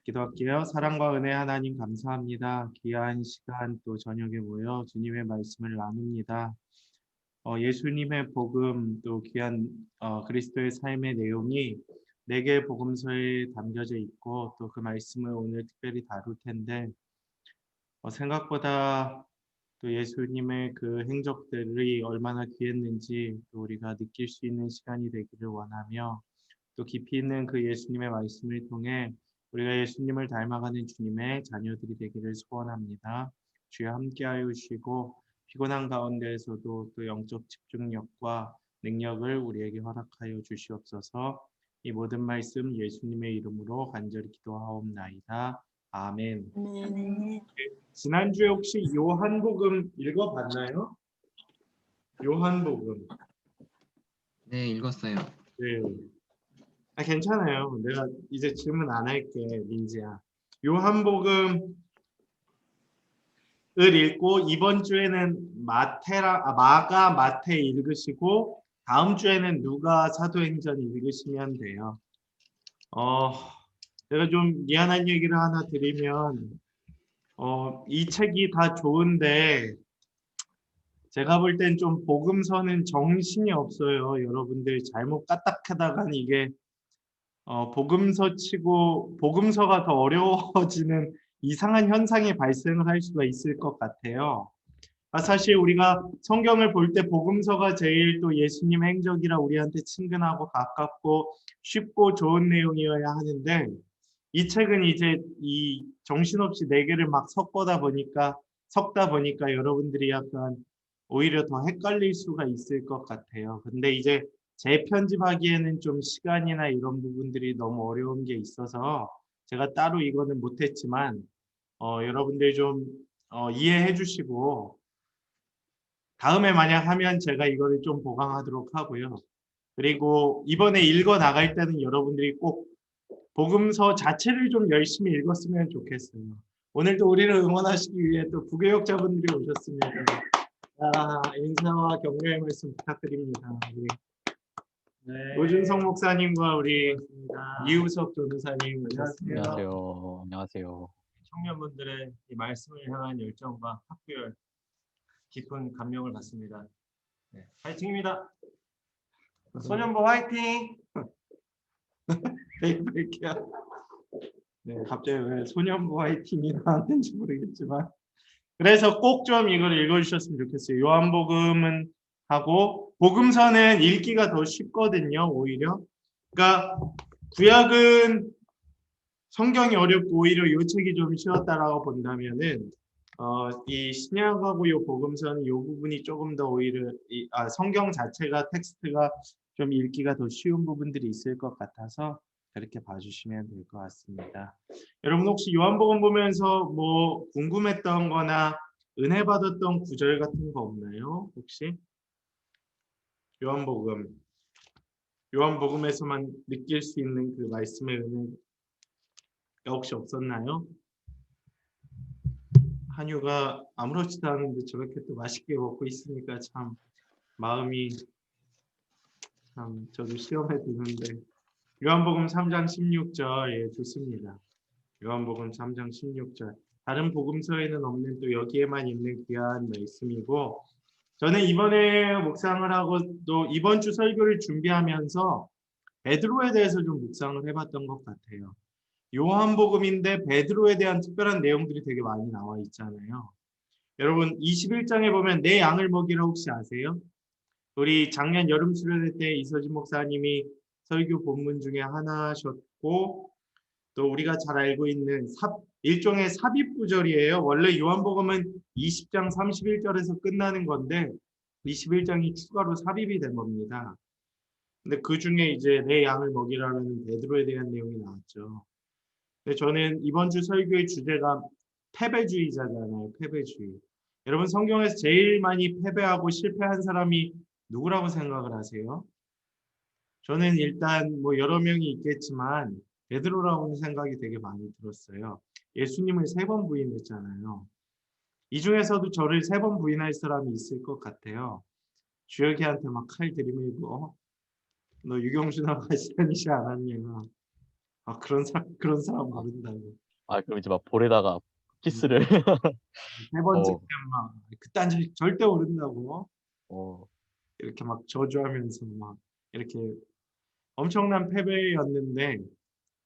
기도할게요. 사랑과 은혜 하나님 감사합니다. 귀한 시간 또 저녁에 모여 주님의 말씀을 나눕니다. 예수님의 복음 또 귀한 그리스도의 삶의 내용이 네 개의 복음서에 담겨져 있고 또 그 말씀을 오늘 특별히 다룰 텐데 생각보다 또 예수님의 그 행적들이 얼마나 귀했는지 또 우리가 느낄 수 있는 시간이 되기를 원하며 또 깊이 있는 그 예수님의 말씀을 통해 우리가 예수님을 닮아가는 주님의 자녀들이 되기를 소원합니다. 주여 함께하여 주시고 피곤한 가운데에서도 또 영적 집중력과 능력을 우리에게 허락하여 주시옵소서. 이 모든 말씀 예수님의 이름으로 간절히 기도하옵나이다. 아멘. 네. 지난주에 혹시 요한복음 읽어봤나요? 요한복음. 네, 읽었어요. 네. 괜찮아요. 내가 이제 질문 안 할게, 민지야. 요한복음을 읽고 이번 주에는 마가, 마태 읽으시고 다음 주에는 누가 사도행전 읽으시면 돼요. 내가 좀 미안한 얘기를 하나 드리면 이 책이 다 좋은데 제가 볼 땐 좀 복음서는 정신이 없어요. 여러분들 잘못 까딱하다간 이게 복음서 치고 복음서가 더 어려워지는 이상한 현상이 발생을 할 수가 있을 것 같아요. 사실 우리가 성경을 볼 때 복음서가 제일 또 예수님 행적이라 우리한테 친근하고 가깝고 쉽고 좋은 내용이어야 하는데 이 책은 이제 이 정신없이 네 개를 막 섞다 보니까 여러분들이 약간 오히려 더 헷갈릴 수가 있을 것 같아요. 근데 이제 재편집하기에는 좀 시간이나 이런 부분들이 너무 어려운 게 있어서 제가 따로 이거는 못했지만 여러분들 좀 이해해 주시고 다음에 만약 하면 제가 이거를 좀 보강하도록 하고요. 그리고 이번에 읽어 나갈 때는 여러분들이 꼭 복음서 자체를 좀 열심히 읽었으면 좋겠어요. 오늘도 우리를 응원하시기 위해 또 부교역자분들이 오셨습니다. 인사와 격려의 말씀 부탁드립니다. 우리 노준성 목사님과 우리 이우석 변호사님 오셨습니다. 안녕하세요. 안녕하세요. 청년분들의 이 말씀을 향한 열정과 학교열 깊은 감명을 받습니다. 네, 화이팅입니다. 소년부 화이팅! 네, 뵐게요. 네, 갑자기 왜 소년부 화이팅이 나왔는지 모르겠지만 그래서 꼭 좀 이걸 읽어주셨으면 좋겠어요. 요한복음은 하고 복음서는 읽기가 더 쉽거든요. 오히려 그러니까 구약은 성경이 어렵고 오히려 이 책이 좀 쉬웠다라고 본다면은 이 신약하고 이 복음서는 이 부분이 조금 더 오히려 성경 자체가 텍스트가 좀 읽기가 더 쉬운 부분들이 있을 것 같아서 그렇게 봐주시면 될 것 같습니다. 여러분 혹시 요한복음 보면서 뭐 궁금했던 거나 은혜 받았던 구절 같은 거 없나요? 혹시? 요한복음에서만 느낄 수 있는 그 말씀의 은혜가 혹시 없었나요? 한유가 아무렇지도 않은데 저렇게 또 맛있게 먹고 있으니까 참 마음이 참 저도 시험에 드는데 요한복음 3장 16절 예 좋습니다. 요한복음 3장 16절 다른 복음서에는 없는 또 여기에만 있는 귀한 말씀이고 저는 이번에 묵상을 하고 또 이번 주 설교를 준비하면서 베드로에 대해서 좀 묵상을 해봤던 것 같아요. 요한복음인데 베드로에 대한 특별한 내용들이 되게 많이 나와 있잖아요. 여러분 21장에 보면 내 양을 먹이라 혹시 아세요? 우리 작년 여름 수련회 때 이서진 목사님이 설교 본문 중에 하나셨고 또 우리가 잘 알고 있는 일종의 삽입 구절이에요. 원래 요한복음은 20장 31절에서 끝나는 건데 21장이 추가로 삽입이 된 겁니다. 근데 그 중에 이제 내 양을 먹이라는 베드로에 대한 내용이 나왔죠. 근데 저는 이번 주 설교의 주제가 패배주의자잖아요. 패배주의. 여러분 성경에서 제일 많이 패배하고 실패한 사람이 누구라고 생각을 하세요? 저는 일단 뭐 여러 명이 있겠지만 베드로라고는 생각이 되게 많이 들었어요. 예수님을 3번 부인했잖아요. 이 중에서도 저를 3번 부인할 사람이 있을 것 같아요. 주혁이한테 막 칼 들이밀고 너 유경준하고 같이 다니지 않았냐. 그런 사람 모른다고. 그럼 이제 막 볼에다가 키스를. 세 번째 어, 막 그딴 줄 절대 모른다고. 어, 이렇게 막 저주하면서 막 이렇게 엄청난 패배였는데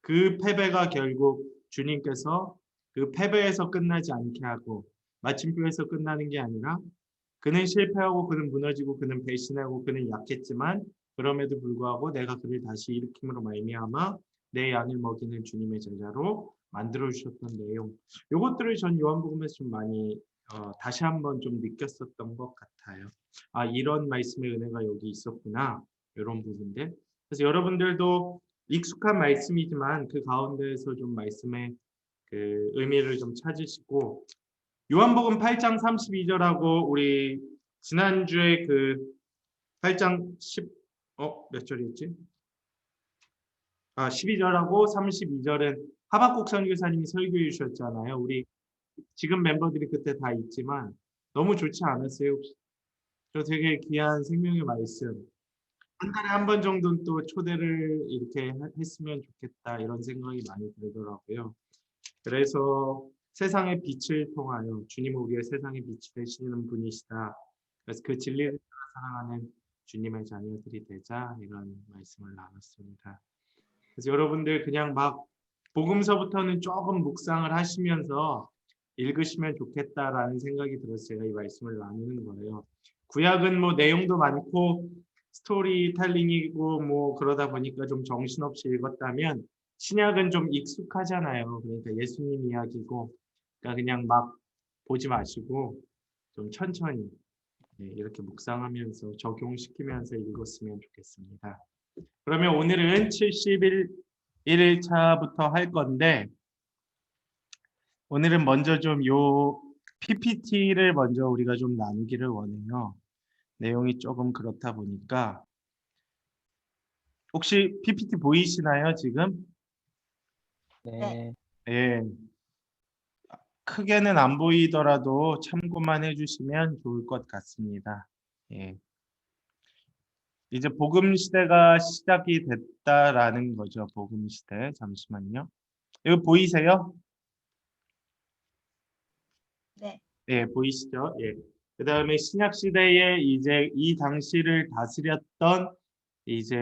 그 패배가 결국 주님께서 그 패배에서 끝나지 않게 하고 마침표에서 끝나는 게 아니라 그는 실패하고 그는 무너지고 그는 배신하고 그는 약했지만 그럼에도 불구하고 내가 그를 다시 일으킴으로 말미암아 내 양을 먹이는 주님의 제자로 만들어 주셨던 내용. 요것들을 전 요한복음에서 좀 많이 다시 한번 좀 느꼈었던 것 같아요. 이런 말씀의 은혜가 여기 있었구나. 이런 부분들. 그래서 여러분들도 익숙한 말씀이지만 그 가운데에서 좀 말씀의 그 의미를 좀 찾으시고 요한복음 8장 32절하고 우리 지난주에 그 8장 10몇 절이었지? 12절하고 32절은 하박국 선교사님이 설교해 주셨잖아요. 우리 지금 멤버들이 그때 다 있지만 너무 좋지 않았어요? 혹시? 저 되게 귀한 생명의 말씀. 한 달에 한 번 정도는 또 초대를 이렇게 했으면 좋겠다 이런 생각이 많이 들더라고요. 그래서 세상의 빛을 통하여 주님 오기에 세상의 빛이 되시는 분이시다. 그래서 그 진리를 사랑하는 주님의 자녀들이 되자 이런 말씀을 나눴습니다. 그래서 여러분들 그냥 막 복음서부터는 조금 묵상을 하시면서 읽으시면 좋겠다라는 생각이 들었어요. 이 말씀을 나누는 거예요. 구약은 뭐 내용도 많고 스토리텔링이고 뭐 그러다 보니까 좀 정신없이 읽었다면 신약은 좀 익숙하잖아요. 그러니까 예수님 이야기고 그러니까 그냥 막 보지 마시고 좀 천천히 이렇게 묵상하면서 적용시키면서 읽었으면 좋겠습니다. 그러면 오늘은 71일차부터 할 건데 오늘은 먼저 좀 요 PPT를 먼저 우리가 좀 나누기를 원해요. 내용이 조금 그렇다 보니까 혹시 PPT 보이시나요, 지금? 네. 예. 크게는 안 보이더라도 참고만 해주시면 좋을 것 같습니다. 예. 이제 복음 시대가 시작이 됐다라는 거죠. 복음 시대. 잠시만요. 이거 보이세요? 네. 예, 보이시죠? 예. 그다음에 신약 시대에 이제 이 당시를 다스렸던 이제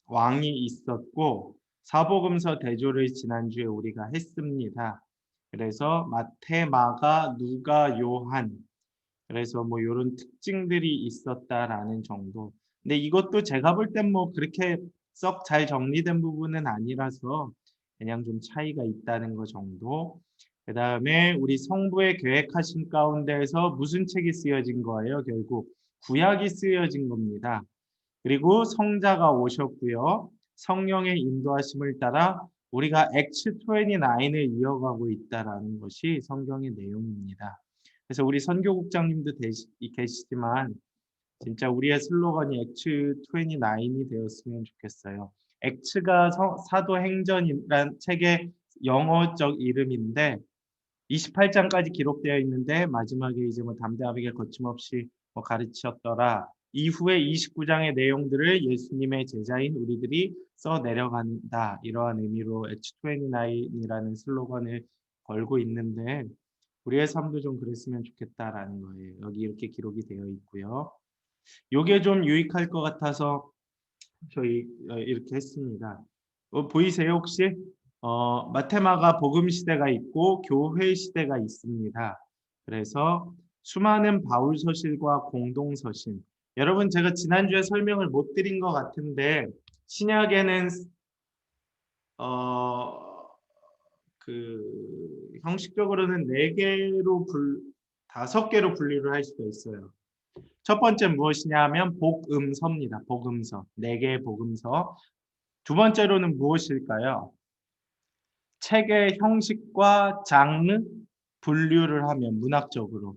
왕이 있었고 사복음서 대조를 지난주에 우리가 했습니다. 그래서 마태, 마가, 누가, 요한 그래서 뭐 이런 특징들이 있었다라는 정도. 근데 이것도 제가 볼 땐 뭐 그렇게 썩 잘 정리된 부분은 아니라서 그냥 좀 차이가 있다는 거 정도. 그 다음에 우리 성부의 계획하신 가운데에서 무슨 책이 쓰여진 거예요? 결국 구약이 쓰여진 겁니다. 그리고 성자가 오셨고요. 성령의 인도하심을 따라 우리가 액츠 29을 이어가고 있다라는 것이 성경의 내용입니다. 그래서 우리 선교국장님도 계시지만 진짜 우리의 슬로건이 액츠 29이 되었으면 좋겠어요. 액츠가 사도행전이란 책의 영어적 이름인데 28장까지 기록되어 있는데 마지막에 이제 뭐 담대하게 거침없이 뭐 가르치셨더라. 이후에 29장의 내용들을 예수님의 제자인 우리들이 써 내려간다. 이러한 의미로 액츠 29이라는 슬로건을 걸고 있는데 우리의 삶도 좀 그랬으면 좋겠다라는 거예요. 여기 이렇게 기록이 되어 있고요. 요게 좀 유익할 것 같아서 저희 이렇게 했습니다. 보이세요 혹시? 마테마가 복음 시대가 있고 교회 시대가 있습니다. 그래서 수많은 바울 서실과 공동 서신. 여러분 제가 지난주에 설명을 못 드린 것 같은데 신약에는 그 형식적으로는 4개로 5개로 분류를 할 수가 있어요. 첫 번째 무엇이냐 하면 복음서입니다. 복음서. 4개의 복음서. 두 번째로는 무엇일까요? 책의 형식과 장르 분류를 하면 문학적으로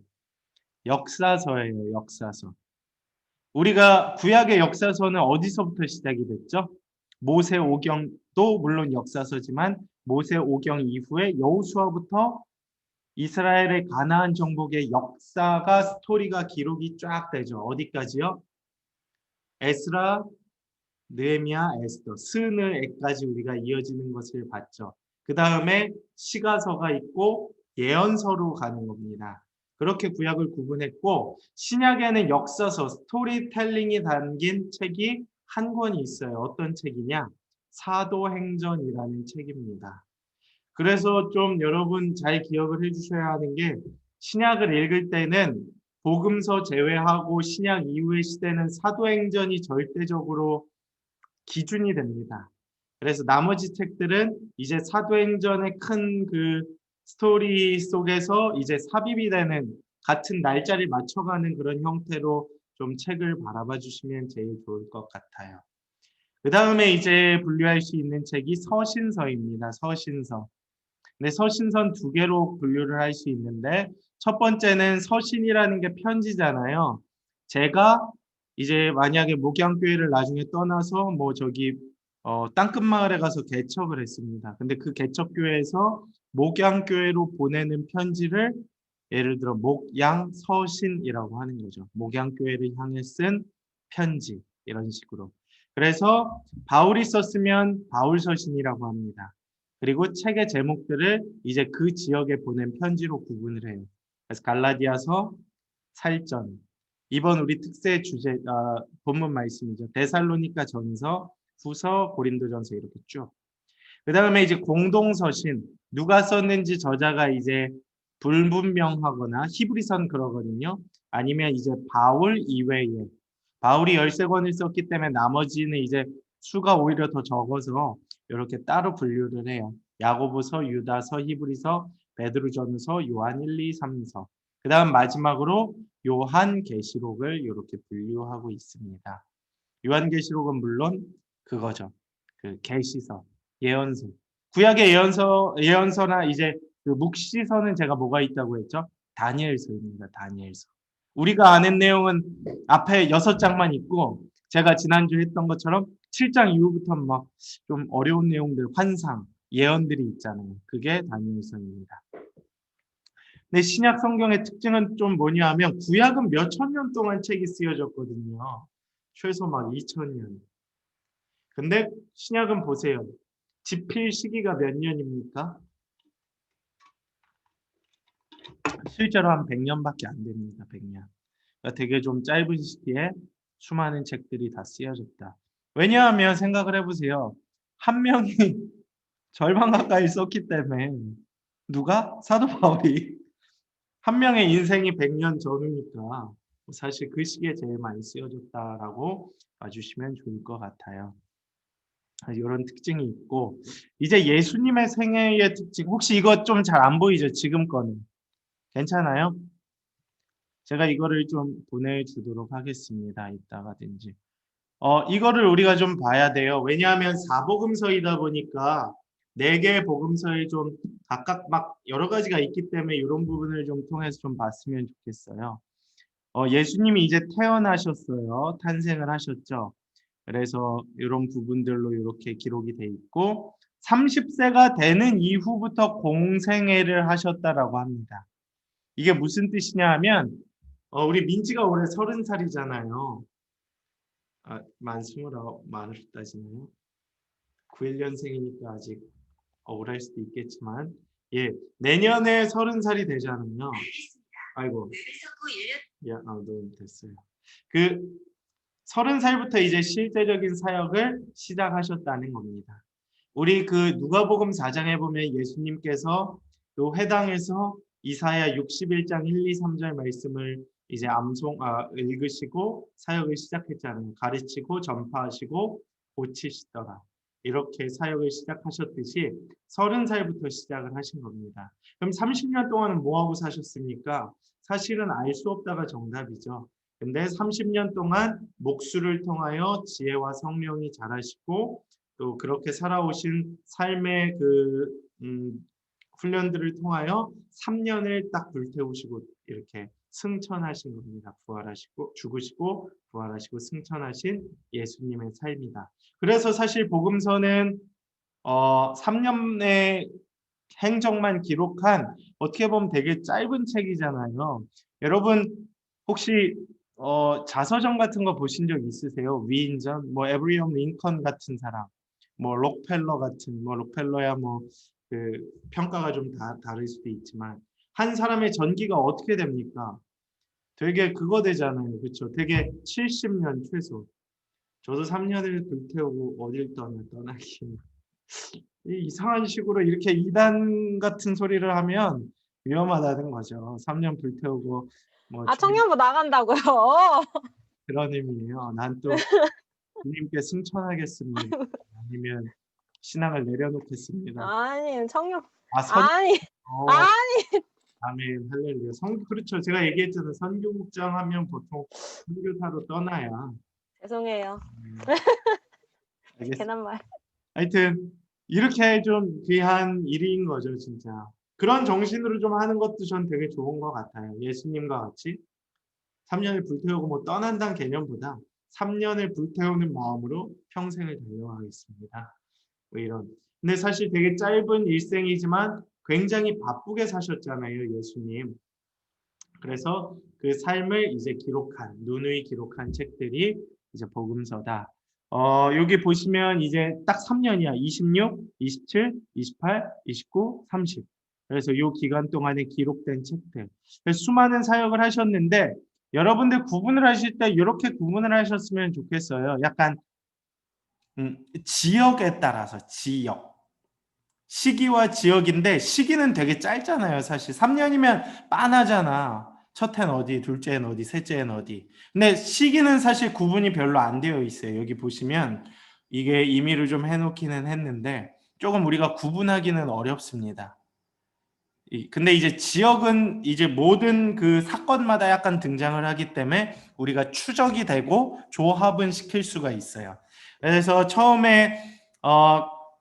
역사서예요. 역사서. 우리가 구약의 역사서는 어디서부터 시작이 됐죠? 모세오경도 물론 역사서지만 모세오경 이후에 여호수아부터 이스라엘의 가나안 정복의 역사가 스토리가 기록이 쫙 되죠. 어디까지요? 에스라, 느헤미야, 에스더, 스느에까지 우리가 이어지는 것을 봤죠. 그 다음에 시가서가 있고 예언서로 가는 겁니다. 그렇게 구약을 구분했고 신약에는 역사서, 스토리텔링이 담긴 책이 한 권이 있어요. 어떤 책이냐? 사도행전이라는 책입니다. 그래서 좀 여러분 잘 기억을 해주셔야 하는 게 신약을 읽을 때는 복음서 제외하고 신약 이후의 시대는 사도행전이 절대적으로 기준이 됩니다. 그래서 나머지 책들은 이제 사도행전의 큰 그 스토리 속에서 이제 삽입이 되는 같은 날짜를 맞춰가는 그런 형태로 좀 책을 바라봐 주시면 제일 좋을 것 같아요. 그 다음에 이제 분류할 수 있는 책이 서신서입니다. 서신서. 네, 서신선 두 개로 분류를 할 수 있는데 첫 번째는 서신이라는 게 편지잖아요. 제가 이제 만약에 목양교회를 나중에 떠나서 뭐 저기 땅끝마을에 가서 개척을 했습니다. 근데 그 개척교회에서 목양교회로 보내는 편지를 예를 들어 목양서신이라고 하는 거죠. 목양교회를 향해 쓴 편지 이런 식으로. 그래서 바울이 썼으면 바울서신이라고 합니다. 그리고 책의 제목들을 이제 그 지역에 보낸 편지로 구분을 해요. 그래서 갈라디아서, 살전. 이번 우리 특세 주제 본문 말씀이죠. 데살로니가 전서, 후서, 고린도전서 이렇게 쭉. 그 다음에 이제 공동서신. 누가 썼는지 저자가 이제 불분명하거나 히브리서는 그러거든요. 아니면 이제 바울 이외에 바울이 13권을 썼기 때문에 나머지는 이제 수가 오히려 더 적어서 이렇게 따로 분류를 해요. 야고보서, 유다서, 히브리서, 베드로전서, 요한 1, 2, 3서. 그 다음 마지막으로 요한계시록을 이렇게 분류하고 있습니다. 요한계시록은 물론 그거죠. 그 계시서, 예언서. 구약의 예언서나 이제 그 묵시서는 제가 뭐가 있다고 했죠? 다니엘서입니다. 다니엘서. 우리가 아는 내용은 앞에 6장만 있고 제가 지난주 했던 것처럼 7장 이후부터 막 좀 어려운 내용들, 환상, 예언들이 있잖아요. 그게 다니엘서입니다. 근데 신약 성경의 특징은 좀 뭐냐 하면 구약은 몇 천 년 동안 책이 쓰여졌거든요. 최소 막 2000년. 근데 신약은 보세요. 집필 시기가 몇 년입니까? 실제로 한 100년밖에 안 됩니다. 100년. 그러니까 되게 좀 짧은 시기에 수많은 책들이 다 쓰여졌다. 왜냐하면 생각을 해보세요. 한 명이 절반 가까이 썼기 때문에 누가? 사도 바울이 한 명의 인생이 100년 전이니까 사실 그 시기에 제일 많이 쓰여졌다라고 봐주시면 좋을 것 같아요. 이런 특징이 있고 이제 예수님의 생애의 특징 혹시 이거 좀 잘 안 보이죠? 지금 거는 괜찮아요? 제가 이거를 좀 보내주도록 하겠습니다. 이따가든지. 이거를 우리가 좀 봐야 돼요. 왜냐하면 사복음서이다 보니까 4개의 복음서에 좀 각각 막 여러 가지가 있기 때문에 이런 부분을 좀 통해서 좀 봤으면 좋겠어요. 예수님이 이제 태어나셨어요. 탄생을 하셨죠. 그래서 이런 부분들로 이렇게 기록이 돼 있고 30세가 되는 이후부터 공생애를 하셨다라고 합니다. 이게 무슨 뜻이냐 하면 우리 민지가 올해 30살이잖아요. 만 29, 만으로 따지나요? 91년생이니까 아직 억울할 수도 있겠지만 예, 내년에 30살이 되잖아요. 아이고. 야, 너무 됐어요. 그 30살부터 이제 실제적인 사역을 시작하셨다는 겁니다. 우리 그 누가복음 4장에 보면 예수님께서 그 회당에서 이사야 61장 1, 2, 3절 말씀을 이제 읽으시고 사역을 시작했잖아요. 가르치고 전파하시고 고치시더라. 이렇게 사역을 시작하셨듯이 30살부터 시작을 하신 겁니다. 그럼 30년 동안은 뭐하고 사셨습니까? 사실은 알 수 없다가 정답이죠. 근데 30년 동안 목수를 통하여 지혜와 성령이 자라시고 또 그렇게 살아오신 삶의 그 훈련들을 통하여 3년을 딱 불태우시고 이렇게 승천하신 겁니다. 부활하시고 죽으시고 부활하시고 승천하신 예수님의 삶이다. 그래서 사실 복음서는 3년의 행적만 기록한 어떻게 보면 되게 짧은 책이잖아요. 여러분 혹시 자서전 같은 거 보신 적 있으세요? 위인전, 뭐 에브리엄 링컨 같은 사람, 뭐 록펠러 같은, 뭐 록펠러야 뭐 그 평가가 좀 다를 수도 있지만 한 사람의 전기가 어떻게 됩니까? 되게 그거 되잖아요, 그렇죠? 되게 70년 최소. 저도 3년을 불태우고 어딜 떠나기. 이상한 식으로 이렇게 이단 같은 소리를 하면 위험하다는 거죠. 3년 불태우고 뭐 아, 청년부 나간다고요? 그런 의미예요. 난 또 주님께 승천하겠습니다. 아니면 신앙을 내려놓겠습니다. 아니, 청년, 아, 아니, 어, 아니. 아멘, 할렐루야. 그렇죠. 제가 얘기했잖아요. 선교국장 하면 보통 선교사로 떠나야. 죄송해요. 알겠습니다. 괜한 말. 하여튼 이렇게 좀 귀한 일인 거죠, 진짜. 그런 정신으로 좀 하는 것도 전 되게 좋은 것 같아요. 예수님과 같이 3년을 불태우고 뭐 떠난다는 개념보다 3년을 불태우는 마음으로 평생을 달려가겠습니다. 뭐 이런. 근데 사실 되게 짧은 일생이지만 굉장히 바쁘게 사셨잖아요, 예수님. 그래서 그 삶을 이제 누누이 기록한 책들이 이제 복음서다. 여기 보시면 이제 딱 3년이야. 26, 27, 28, 29, 30. 그래서 이 기간 동안에 기록된 책들. 수많은 사역을 하셨는데 여러분들 구분을 하실 때 이렇게 구분을 하셨으면 좋겠어요. 약간 지역에 따라서 지역. 시기와 지역인데 시기는 되게 짧잖아요. 사실 3년이면 빤하잖아. 첫 해는 어디, 둘째 해는 어디, 셋째 해는 어디. 근데 시기는 사실 구분이 별로 안 되어 있어요. 여기 보시면 이게 임의를 좀 해놓기는 했는데 조금 우리가 구분하기는 어렵습니다. 근데 이제 지역은 이제 모든 그 사건마다 약간 등장을 하기 때문에 우리가 추적이 되고 조합은 시킬 수가 있어요. 그래서 처음에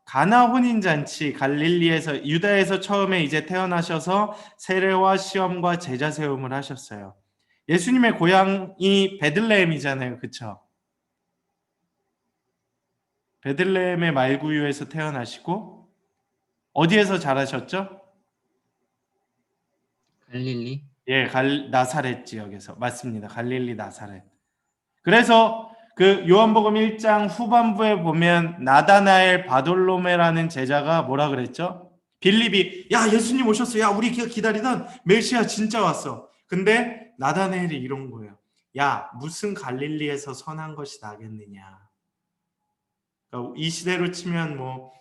가나 혼인잔치 갈릴리에서 유다에서 처음에 이제 태어나셔서 세례와 시험과 제자 세움을 하셨어요. 예수님의 고향이 베들레헴이잖아요, 그렇죠? 베들레헴의 말구유에서 태어나시고 어디에서 자라셨죠? 갈릴리? 예, 나사렛 지역에서 맞습니다. 갈릴리 나사렛. 그래서 그 요한복음 1장 후반부에 보면 나다나엘 바돌로메라는 제자가 뭐라 그랬죠? 빌립이 야 예수님 오셨어. 야 우리 기다리던 메시아 진짜 왔어. 근데 나다나엘이 이런 거예요. 야 무슨 갈릴리에서 선한 것이 나겠느냐. 그러니까 이 시대로 치면 뭐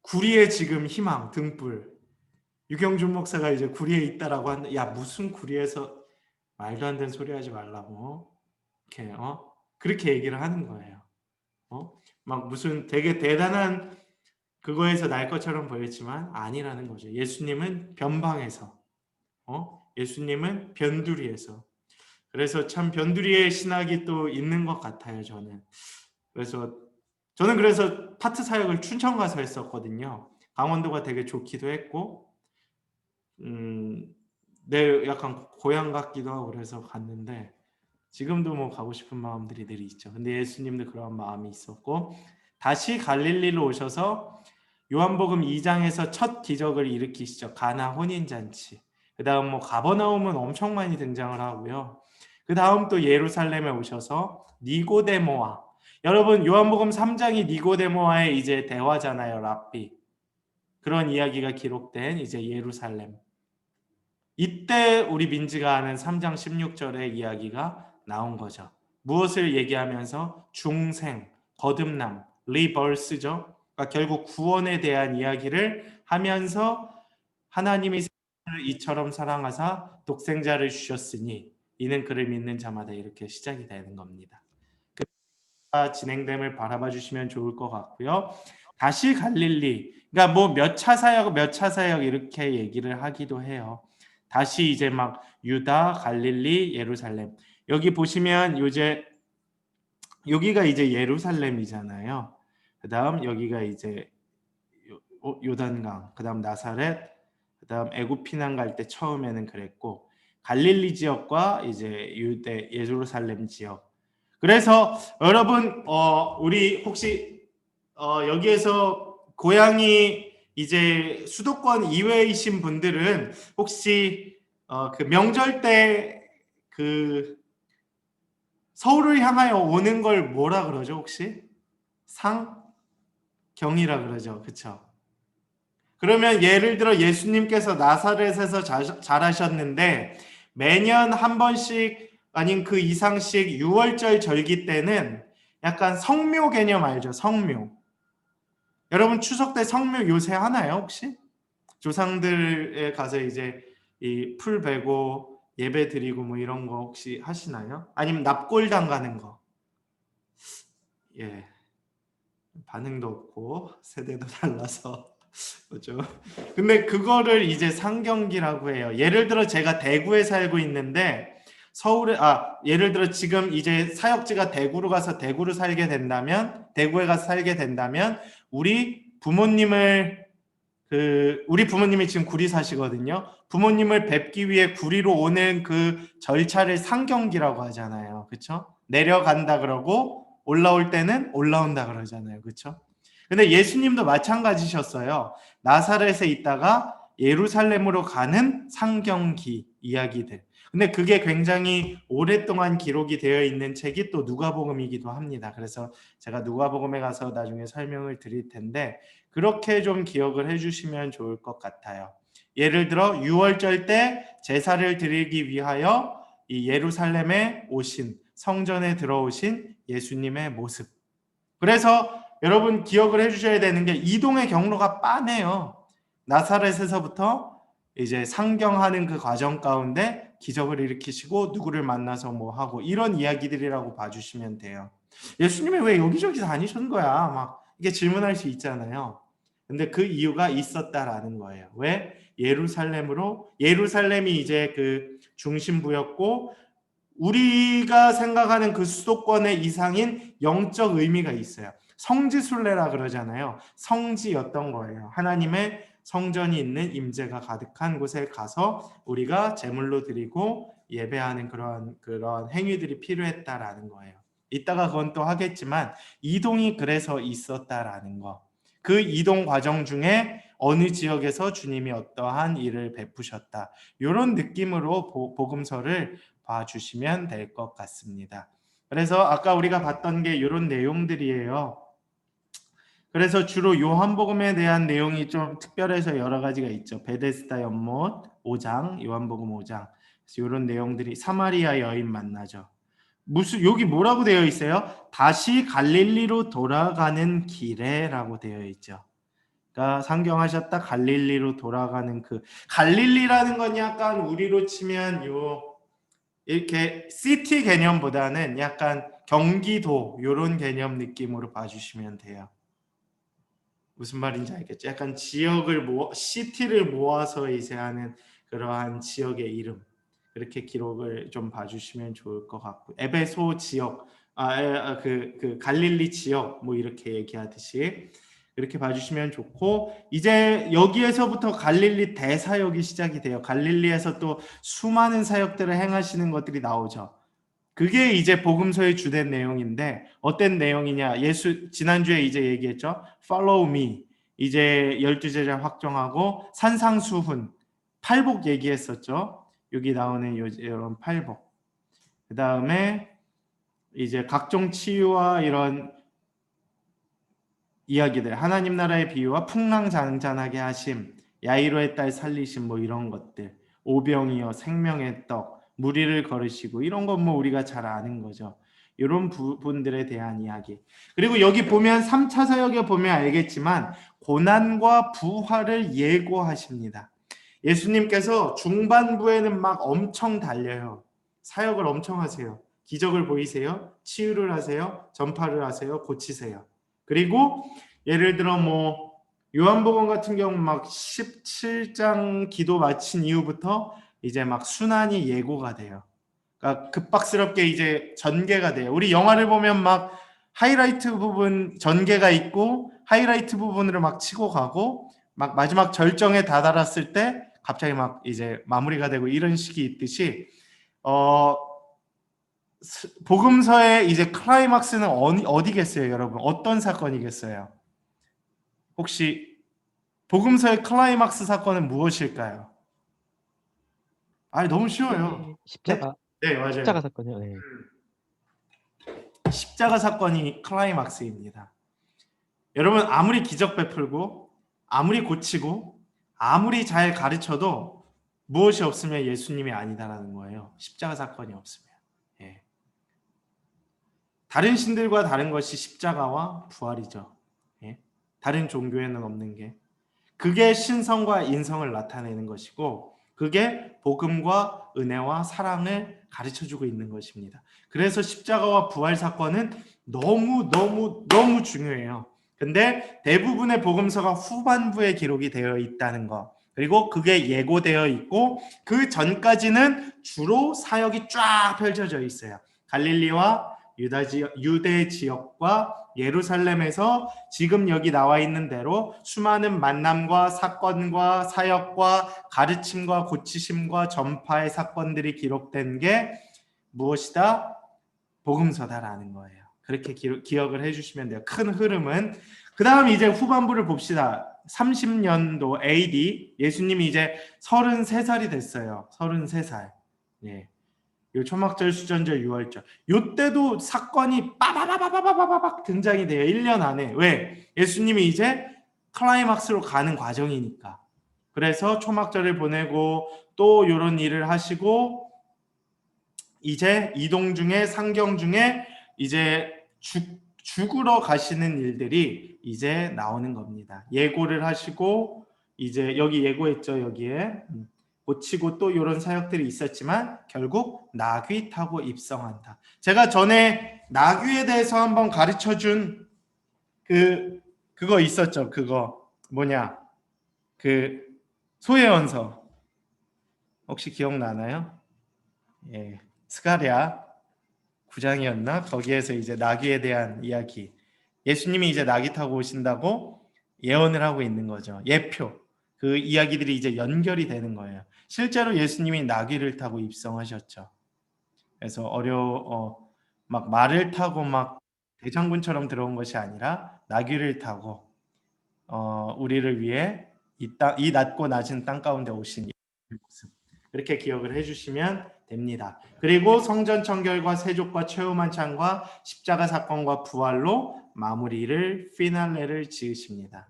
구리의 지금 희망 등불. 유경준 목사가 이제 구리에 있다라고 하는데 야 무슨 구리에서 말도 안 되는 소리 하지 말라고 이렇게 그렇게 얘기를 하는 거예요. 막 무슨 되게 대단한 그거에서 날 것처럼 보였지만 아니라는 거죠. 예수님은 변방에서 예수님은 변두리에서. 그래서 참 변두리의 신학이 또 있는 것 같아요. 저는 그래서 파트 사역을 춘천 가서 했었거든요. 강원도가 되게 좋기도 했고 내 약간 고향 같기도 하고 그래서 갔는데 지금도 뭐 가고 싶은 마음들이 늘 있죠. 근데 예수님도 그런 마음이 있었고 다시 갈릴리로 오셔서 요한복음 2장에서 첫 기적을 일으키시죠. 가나 혼인잔치. 그 다음 뭐 가버나움은 엄청 많이 등장을 하고요. 그 다음 또 예루살렘에 오셔서 니고데모와 여러분 요한복음 3장이 니고데모와의 이제 대화잖아요. 랍비. 그런 이야기가 기록된 이제 예루살렘. 이때 우리 민지가 아는 3장 16절의 이야기가 나온 거죠. 무엇을 얘기하면서 중생, 거듭남, 리버스죠. 그러니까 결국 구원에 대한 이야기를 하면서 하나님이 세상을 이처럼 사랑하사 독생자를 주셨으니 이는 그를 믿는 자마다 이렇게 시작이 되는 겁니다. 진행됨을 바라봐 주시면 좋을 것 같고요. 다시 갈릴리, 그러니까 뭐 몇 차 사역 이렇게 얘기를 하기도 해요. 다시 이제 막 유다, 갈릴리, 예루살렘. 여기 보시면 여기가 이제 예루살렘이잖아요. 그다음 여기가 이제 요단강, 그다음 나사렛, 그다음 애굽 피난 갈 때 처음에는 그랬고 갈릴리 지역과 이제 예루살렘 지역. 그래서 여러분 우리 혹시 여기에서 고향이 이제 수도권 이외이신 분들은 혹시 그 명절 때 그 서울을 향하여 오는 걸 뭐라 그러죠, 혹시? 상경이라 그러죠. 그쵸? 그러면 예를 들어 예수님께서 나사렛에서 자라셨는데 매년 한 번씩 아닌 그 이상씩 6월절 절기 때는 약간 성묘 개념 알죠? 성묘. 여러분 추석 때 성묘 요새 하나요, 혹시? 조상들에 가서 이제 이 풀 베고 예배 드리고 뭐 이런 거 혹시 하시나요? 아니면 납골당 가는 거? 예. 반응도 없고 세대도 달라서 그죠? 근데 그거를 이제 상경기라고 해요. 예를 들어 제가 대구에 살고 있는데 서울에 예를 들어 지금 이제 사역지가 대구로 가서 대구로 살게 된다면 대구에 가서 살게 된다면 우리 부모님이 지금 구리 사시거든요. 부모님을 뵙기 위해 구리로 오는 그 절차를 상경기라고 하잖아요. 그렇죠? 내려간다 그러고 올라올 때는 올라온다 그러잖아요. 그렇죠? 근데 예수님도 마찬가지셨어요. 나사렛에 있다가 예루살렘으로 가는 상경기 이야기들. 근데 그게 굉장히 오랫동안 기록이 되어 있는 책이 또 누가복음이기도 합니다. 그래서 제가 누가복음에 가서 나중에 설명을 드릴 텐데 그렇게 좀 기억을 해주시면 좋을 것 같아요. 예를 들어 6월절 때 제사를 드리기 위하여 이 예루살렘에 오신 성전에 들어오신 예수님의 모습. 그래서 여러분 기억을 해주셔야 되는 게 이동의 경로가 빤해요. 나사렛에서부터 이제 상경하는 그 과정 가운데 기적을 일으키시고 누구를 만나서 뭐 하고 이런 이야기들이라고 봐주시면 돼요. 예수님이 왜 여기저기 다니신 거야? 막 이게 질문할 수 있잖아요. 근데 그 이유가 있었다라는 거예요. 왜? 예루살렘이 이제 그 중심부였고 우리가 생각하는 그 수도권의 이상인 영적 의미가 있어요. 성지순례라 그러잖아요. 성지였던 거예요. 하나님의 성전이 있는 임재가 가득한 곳에 가서 우리가 제물로 드리고 예배하는 그런 행위들이 필요했다라는 거예요. 이따가 그건 또 하겠지만 이동이 그래서 있었다라는 거. 그 이동 과정 중에 어느 지역에서 주님이 어떠한 일을 베푸셨다. 이런 느낌으로 복음서를 봐주시면 될 것 같습니다. 그래서 아까 우리가 봤던 게 이런 내용들이에요. 그래서 주로 요한복음에 대한 내용이 좀 특별해서 여러 가지가 있죠. 베데스다 연못 5장, 요한복음 5장. 이런 내용들이 사마리아 여인 만나죠. 여기 뭐라고 되어 있어요? 다시 갈릴리로 돌아가는 길에라고 되어 있죠. 그러니까 상경하셨다 갈릴리로 돌아가는 갈릴리라는 건 약간 우리로 치면 이렇게 시티 개념보다는 약간 경기도 이런 개념 느낌으로 봐주시면 돼요. 무슨 말인지 알겠죠? 약간 시티를 모아서 이제 하는 그러한 지역의 이름 그렇게 기록을 좀 봐주시면 좋을 것 같고 에베소 지역, 갈릴리 지역 뭐 이렇게 얘기하듯이 이렇게 봐주시면 좋고 이제 여기에서부터 갈릴리 대사역이 시작이 돼요. 갈릴리에서 또 수많은 사역들을 행하시는 것들이 나오죠. 그게 이제 복음서의 주된 내용인데 어떤 내용이냐? 지난주에 이제 얘기했죠. Follow me. 이제 12제자 확정하고 산상수훈, 팔복 얘기했었죠. 여기 나오는 이런 팔복. 그 다음에 이제 각종 치유와 이런 이야기들, 하나님 나라의 비유와 풍랑장장하게 하심, 야이로의 딸 살리심 뭐 이런 것들, 오병이어 생명의 떡, 무리를 걸으시고 이런 건 뭐 우리가 잘 아는 거죠. 이런 부분들에 대한 이야기. 그리고 여기 보면 3차 사역에 보면 알겠지만 고난과 부활을 예고하십니다. 예수님께서 중반부에는 막 엄청 달려요. 사역을 엄청 하세요. 기적을 보이세요. 치유를 하세요. 전파를 하세요. 고치세요. 그리고 예를 들어 뭐 요한복음 같은 경우 막 17장 기도 마친 이후부터 이제 막 순환이 예고가 돼요. 그러니까 급박스럽게 이제 전개가 돼요. 우리 영화를 보면 막 하이라이트 부분 전개가 있고 하이라이트 부분으로 막 치고 가고 막 마지막 절정에 다다랐을 때 갑자기 막 이제 마무리가 되고 이런 식이 있듯이 복음서의 이제 클라이막스는 어디겠어요, 여러분? 어떤 사건이겠어요? 혹시 복음서의 클라이막스 사건은 무엇일까요? 너무 쉬워요. 십자가 네, 맞아요. 십자가 사건이요. 네. 십자가 사건이 클라이막스입니다. 여러분 아무리 기적 베풀고 아무리 고치고 아무리 잘 가르쳐도 무엇이 없으면 예수님이 아니다라는 거예요. 십자가 사건이 없으면. 예. 다른 신들과 다른 것이 십자가와 부활이죠. 예. 다른 종교에는 없는 게. 그게 신성과 인성을 나타내는 것이고 그게 복음과 은혜와 사랑을 가르쳐주고 있는 것입니다. 그래서 십자가와 부활 사건은 너무 중요해요. 근데 대부분의 복음서가 후반부에 기록이 되어 있다는 것, 그리고 그게 예고되어 있고 그 전까지는 주로 사역이 쫙 펼쳐져 있어요. 갈릴리와 유대 지역과 예루살렘에서 지금 여기 나와 있는 대로 수많은 만남과 사건과 사역과 가르침과 고치심과 전파의 사건들이 기록된 게 무엇이다? 복음서다라는 거예요. 그렇게 기억을 해주시면 돼요. 큰 흐름은. 그 다음 이제 후반부를 봅시다. 30년도 AD, 예수님이 이제 33살이 됐어요. 33살. 예. 요 초막절, 수전절, 유월절. 요때도 사건이 빠바바바바바바박 등장이 돼요. 1년 안에. 왜? 예수님이 이제 클라이막스로 가는 과정이니까. 그래서 초막절을 보내고 또 요런 일을 하시고 이제 이동 중에 상경 중에 이제 죽으러 가시는 일들이 이제 나오는 겁니다. 예고를 하시고 이제 여기 예고했죠. 여기에 고치고 또 이런 사역들이 있었지만 결국 나귀 타고 입성한다. 제가 전에 나귀에 대해서 한번 가르쳐준 그거 있었죠. 그거 뭐냐? 그 소예언서 혹시 기억나나요? 예, 스가랴 9장이었나? 거기에서 이제 나귀에 대한 이야기. 예수님이 이제 나귀 타고 오신다고 예언을 하고 있는 거죠. 예표. 그 이야기들이 이제 연결이 되는 거예요. 실제로 예수님이 나귀를 타고 입성하셨죠. 그래서 막 말을 타고 막 대장군처럼 들어온 것이 아니라 나귀를 타고 우리를 위해 이 낮고 낮은 땅 가운데 오신 모습. 그렇게 기억을 해주시면 됩니다. 그리고 성전 청결과 세족과 최후만 창과 십자가 사건과 부활로 마무리를 피날레를 지으십니다.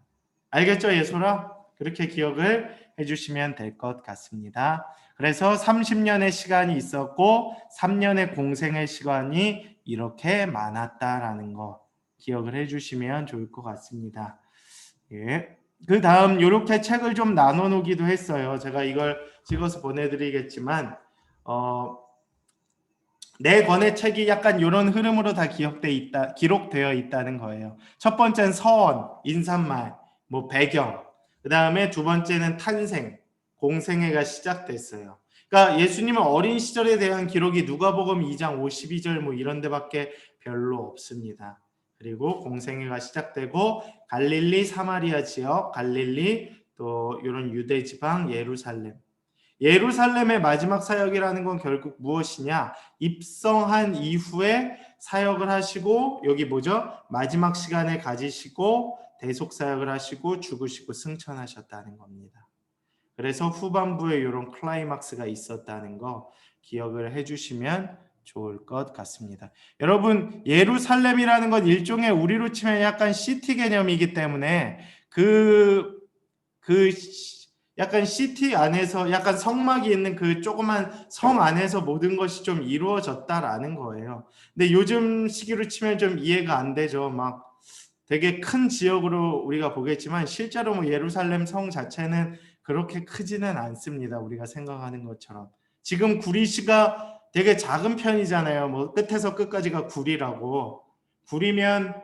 알겠죠, 예솔아? 그렇게 기억을 해주시면 될 것 같습니다. 그래서 30년의 시간이 있었고 3년의 공생의 시간이 이렇게 많았다라는 거 기억을 해주시면 좋을 것 같습니다. 예. 그 다음 이렇게 책을 좀 나눠 놓기도 했어요. 제가 이걸 찍어서 보내드리겠지만 4권의 책이 약간 이런 흐름으로 다 기록되어 있다는 거예요. 첫 번째는 서원, 인사말, 뭐 배경. 그 다음에 두 번째는 탄생, 공생애가 시작됐어요. 그러니까 예수님은 어린 시절에 대한 기록이 누가복음 2장 52절 뭐 이런 데밖에 별로 없습니다. 그리고 공생애가 시작되고 갈릴리, 사마리아 지역, 갈릴리 또 이런 유대 지방, 예루살렘. 예루살렘의 마지막 사역이라는 건 결국 무엇이냐? 입성한 이후에 사역을 하시고 여기 뭐죠? 마지막 시간에 가지시고 대속 사역을 하시고 죽으시고 승천하셨다는 겁니다. 그래서 후반부에 이런 클라이막스가 있었다는 거 기억을 해주시면 좋을 것 같습니다. 여러분, 예루살렘이라는 건 일종의 우리로 치면 약간 시티 개념이기 때문에 약간 시티 안에서 약간 성막이 있는 그 조그만 성 안에서 모든 것이 좀 이루어졌다라는 거예요. 근데 요즘 시기로 치면 좀 이해가 안 되죠. 막 되게 큰 지역으로 우리가 보겠지만 실제로 뭐 예루살렘 성 자체는 그렇게 크지는 않습니다. 우리가 생각하는 것처럼. 지금 구리시가 되게 작은 편이잖아요. 뭐 끝에서 끝까지가 구리라고. 구리면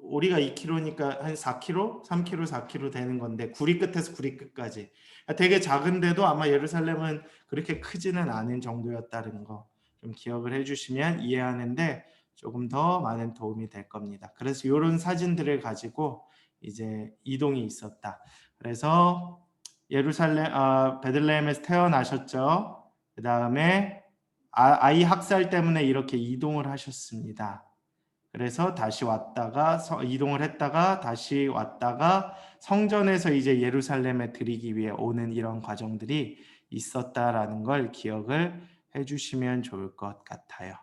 오리가 2km니까 한 4km, 3km, 4km 되는 건데 구리 끝에서 구리 끝까지 되게 작은데도 아마 예루살렘은 그렇게 크지는 않은 정도였다는 거 좀 기억을 해주시면 이해하는데 조금 더 많은 도움이 될 겁니다. 그래서 이런 사진들을 가지고 이제 이동이 있었다. 그래서 베들레헴에서 태어나셨죠. 그 다음에 아이 학살 때문에 이렇게 이동을 하셨습니다. 그래서 다시 왔다가 이동을 했다가 다시 왔다가 성전에서 이제 예루살렘에 드리기 위해 오는 이런 과정들이 있었다라는 걸 기억을 해주시면 좋을 것 같아요.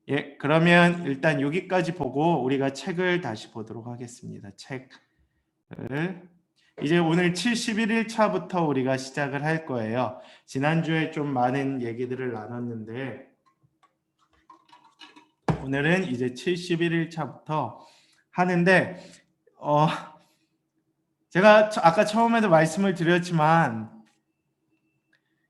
예, 그러면 일단 여기까지 보고 우리가 책을 다시 보도록 하겠습니다. 책을 이제 오늘 71일차부터 우리가 시작을 할 거예요. 지난주에 좀 많은 얘기들을 나눴는데 오늘은 이제 71일차부터 하는데 제가 아까 처음에도 말씀을 드렸지만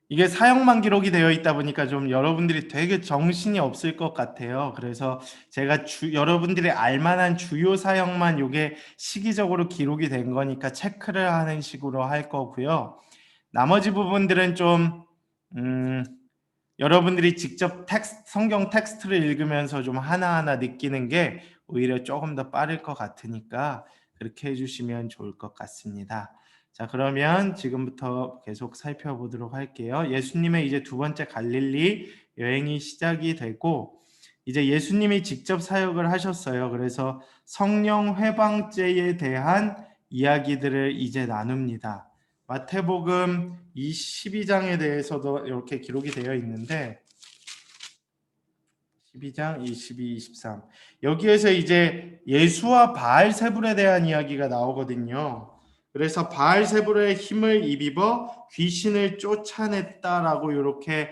이게 사역만 기록이 되어 있다 보니까 좀 여러분들이 되게 정신이 없을 것 같아요. 그래서 제가 여러분들이 알만한 주요 사역만 이게 시기적으로 기록이 된 거니까 체크를 하는 식으로 할 거고요. 나머지 부분들은 좀 여러분들이 직접 성경 텍스트를 읽으면서 좀 하나하나 느끼는 게 오히려 조금 더 빠를 것 같으니까 그렇게 해주시면 좋을 것 같습니다. 자, 그러면 지금부터 계속 살펴보도록 할게요. 예수님의 이제 두 번째 갈릴리 여행이 시작이 되고 이제 예수님이 직접 사역을 하셨어요. 그래서 성령 회방죄에 대한 이야기들을 이제 나눕니다. 마태복음 12장에 대해서도 이렇게 기록이 되어 있는데 12장 22, 23 여기에서 이제 예수와 바알세불에 대한 이야기가 나오거든요. 그래서 바알세불의 힘을 입입어 귀신을 쫓아냈다라고 이렇게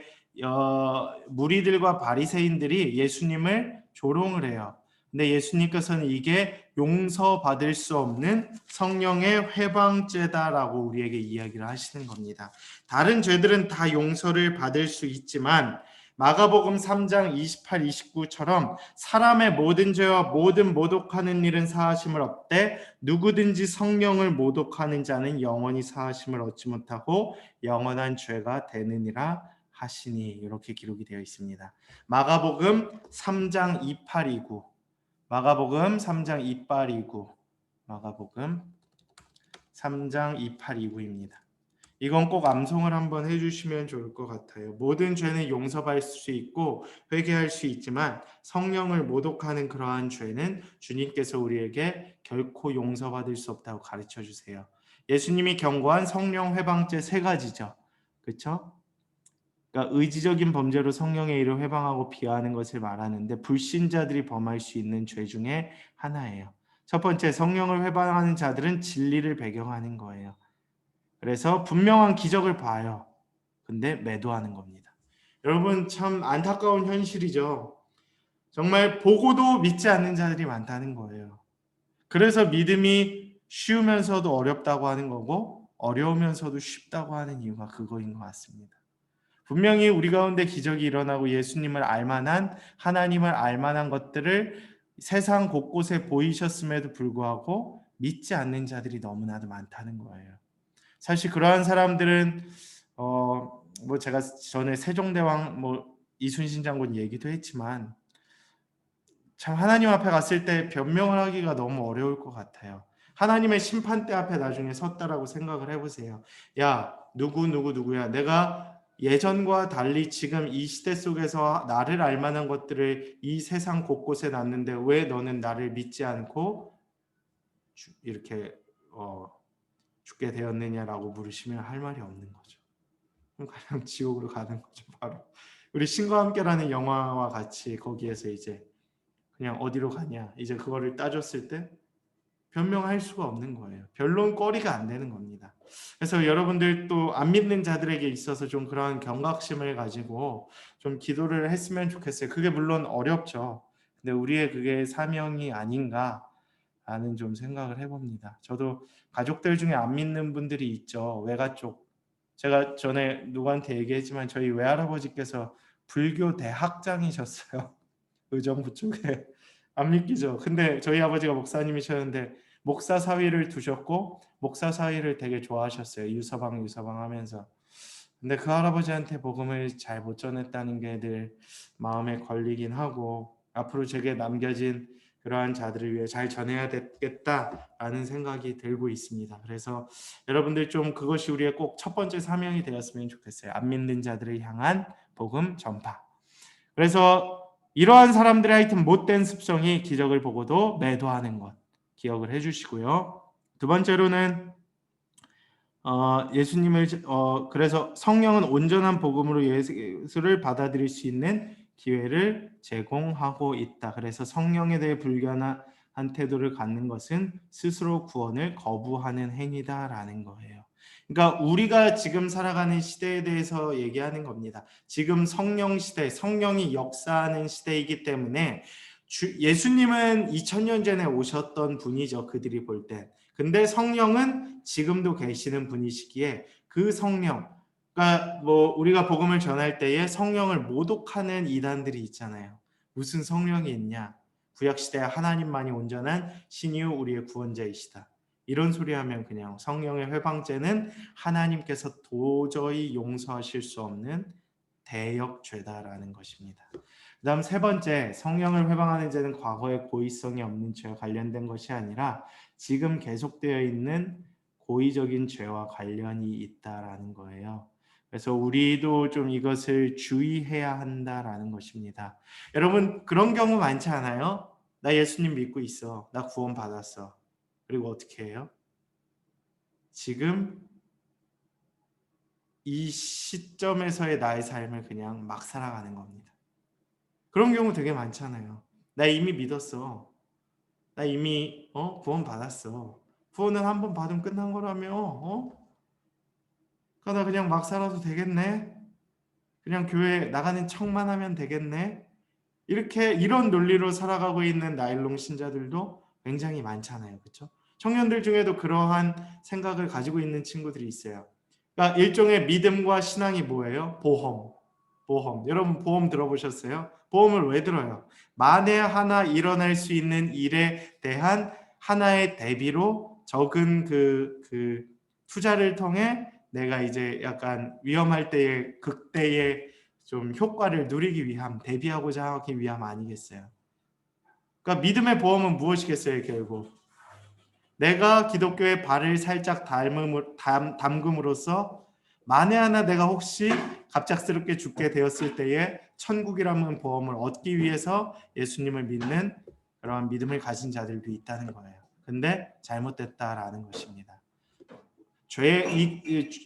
무리들과 바리새인들이 예수님을 조롱을 해요. 근데 예수님께서는 이게 용서받을 수 없는 성령의 회방죄다라고 우리에게 이야기를 하시는 겁니다. 다른 죄들은 다 용서를 받을 수 있지만 마가복음 3장 28, 29처럼 사람의 모든 죄와 모든 모독하는 일은 사하심을 얻되 누구든지 성령을 모독하는 자는 영원히 사하심을 얻지 못하고 영원한 죄가 되느니라 하시니 이렇게 기록이 되어 있습니다. 마가복음 3장 28, 29 마가복음 3장 28, 29 마가복음 3장 28, 29입니다. 이건 꼭 암송을 한번 해주시면 좋을 것 같아요. 모든 죄는 용서받을 수 있고 회개할 수 있지만 성령을 모독하는 그러한 죄는 주님께서 우리에게 결코 용서받을 수 없다고 가르쳐 주세요. 예수님이 경고한 성령 회방죄 3가지죠. 그렇죠? 그러니까 의지적인 범죄로 성령의 일을 회방하고 비하하는 것을 말하는데 불신자들이 범할 수 있는 죄 중에 하나예요. 첫 번째, 성령을 회방하는 자들은 진리를 배경하는 거예요. 그래서 분명한 기적을 봐요. 근데 매도하는 겁니다. 여러분 참 안타까운 현실이죠. 정말 보고도 믿지 않는 자들이 많다는 거예요. 그래서 믿음이 쉬우면서도 어렵다고 하는 거고 어려우면서도 쉽다고 하는 이유가 그거인 것 같습니다. 분명히 우리 가운데 기적이 일어나고 예수님을 알만한 하나님을 알만한 것들을 세상 곳곳에 보이셨음에도 불구하고 믿지 않는 자들이 너무나도 많다는 거예요. 사실 그러한 사람들은 뭐 제가 전에 세종대왕 이순신 장군 얘기도 했지만 참 하나님 앞에 갔을 때 변명을 하기가 너무 어려울 것 같아요. 하나님의 심판대 앞에 나중에 섰다라고 생각을 해보세요. 야, 누구야. 내가 예전과 달리 지금 이 시대 속에서 나를 알만한 것들을 이 세상 곳곳에 놨는데 왜 너는 나를 믿지 않고 이렇게 죽게 되었느냐라고 물으시면 할 말이 없는 거죠. 그럼 그냥 지옥으로 가는 거죠. 바로 우리 신과 함께라는 영화와 같이 거기에서 이제 그냥 어디로 가냐 이제 그거를 따졌을 때 변명할 수가 없는 거예요. 변론거리가 안 되는 겁니다. 그래서 여러분들 또 안 믿는 자들에게 있어서 좀 그런 경각심을 가지고 좀 기도를 했으면 좋겠어요. 그게 물론 어렵죠. 근데 우리의 그게 사명이 아닌가 라는 좀 생각을 해봅니다. 저도 가족들 중에 안 믿는 분들이 있죠. 외가 쪽. 제가 전에 누구한테 얘기했지만 저희 외할아버지께서 불교 대학장이셨어요. 의정부 쪽에. 안 믿기죠. 근데 저희 아버지가 목사님이셨는데 목사 사위를 두셨고 목사 사위를 되게 좋아하셨어요. 유서방 하면서. 근데 그 할아버지한테 복음을 잘 못 전했다는 게 늘 마음에 걸리긴 하고 앞으로 제게 남겨진 그러한 자들을 위해 잘 전해야 되겠다라는 생각이 들고 있습니다. 그래서 여러분들 좀 그것이 우리의 꼭 첫 번째 사명이 되었으면 좋겠어요. 안 믿는 자들을 향한 복음 전파. 그래서 이러한 사람들의 하여튼 못된 습성이 기적을 보고도 매도하는 것 기억을 해주시고요. 두 번째로는 예수님을 그래서 성령은 온전한 복음으로 예수를 받아들일 수 있는 기회를 제공하고 있다. 그래서 성령에 대해 불견한 태도를 갖는 것은 스스로 구원을 거부하는 행위다라는 거예요. 그러니까 우리가 지금 살아가는 시대에 대해서 얘기하는 겁니다. 지금 성령 시대, 성령이 역사하는 시대이기 때문에 예수님은 2000년 전에 오셨던 분이죠. 그들이 볼 때. 근데 성령은 지금도 계시는 분이시기에 그 성령, 그러니까 뭐 우리가 복음을 전할 때에 성령을 모독하는 이단들이 있잖아요. 무슨 성령이 있냐? 구약 시대에 하나님만이 온전한 신이요 우리의 구원자이시다. 이런 소리 하면 그냥 성령의 회방죄는 하나님께서 도저히 용서하실 수 없는 대역죄다라는 것입니다. 그 다음 세 번째, 성령을 회방하는 죄는 과거의 고의성이 없는 죄와 관련된 것이 아니라 지금 계속되어 있는 고의적인 죄와 관련이 있다라는 거예요. 그래서 우리도 좀 이것을 주의해야 한다라는 것입니다. 여러분 그런 경우 많지 않아요? 나 예수님 믿고 있어. 나 구원 받았어. 그리고 어떻게 해요? 지금 이 시점에서의 나의 삶을 그냥 막 살아가는 겁니다. 그런 경우 되게 많잖아요. 나 이미 믿었어. 나 이미 구원 받았어. 구원은 한 번 받으면 끝난 거라며. 그러니까 나 그냥 막 살아도 되겠네. 그냥 교회 나가는 척만 하면 되겠네. 이런 논리로 살아가고 있는 나일론 신자들도 굉장히 많잖아요. 그렇죠? 청년들 중에도 그러한 생각을 가지고 있는 친구들이 있어요. 그러니까 일종의 믿음과 신앙이 뭐예요? 보험. 여러분 보험 들어보셨어요? 보험을 왜 들어요? 만에 하나 일어날 수 있는 일에 대한 하나의 대비로 적은 그 투자를 통해 내가 이제 약간 위험할 때의 극대의 좀 효과를 누리기 위함, 대비하고자 하기 위함 아니겠어요? 그러니까 믿음의 보험은 무엇이겠어요? 결국 내가 기독교의 발을 살짝 담금으로써 만에 하나 내가 혹시 갑작스럽게 죽게 되었을 때에 천국이라는 보험을 얻기 위해서 예수님을 믿는 그러한 믿음을 가진 자들도 있다는 거예요. 근데 잘못됐다라는 것입니다.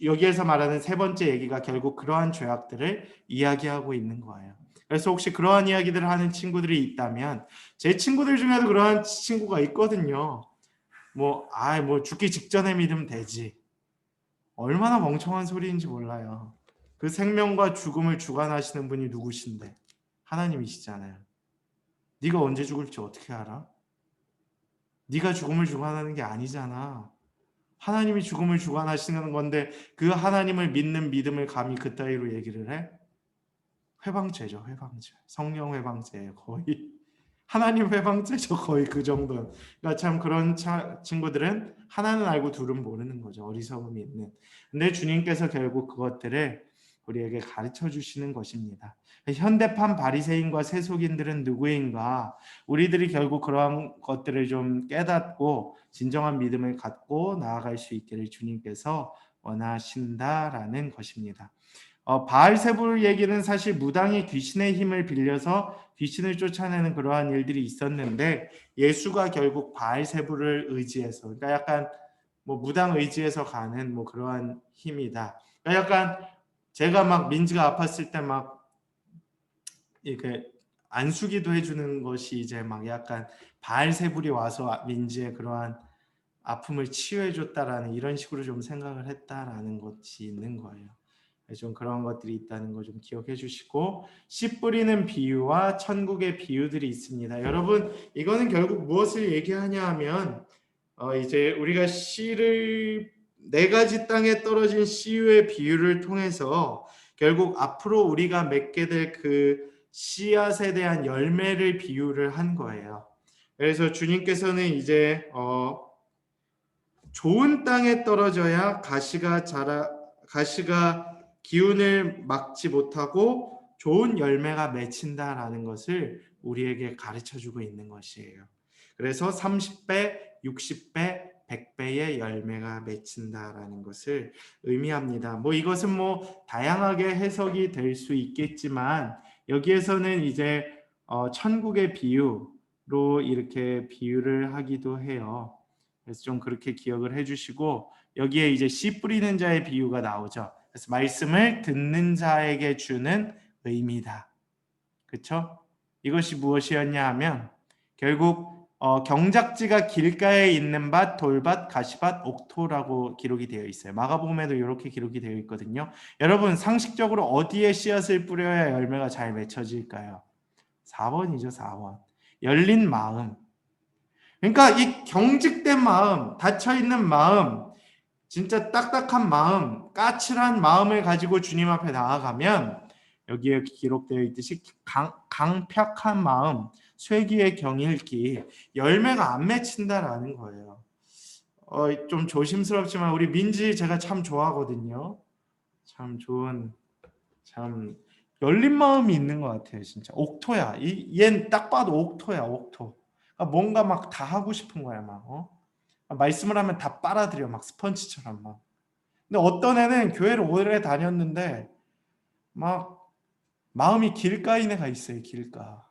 여기에서 말하는 세 번째 얘기가 결국 그러한 죄악들을 이야기하고 있는 거예요. 그래서 혹시 그러한 이야기들을 하는 친구들이 있다면 제 친구들 중에도 그러한 친구가 있거든요. 뭐 죽기 직전에 믿으면 되지. 얼마나 멍청한 소리인지 몰라요. 그 생명과 죽음을 주관하시는 분이 누구신데? 하나님이시잖아요. 네가 언제 죽을지 어떻게 알아? 네가 죽음을 주관하는 게 아니잖아. 하나님이 죽음을 주관하시는 건데 그 하나님을 믿는 믿음을 감히 그따위로 얘기를 해? 회방죄죠. 회방죄. 성령 회방죄예요. 거의. 하나님 회방죄죠. 거의 그 정도. 그러니까 참 그런 친구들은 하나는 알고 둘은 모르는 거죠. 어리석음이 있는. 근데 주님께서 결국 그것들을 우리에게 가르쳐 주시는 것입니다. 현대판 바리새인과 세속인들은 누구인가? 우리들이 결국 그러한 것들을 좀 깨닫고 진정한 믿음을 갖고 나아갈 수 있기를 주님께서 원하신다라는 것입니다. 바알세불 얘기는 사실 무당이 귀신의 힘을 빌려서 귀신을 쫓아내는 그러한 일들이 있었는데 예수가 결국 바알세불을 의지해서, 그러니까 약간 뭐 무당 의지해서 가는 뭐 그러한 힘이다. 그러니까 약간 제가 막 민지가 아팠을 때 막 이렇게 안수기도 해주는 것이 이제 막 약간 바알세불이 와서 민지의 그러한 아픔을 치유해줬다라는 이런 식으로 좀 생각을 했다라는 것이 있는 거예요. 좀 그런 것들이 있다는 거 좀 기억해 주시고, 씨 뿌리는 비유와 천국의 비유들이 있습니다. 여러분 이거는 결국 무엇을 얘기하냐 하면 이제 우리가 씨를 네 가지 땅에 떨어진 씨의 비유를 통해서 결국 앞으로 우리가 맺게 될 그 씨앗에 대한 열매를 비유를 한 거예요. 그래서 주님께서는 이제 좋은 땅에 떨어져야 가시가 기운을 막지 못하고 좋은 열매가 맺힌다라는 것을 우리에게 가르쳐주고 있는 것이에요. 그래서 30배, 60배, 100배의 열매가 맺힌다라는 것을 의미합니다. 뭐 이것은 뭐 다양하게 해석이 될 수 있겠지만 여기에서는 이제 천국의 비유로 이렇게 비유를 하기도 해요. 그래서 좀 그렇게 기억을 해주시고, 여기에 이제 씨 뿌리는 자의 비유가 나오죠. 그래서 말씀을 듣는 자에게 주는 의미다. 그쵸? 이것이 무엇이었냐 하면 결국 경작지가 길가에 있는 밭, 돌밭, 가시밭, 옥토라고 기록이 되어 있어요. 마가복음에도 이렇게 기록이 되어 있거든요. 여러분 상식적으로 어디에 씨앗을 뿌려야 열매가 잘 맺혀질까요? 4번이죠. 4번. 열린 마음. 그러니까 이 경직된 마음, 닫혀있는 마음, 진짜 딱딱한 마음, 까칠한 마음을 가지고 주님 앞에 나아가면 여기에 기록되어 있듯이 강팍한 마음, 쇠기의 경일기, 열매가 안 맺힌다라는 거예요. 좀 조심스럽지만 우리 민지 제가 참 좋아하거든요. 참 좋은, 참 열린 마음이 있는 것 같아요. 진짜 옥토야. 얜 딱 봐도 옥토야. 옥토. 그러니까 뭔가 막 다 하고 싶은 거야. 막 말씀을 하면 다 빨아들여. 막 스펀지처럼 막. 근데 어떤 애는 교회를 오래 다녔는데 막 마음이 길가인에 가 있어요. 길가.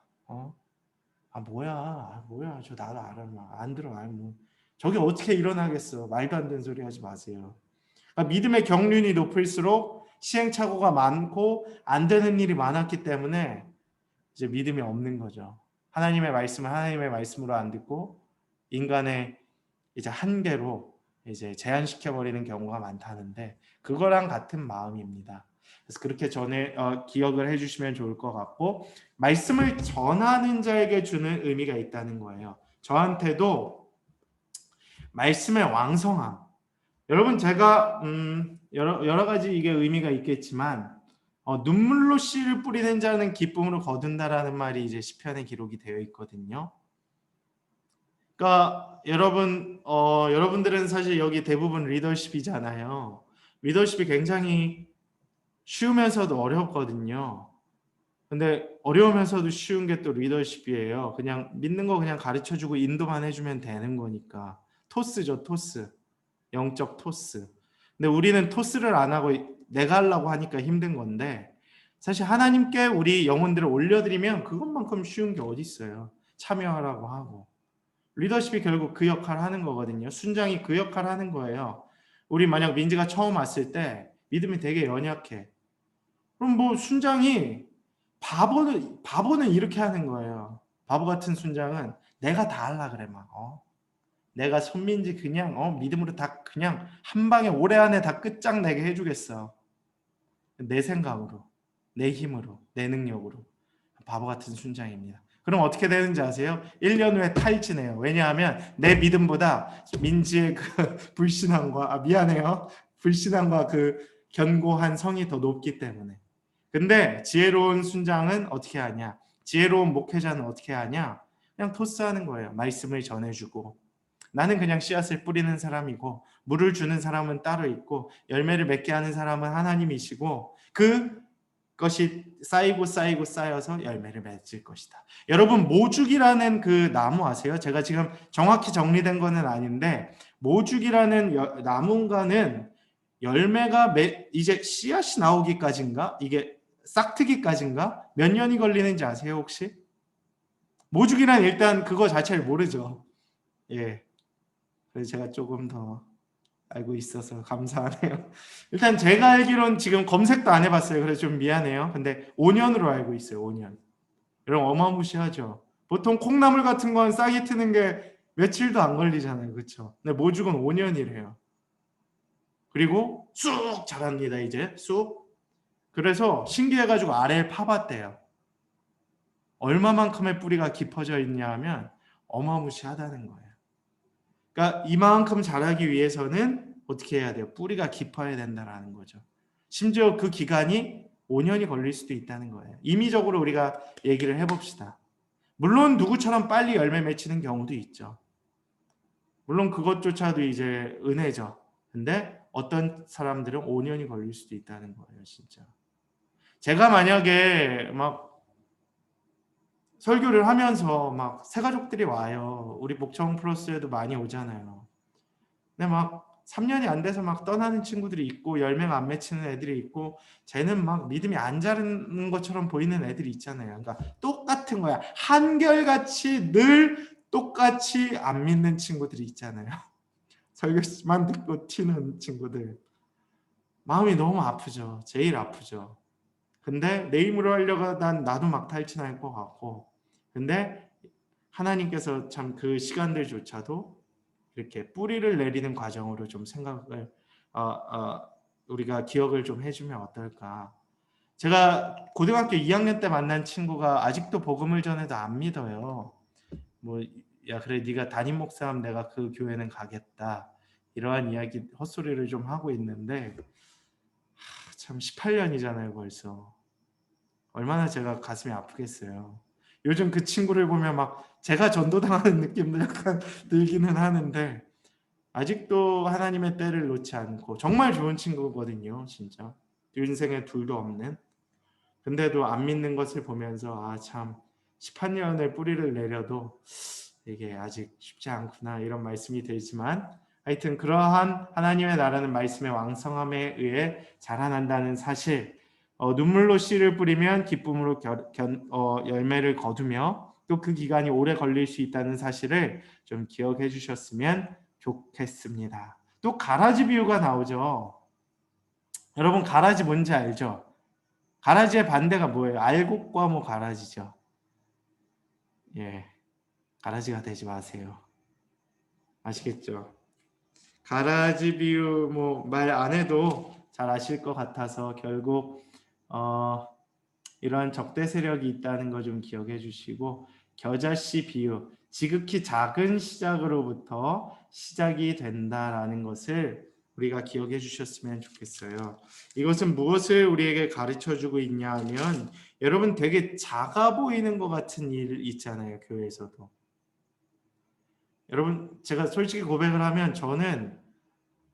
뭐야 저 나도 알아. 막 안 들어. 뭐 저게 어떻게 일어나겠어. 말도 안 되는 소리 하지 마세요. 그러니까 믿음의 경륜이 높을수록 시행착오가 많고 안 되는 일이 많았기 때문에 이제 믿음이 없는 거죠. 하나님의 말씀을 하나님의 말씀으로 안 듣고 인간의 이제 한계로 이제 제한시켜 버리는 경우가 많다는데 그거랑 같은 마음입니다. 그래서 그렇게 전에 기억을 해주시면 좋을 것 같고 말씀을 전하는 자에게 주는 의미가 있다는 거예요. 저한테도 말씀의 왕성함. 여러분 제가 여러 가지 이게 의미가 있겠지만 눈물로 씨를 뿌리는 자는 기쁨으로 거둔다라는 말이 이제 시편에 기록이 되어 있거든요. 그러니까 여러분들은 사실 여기 대부분 리더십이잖아요. 리더십이 굉장히 쉬우면서도 어렵거든요. 근데 어려우면서도 쉬운 게 또 리더십이에요. 그냥 믿는 거 그냥 가르쳐주고 인도만 해주면 되는 거니까. 토스죠, 토스. 영적 토스. 근데 우리는 토스를 안 하고 내가 하려고 하니까 힘든 건데 사실 하나님께 우리 영혼들을 올려드리면 그것만큼 쉬운 게 어디 있어요. 참여하라고 하고. 리더십이 결국 그 역할을 하는 거거든요. 순장이 그 역할을 하는 거예요. 우리 만약 민지가 처음 왔을 때 믿음이 되게 연약해. 그럼 뭐 순장이 바보는 이렇게 하는 거예요. 바보 같은 순장은 내가 다 하려 그래 막. 내가 손민지 그냥 믿음으로 다 그냥 한 방에 올해 안에 다 끝장내게 해주겠어. 내 생각으로, 내 힘으로, 내 능력으로. 바보 같은 순장입니다. 그럼 어떻게 되는지 아세요? 1년 후에 탈진해요. 왜냐하면 내 믿음보다 민지의 그 불신앙과 불신앙과 그 견고한 성이 더 높기 때문에. 근데 지혜로운 순장은 어떻게 하냐? 지혜로운 목회자는 어떻게 하냐? 그냥 토스하는 거예요. 말씀을 전해주고 나는 그냥 씨앗을 뿌리는 사람이고 물을 주는 사람은 따로 있고 열매를 맺게 하는 사람은 하나님이시고 그것이 쌓여서 열매를 맺을 것이다. 여러분 모죽이라는 그 나무 아세요? 제가 지금 정확히 정리된 거는 아닌데 모죽이라는 나무가는 열매가 이제 씨앗이 나오기까지인가? 이게 싹트기까지인가? 몇 년이 걸리는지 아세요 혹시? 모죽이란 일단 그거 자체를 모르죠. 예. 그래서 제가 조금 더 알고 있어서 감사하네요. 일단 제가 알기로는 지금 검색도 안 해봤어요. 그래서 좀 미안해요. 근데 5년으로 알고 있어요. 5년. 여러분 어마무시하죠. 보통 콩나물 같은 건 싹이 트는 게 며칠도 안 걸리잖아요. 그렇죠? 근데 모죽은 5년이래요. 그리고 쑥 자랍니다. 이제 쑥. 그래서 신기해가지고 아래에 파봤대요. 얼마만큼의 뿌리가 깊어져 있냐 하면 어마무시하다는 거예요. 그러니까 이만큼 자라기 위해서는 어떻게 해야 돼요? 뿌리가 깊어야 된다는 거죠. 심지어 그 기간이 5년이 걸릴 수도 있다는 거예요. 임의적으로 우리가 얘기를 해봅시다. 물론 누구처럼 빨리 열매 맺히는 경우도 있죠. 물론 그것조차도 이제 은혜죠. 근데 어떤 사람들은 5년이 걸릴 수도 있다는 거예요. 진짜. 제가 만약에 막 설교를 하면서 막 새가족들이 와요. 우리 목청 플러스에도 많이 오잖아요. 근데 막 3년이 안 돼서 막 떠나는 친구들이 있고 열매가 안 맺히는 애들이 있고 쟤는 막 믿음이 안 자르는 것처럼 보이는 애들이 있잖아요. 그러니까 똑같은 거야. 한결같이 늘 똑같이 안 믿는 친구들이 있잖아요. 설교만 듣고 튀는 친구들. 마음이 너무 아프죠. 제일 아프죠. 근데 내 힘으로 하려고 나도 막 탈진할 것 같고, 근데 하나님께서 참 그 시간들조차도 이렇게 뿌리를 내리는 과정으로 좀 생각을 우리가 기억을 좀 해주면 어떨까. 제가 고등학교 2학년 때 만난 친구가 아직도 복음을 전해도 안 믿어요. 뭐 야 그래 네가 담임 목사면 내가 그 교회는 가겠다, 이러한 이야기 헛소리를 좀 하고 있는데 참 18년이잖아요 벌써. 얼마나 제가 가슴이 아프겠어요. 요즘 그 친구를 보면 막 제가 전도당하는 느낌도 약간 들기는 하는데 아직도 하나님의 때를 놓지 않고 정말 좋은 친구거든요. 진짜 인생에 둘도 없는. 근데도 안 믿는 것을 보면서 참 18년의 뿌리를 내려도 이게 아직 쉽지 않구나, 이런 말씀이 들지만, 하여튼 그러한 하나님의 나라는 말씀의 왕성함에 의해 자라난다는 사실, 눈물로 씨를 뿌리면 기쁨으로 열매를 거두며 또 그 기간이 오래 걸릴 수 있다는 사실을 좀 기억해 주셨으면 좋겠습니다. 또 가라지 비유가 나오죠. 여러분 가라지 뭔지 알죠? 가라지의 반대가 뭐예요? 알곡과 뭐 가라지죠. 예, 가라지가 되지 마세요. 아시겠죠? 가라지 비유 뭐 말 안 해도 잘 아실 것 같아서 결국 이런 적대 세력이 있다는 거 좀 기억해 주시고, 겨자씨 비유, 지극히 작은 시작으로부터 시작이 된다라는 것을 우리가 기억해 주셨으면 좋겠어요. 이것은 무엇을 우리에게 가르쳐 주고 있냐 하면, 여러분 되게 작아 보이는 것 같은 일 있잖아요. 교회에서도. 여러분 제가 솔직히 고백을 하면 저는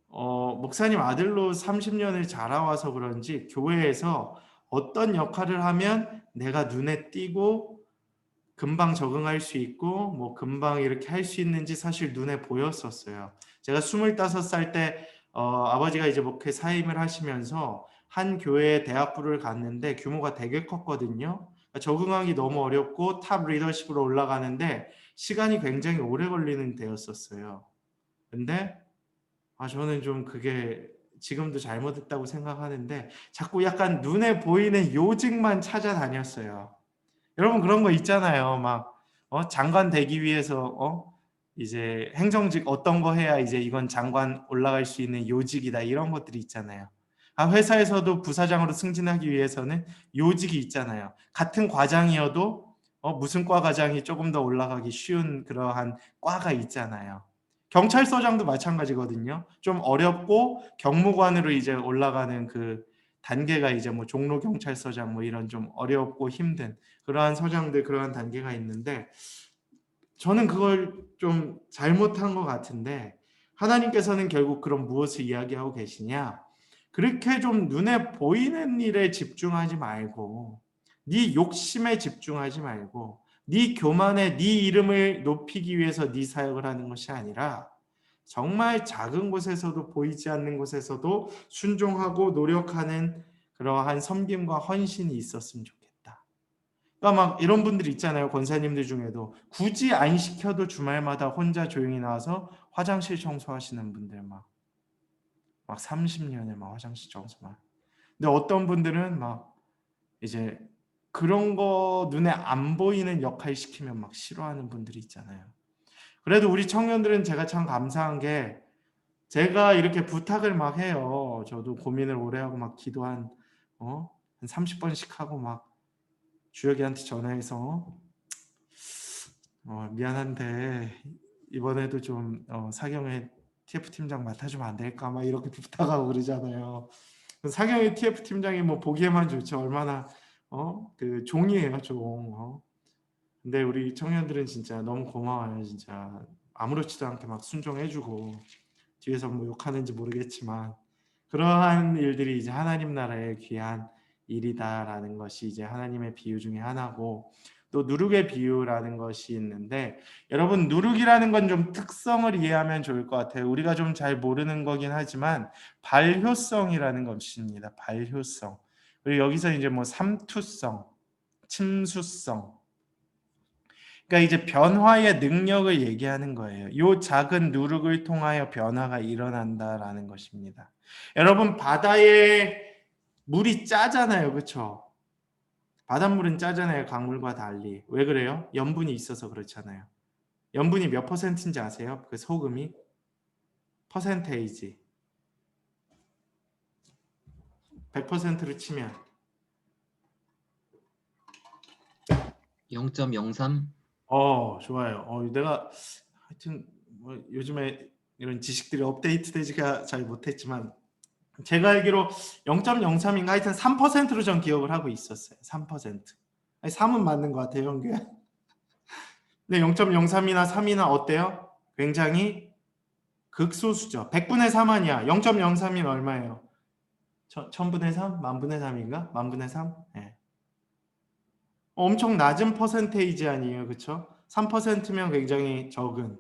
목사님 아들로 30년을 자라와서 그런지 교회에서 어떤 역할을 하면 내가 눈에 띄고 금방 적응할 수 있고 뭐 금방 이렇게 할 수 있는지 사실 눈에 보였었어요. 제가 25살 때 아버지가 이제 목회 사임을 하시면서 한 교회에 대학부를 갔는데 규모가 되게 컸거든요. 적응하기 너무 어렵고 탑 리더십으로 올라가는데 시간이 굉장히 오래 걸리는 데였었어요. 근데 저는 좀 그게 지금도 잘못했다고 생각하는데 자꾸 약간 눈에 보이는 요직만 찾아다녔어요. 여러분 그런 거 있잖아요. 막 장관 되기 위해서 이제 행정직 어떤 거 해야 이제 이건 장관 올라갈 수 있는 요직이다, 이런 것들이 있잖아요. 회사에서도 부사장으로 승진하기 위해서는 요직이 있잖아요. 같은 과장이어도 무슨 과 과장이 조금 더 올라가기 쉬운 그러한 과가 있잖아요. 경찰서장도 마찬가지거든요. 좀 어렵고 경무관으로 이제 올라가는 그 단계가 이제 뭐 종로 경찰서장 뭐 이런 좀 어렵고 힘든 그러한 서장들, 그러한 단계가 있는데 저는 그걸 좀 잘못한 것 같은데, 하나님께서는 결국 그런 무엇을 이야기하고 계시냐, 그렇게 좀 눈에 보이는 일에 집중하지 말고 네 욕심에 집중하지 말고 네 교만에 네 이름을 높이기 위해서 네 사역을 하는 것이 아니라 정말 작은 곳에서도 보이지 않는 곳에서도 순종하고 노력하는 그러한 섬김과 헌신이 있었으면 좋겠다. 그러니까 막 이런 분들 있잖아요. 권사님들 중에도 굳이 안 시켜도 주말마다 혼자 조용히 나와서 화장실 청소하시는 분들 막 30년을 막 화장실 청소만. 근데 어떤 분들은 막 이제 그런 거 눈에 안 보이는 역할 시키면 막 싫어하는 분들이 있잖아요. 그래도 우리 청년들은 제가 참 감사한 게 제가 이렇게 부탁을 막 해요. 저도 고민을 오래 하고 막 기도 한 30번씩 하고 막 주혁이한테 전화해서 미안한데 이번에도 좀 사경의 TF 팀장 맡아주면 안 될까 막 이렇게 부탁하고 그러잖아요. 사경의 TF 팀장이 뭐 보기에만 좋죠. 얼마나 그 종이에요, 종. 근데 우리 청년들은 진짜 너무 고마워요. 진짜 아무렇지도 않게 막 순종해주고 뒤에서 뭐 욕하는지 모르겠지만 그러한 일들이 이제 하나님 나라의 귀한 일이다라는 것이 이제 하나님의 비유 중에 하나고, 또 누룩의 비유라는 것이 있는데, 여러분 누룩이라는 건 좀 특성을 이해하면 좋을 것 같아요. 우리가 좀 잘 모르는 거긴 하지만 발효성이라는 것입니다. 발효성. 그리고 여기서 이제 뭐 삼투성, 침수성, 그러니까 이제 변화의 능력을 얘기하는 거예요. 이 작은 누룩을 통하여 변화가 일어난다라는 것입니다. 여러분 바다에 물이 짜잖아요, 그렇죠? 바닷물은 짜잖아요. 강물과 달리. 왜 그래요? 염분이 있어서 그렇잖아요. 염분이 몇 퍼센트인지 아세요? 그 소금이? 퍼센테이지. 100%로 치면 0.03. 좋아요. 내가 하여튼 뭐 요즘에 이런 지식들이 업데이트되지가 잘 못했지만 제가 알기로 0.03인가 하여튼 3%로 전 기억을 하고 있었어요. 3%. 아니, 3은 맞는 것 같아요, 형규야. 근데 0.03이나 3이나 어때요? 굉장히 극소수죠. 100분의 3 아니야. 0.03이면 얼마예요? 1000분의 3? 만분의 3인가? 만분의 3? 네. 엄청 낮은 퍼센테이지 아니에요. 그쵸? 3%면 굉장히 적은.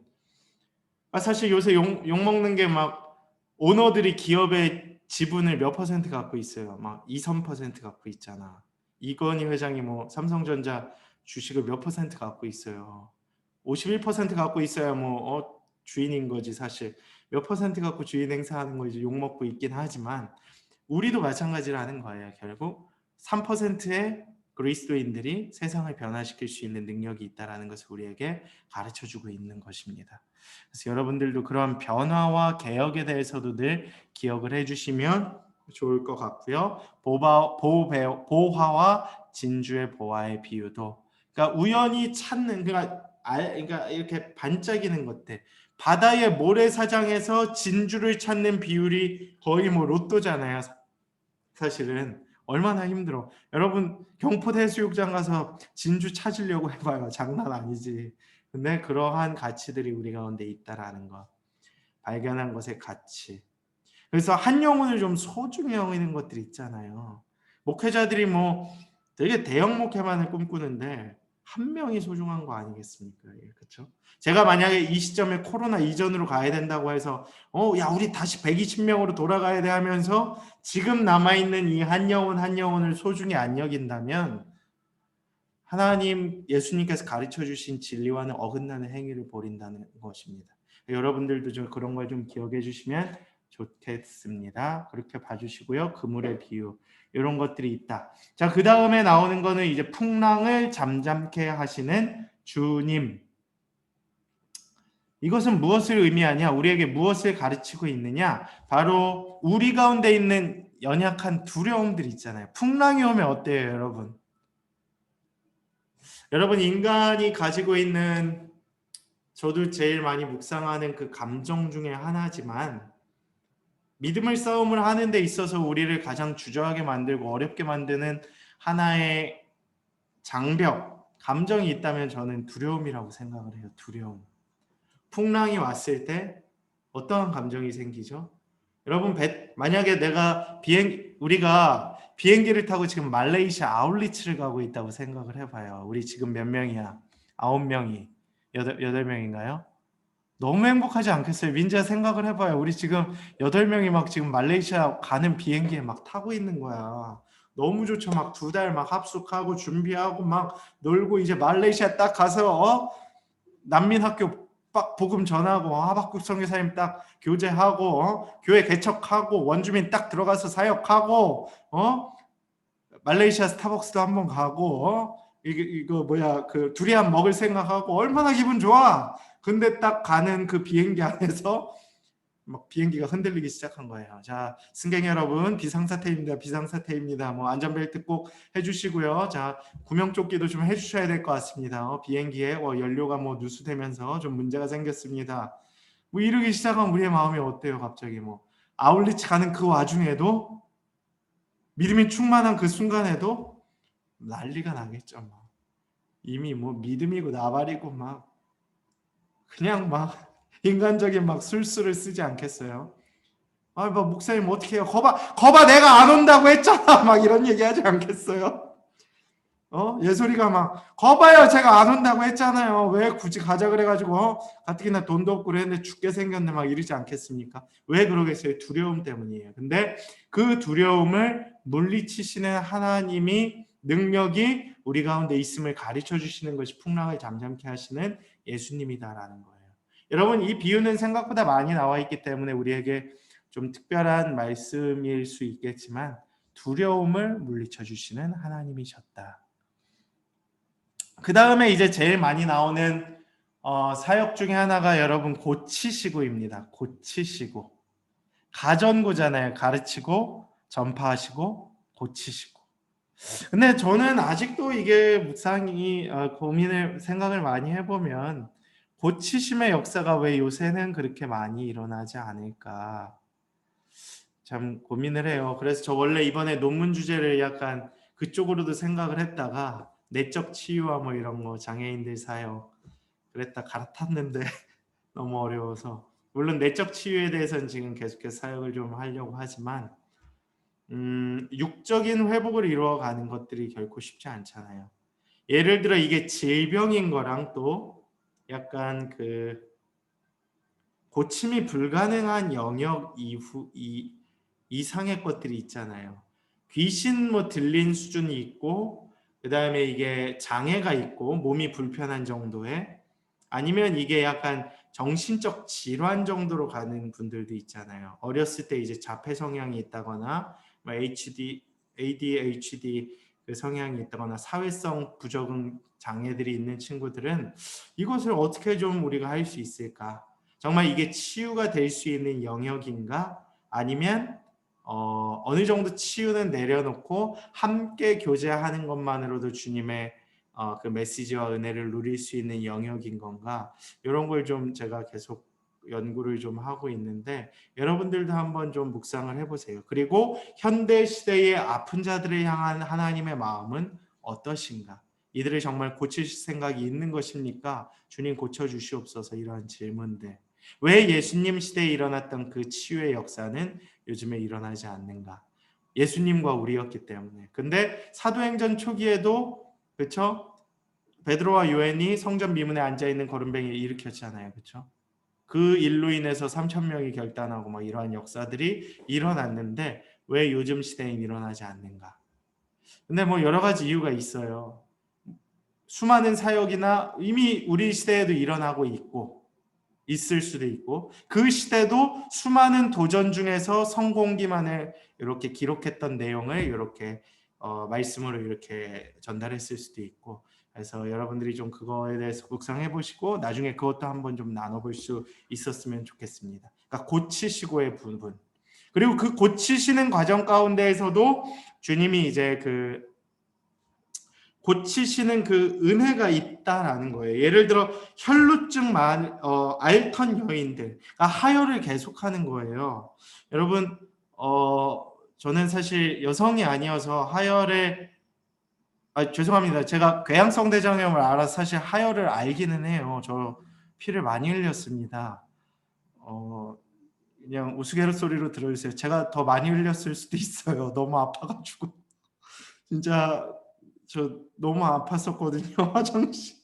사실 요새 욕먹는 게 막 오너들이 기업의 지분을 몇 퍼센트 갖고 있어요. 막 2, 3% 갖고 있잖아. 이건희 회장이 뭐 삼성전자 주식을 몇 퍼센트 갖고 있어요. 51% 갖고 있어야 뭐 주인인 거지 사실. 몇 퍼센트 갖고 주인 행사하는 거 이제 욕먹고 있긴 하지만 우리도 마찬가지라는 거예요. 결국 3%의 그리스도인들이 세상을 변화시킬 수 있는 능력이 있다는 것을 우리에게 가르쳐주고 있는 것입니다. 그래서 여러분들도 그런 변화와 개혁에 대해서도 늘 기억을 해주시면 좋을 것 같고요. 보화와 진주의 보화의 비유도, 그러니까 우연히 찾는, 그러니까 이렇게 반짝이는 것들, 바다의 모래사장에서 진주를 찾는 비율이 거의 뭐 로또잖아요. 사실은 얼마나 힘들어. 여러분 경포대해수욕장 가서 진주 찾으려고 해봐요. 장난 아니지. 근데 그러한 가치들이 우리 가운데 있다라는 것, 발견한 것의 가치. 그래서 한 영혼을 좀 소중히 여기는 것들 있잖아요. 목회자들이 뭐 되게 대형 목회만을 꿈꾸는데 한 명이 소중한 거 아니겠습니까? 그렇죠? 제가 만약에 이 시점에 코로나 이전으로 가야 된다고 해서 야 우리 다시 120명으로 돌아가야 돼 하면서 지금 남아있는 이 한 영혼 한 영혼을 소중히 안 여긴다면 하나님 예수님께서 가르쳐 주신 진리와는 어긋나는 행위를 벌인다는 것입니다. 여러분들도 좀 그런 걸 좀 기억해 주시면 좋겠습니다. 그렇게 봐주시고요. 그물의 비유 이런 것들이 있다. 자, 그 다음에 나오는 거는 이제 풍랑을 잠잠케 하시는 주님. 이것은 무엇을 의미하냐? 우리에게 무엇을 가르치고 있느냐? 바로 우리 가운데 있는 연약한 두려움들 있잖아요. 풍랑이 오면 어때요, 여러분? 여러분 인간이 가지고 있는, 저도 제일 많이 묵상하는 그 감정 중에 하나지만 믿음의 싸움을 하는 데 있어서 우리를 가장 주저하게 만들고 어렵게 만드는 하나의 장벽, 감정이 있다면 저는 두려움이라고 생각을 해요. 두려움. 풍랑이 왔을 때 어떠한 감정이 생기죠? 여러분 만약에 우리가 비행기를 타고 지금 말레이시아 아울리치를 가고 있다고 생각을 해봐요. 우리 지금 몇 명이야? 9명이 8명인가요? 너무 행복하지 않겠어요? 민지야 생각을 해봐요. 우리 지금 8명이 막 지금 말레이시아 가는 비행기에 막 타고 있는 거야. 너무 좋죠. 막 2달 막 합숙하고 준비하고 막 놀고 이제 말레이시아 딱 가서 난민 학교 빡 복음 전하고 하박국 선교사님 딱 교제하고 교회 개척하고 원주민 딱 들어가서 사역하고 말레이시아 스타벅스도 한번 가고 이거 뭐야 그 두리안 먹을 생각하고 얼마나 기분 좋아. 근데 딱 가는 그 비행기 안에서 막 비행기가 흔들리기 시작한 거예요. 자, 승객 여러분, 비상사태입니다. 비상사태입니다. 뭐 안전벨트 꼭 해주시고요. 자, 구명조끼도 좀 해주셔야 될 것 같습니다. 비행기에 연료가 뭐 누수되면서 좀 문제가 생겼습니다. 뭐 이러기 시작한 우리의 마음이 어때요? 갑자기 뭐 아울리치 가는 그 와중에도 믿음이 충만한 그 순간에도 난리가 나겠죠. 막. 이미 뭐 믿음이고 나발이고 막 그냥 막 인간적인 막 술수를 쓰지 않겠어요? 뭐 목사님 어떻게 해요? 거봐 내가 안 온다고 했잖아. 막 이런 얘기 하지 않겠어요? 예솔이가 막 거봐요 제가 안 온다고 했잖아요. 왜 굳이 가자 그래가지고 가뜩이나 돈도 없고 그랬는데 죽게 생겼네 막 이러지 않겠습니까? 왜 그러겠어요? 두려움 때문이에요. 근데 그 두려움을 물리치시는 하나님이 능력이 우리 가운데 있음을 가르쳐 주시는 것이 풍랑을 잠잠케 하시는 예수님이다라는 거예요. 여러분 이 비유는 생각보다 많이 나와 있기 때문에 우리에게 좀 특별한 말씀일 수 있겠지만 두려움을 물리쳐 주시는 하나님이셨다. 그 다음에 이제 제일 많이 나오는 사역 중에 하나가 여러분 고치시고입니다. 고치시고. 가전구잖아요. 가르치고 전파하시고 고치시고. 근데 저는 아직도 이게 묵상이 생각을 많이 해보면 고치심의 역사가 왜 요새는 그렇게 많이 일어나지 않을까 참 고민을 해요. 그래서 저 원래 이번에 논문 주제를 약간 그쪽으로도 생각을 했다가 내적 치유와 뭐 이런 거 장애인들 사역 그랬다 갈아탔는데 너무 어려워서 물론 내적 치유에 대해서는 지금 계속해서 사역을 좀 하려고 하지만 육적인 회복을 이루어가는 것들이 결코 쉽지 않잖아요. 예를 들어 이게 질병인 거랑 또 약간 그 고침이 불가능한 영역 이상의 것들이 있잖아요. 귀신 뭐 들린 수준이 있고 그 다음에 이게 장애가 있고 몸이 불편한 정도의 아니면 이게 약간 정신적 질환 정도로 가는 분들도 있잖아요. 어렸을 때 이제 자폐 성향이 있다거나 뭐 ADHD 그 성향이 있다거나 사회성 부적응 장애들이 있는 친구들은 이것을 어떻게 좀 우리가 할 수 있을까? 정말 이게 치유가 될 수 있는 영역인가? 아니면 어느 정도 치유는 내려놓고 함께 교제하는 것만으로도 주님의 그 메시지와 은혜를 누릴 수 있는 영역인 건가? 이런 걸 좀 제가 계속 연구를 좀 하고 있는데 여러분들도 한번 좀 묵상을 해보세요. 그리고 현대 시대의 아픈 자들을 향한 하나님의 마음은 어떠신가? 이들을 정말 고치실 생각이 있는 것입니까? 주님 고쳐주시옵소서. 이러한 질문들. 왜 예수님 시대에 일어났던 그 치유의 역사는 요즘에 일어나지 않는가? 예수님과 우리였기 때문에. 근데 사도행전 초기에도 그렇죠? 베드로와 요한이 성전 미문에 앉아 있는 거름뱅이를 일으켰잖아요. 그렇죠? 그 일로 인해서 3,000명이 결단하고 막 이러한 역사들이 일어났는데 왜 요즘 시대엔 일어나지 않는가? 근데 뭐 여러 가지 이유가 있어요. 수많은 사역이나 이미 우리 시대에도 일어나고 있고 있을 수도 있고 그 시대도 수많은 도전 중에서 성공기만을 이렇게 기록했던 내용을 이렇게 말씀으로 이렇게 전달했을 수도 있고 그래서 여러분들이 좀 그거에 대해서 묵상해 보시고 나중에 그것도 한번 좀 나눠볼 수 있었으면 좋겠습니다. 그러니까 고치시고의 부분 그리고 그 고치시는 과정 가운데에서도 주님이 이제 그 고치시는 그 은혜가 있다라는 거예요. 예를 들어 혈루증 앓던 여인들 하혈을 계속하는 거예요. 여러분 저는 사실 여성이 아니어서 하혈에 죄송합니다. 제가 궤양성대장염을 알아서 사실 하혈을 알기는 해요. 저 피를 많이 흘렸습니다. 그냥 우스갯소리로 들어주세요. 제가 더 많이 흘렸을 수도 있어요. 너무 아파가지고 진짜 저 너무 아팠었거든요. 화장실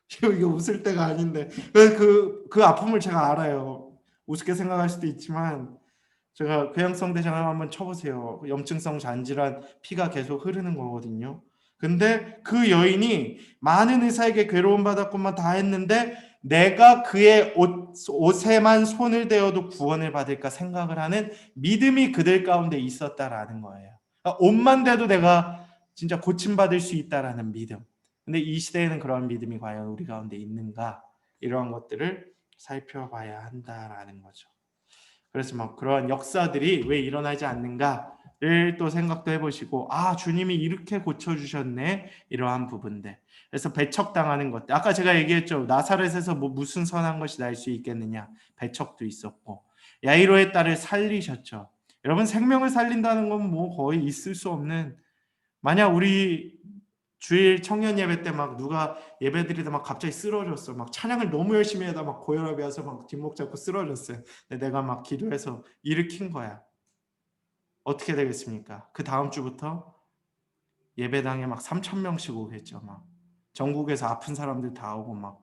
이게 웃을 때가 아닌데 그 아픔을 제가 알아요. 우습게 생각할 수도 있지만 제가 궤양성대장염 한번 쳐보세요. 염증성 잔질환 피가 계속 흐르는 거거든요. 근데 그 여인이 많은 의사에게 괴로움 받았고만 다 했는데 내가 그의 옷에만 손을 대어도 구원을 받을까 생각을 하는 믿음이 그들 가운데 있었다라는 거예요. 그러니까 옷만 대도 내가 진짜 고침받을 수 있다라는 믿음. 근데 이 시대에는 그런 믿음이 과연 우리 가운데 있는가? 이러한 것들을 살펴봐야 한다라는 거죠. 그래서 막 그러한 역사들이 왜 일어나지 않는가를 또 생각도 해보시고 주님이 이렇게 고쳐주셨네 이러한 부분들. 그래서 배척당하는 것들. 아까 제가 얘기했죠. 나사렛에서 뭐 무슨 선한 것이 날 수 있겠느냐. 배척도 있었고 야이로의 딸을 살리셨죠. 여러분 생명을 살린다는 건 뭐 거의 있을 수 없는 만약 우리 주일 청년 예배 때 막 누가 예배 드리다 막 갑자기 쓰러졌어. 막 찬양을 너무 열심히 하다 막 고혈압이 와서 막 뒷목 잡고 쓰러졌어요. 근데 내가 막 기도해서 일으킨 거야. 어떻게 되겠습니까? 그 다음 주부터 예배당에 막 3,000명씩 오겠죠. 막 전국에서 아픈 사람들 다 오고 막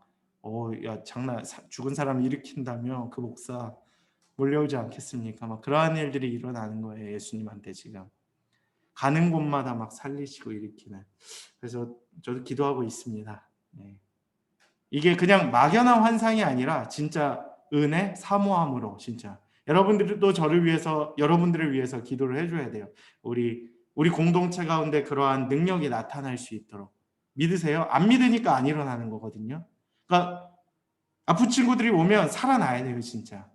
야 장난 죽은 사람 일으킨다며 그 목사 몰려오지 않겠습니까? 막 그러한 일들이 일어나는 거예요. 예수님한테 지금. 가는 곳마다 막 살리시고 일으키는. 그래서 저도 기도하고 있습니다. 네. 이게 그냥 막연한 환상이 아니라 진짜 은혜, 사모함으로 진짜 여러분들도 여러분들을 위해서 기도를 해줘야 돼요. 우리 공동체 가운데 그러한 능력이 나타날 수 있도록 믿으세요? 안 믿으니까 안 일어나는 거거든요. 그러니까 아픈 친구들이 오면 살아나야 돼요, 진짜.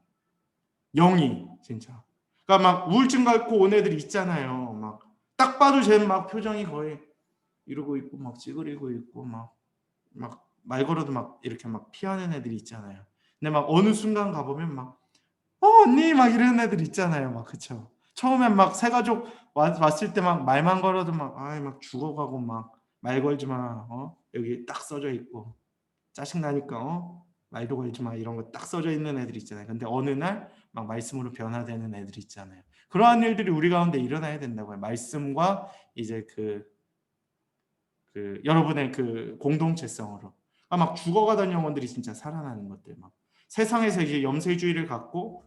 영이 진짜. 그러니까 막 우울증 갖고 온 애들 있잖아요. 막 딱 봐도 쟤는 막 표정이 거의 이러고 있고 막 찌그리고 있고 막 말 걸어도 막 이렇게 막 피하는 애들이 있잖아요. 근데 막 어느 순간 가보면 막 언니 막 이러는 애들 있잖아요. 막 그쵸. 처음엔 막 새 가족 왔을 때 막 말만 걸어도 막 죽어가고 막 말 걸지 마. 여기 딱 써져 있고 짜증 나니까 말도 걸지 마 이런 거 딱 써져 있는 애들 있잖아요. 근데 어느 날 막 말씀으로 변화되는 애들 있잖아요. 그러한 일들이 우리 가운데 일어나야 된다고요. 말씀과 이제 그 여러분의 그 공동체성으로 막 죽어가던 영혼들이 진짜 살아나는 것들 막 세상에서 이제 염세주의를 갖고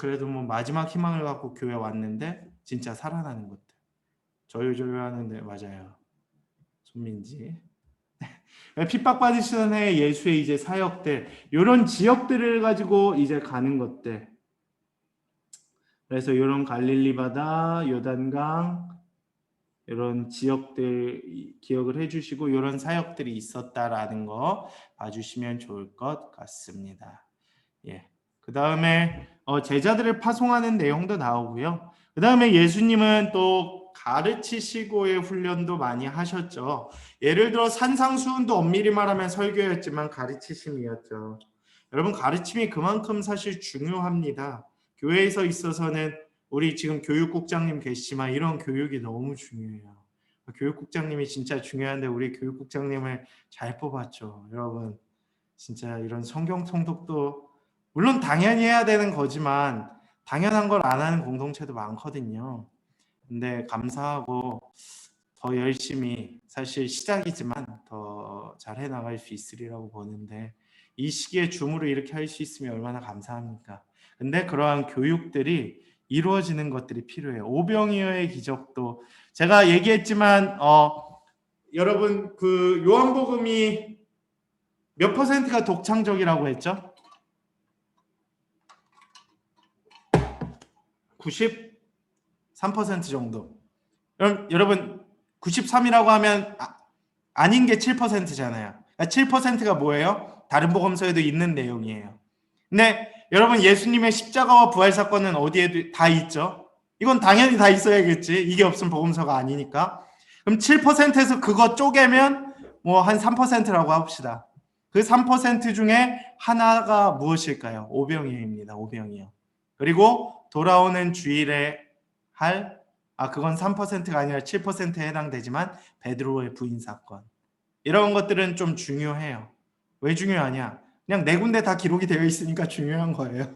그래도 뭐 마지막 희망을 갖고 교회 왔는데 진짜 살아나는 것들 저요저요 하는데 맞아요. 손민지 핍박받으시던 해 예수의 이제 사역들 이런 지역들을 가지고 이제 가는 것들 그래서 이런 갈릴리 바다 요단강 이런 지역들 기억을 해주시고 이런 사역들이 있었다라는 거 봐주시면 좋을 것 같습니다. 예. 그 다음에 제자들을 파송하는 내용도 나오고요. 그 다음에 예수님은 또 가르치시고의 훈련도 많이 하셨죠. 예를 들어 산상수훈도 엄밀히 말하면 설교였지만 가르치심이었죠. 여러분 가르침이 그만큼 사실 중요합니다. 교회에서 있어서는 우리 지금 교육국장님 계시지만 이런 교육이 너무 중요해요. 교육국장님이 진짜 중요한데 우리 교육국장님을 잘 뽑았죠. 여러분 진짜 이런 성경 통독도 물론 당연히 해야 되는 거지만 당연한 걸 안 하는 공동체도 많거든요. 근데 감사하고 더 열심히 사실 시작이지만 더 잘해 나갈 수 있으리라고 보는데 이 시기에 줌으로 이렇게 할 수 있으면 얼마나 감사합니까? 근데 그러한 교육들이 이루어지는 것들이 필요해요. 오병이어의 기적도 제가 얘기했지만 여러분 그 요한복음이 몇 퍼센트가 독창적이라고 했죠? 93% 정도. 그럼 여러분 93이라고 하면 아닌 게 7%잖아요. 7%가 뭐예요? 다른 복음서에도 있는 내용이에요. 근데 여러분 예수님의 십자가와 부활 사건은 어디에도 다 있죠? 이건 당연히 다 있어야겠지. 이게 없으면 복음서가 아니니까. 그럼 7%에서 그거 쪼개면 뭐 한 3%라고 합시다. 그 3% 중에 하나가 무엇일까요? 오병이어입니다. 오병이어. 그리고 돌아오는 주일에 그건 3%가 아니라 7%에 해당되지만 베드로의 부인 사건. 이런 것들은 좀 중요해요. 왜 중요하냐? 그냥 네 군데 다 기록이 되어 있으니까 중요한 거예요.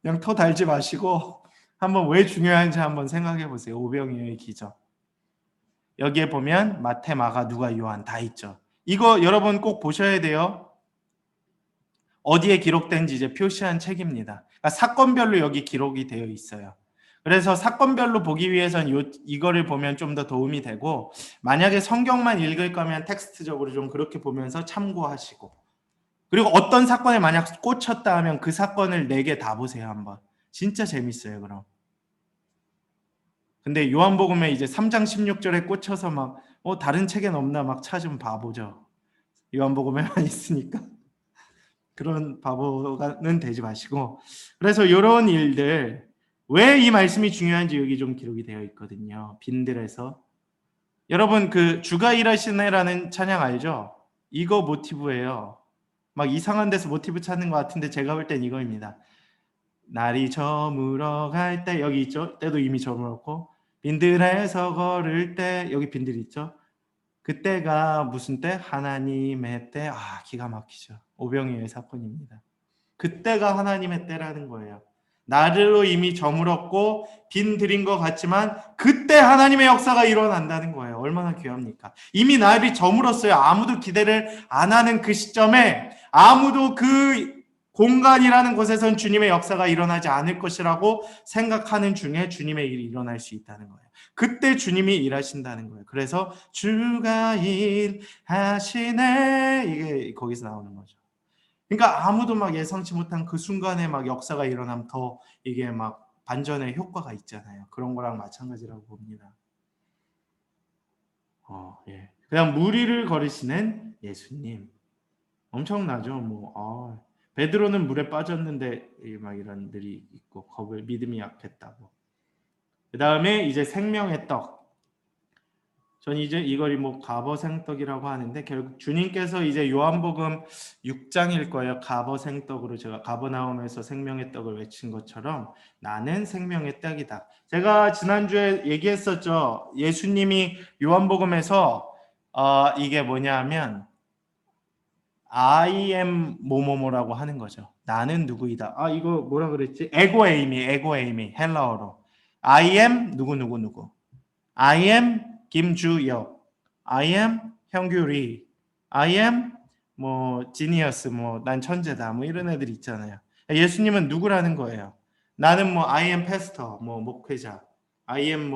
그냥 터 달지 마시고 한번 왜 중요한지 한번 생각해 보세요. 오병이어의 기적. 여기에 보면 마태, 마가, 누가, 요한 다 있죠. 이거 여러분 꼭 보셔야 돼요. 어디에 기록된지 이제 표시한 책입니다. 그러니까 사건별로 여기 기록이 되어 있어요. 그래서 사건별로 보기 위해서는 이거를 보면 좀 더 도움이 되고 만약에 성경만 읽을 거면 텍스트적으로 좀 그렇게 보면서 참고하시고 그리고 어떤 사건에 만약 꽂혔다 하면 그 사건을 4개 다 보세요. 한번. 진짜 재밌어요. 그럼. 근데 요한복음에 이제 3장 16절에 꽂혀서 막 다른 책엔 없나 막 찾으면 바보죠. 요한복음에만 있으니까. 그런 바보는 되지 마시고 그래서 이런 일들 왜 이 말씀이 중요한지 여기 좀 기록이 되어 있거든요. 빈들에서 여러분 그 주가 일하시네라는 찬양 알죠? 이거 모티브예요. 막 이상한 데서 모티브 찾는 것 같은데 제가 볼 땐 이거입니다. 날이 저물어 갈 때 여기 있죠? 때도 이미 저물었고 빈들에서 걸을 때 여기 빈들 있죠? 그때가 무슨 때? 하나님의 때. 기가 막히죠. 오병이어의 사건입니다. 그때가 하나님의 때라는 거예요. 날로 이미 저물었고 빈 들인 것 같지만 그때 하나님의 역사가 일어난다는 거예요. 얼마나 귀합니까? 이미 날이 저물었어요. 아무도 기대를 안 하는 그 시점에 아무도 그 공간이라는 곳에선 주님의 역사가 일어나지 않을 것이라고 생각하는 중에 주님의 일이 일어날 수 있다는 거예요. 그때 주님이 일하신다는 거예요. 그래서 주가 일하시네 이게 거기서 나오는 거죠. 그러니까 아무도 막 예상치 못한 그 순간에 막 역사가 일어나면 더 이게 막 반전의 효과가 있잖아요. 그런 거랑 마찬가지라고 봅니다. 예. 그다음 무리를 걸으시는 예수님. 엄청나죠. 베드로는 물에 빠졌는데 막 이런 들이 있고 겁을 믿음이 약했다고. 그다음에 이제 생명의 떡. 전 이제 이걸 갑어생떡이라고 하는데 결국 주님께서 이제 요한복음 6장일 거예요. 갑어생떡으로 제가 가버나움에서 생명의 떡을 외친 것처럼 나는 생명의 떡이다. 제가 지난주에 얘기했었죠. 예수님이 요한복음에서 이게 뭐냐면 I am 뭐뭐뭐라고 하는 거죠. 나는 누구이다. 이거 뭐라 그랬지? 에고에이미 헬라어로 I am 누구 I am 김주혁, I am 형규리, I am 지니어스, 난 천재다, 이런 애들 있잖아요. 예수님은 누구라는 거예요? 나는 I am 패스터, 목회자, I am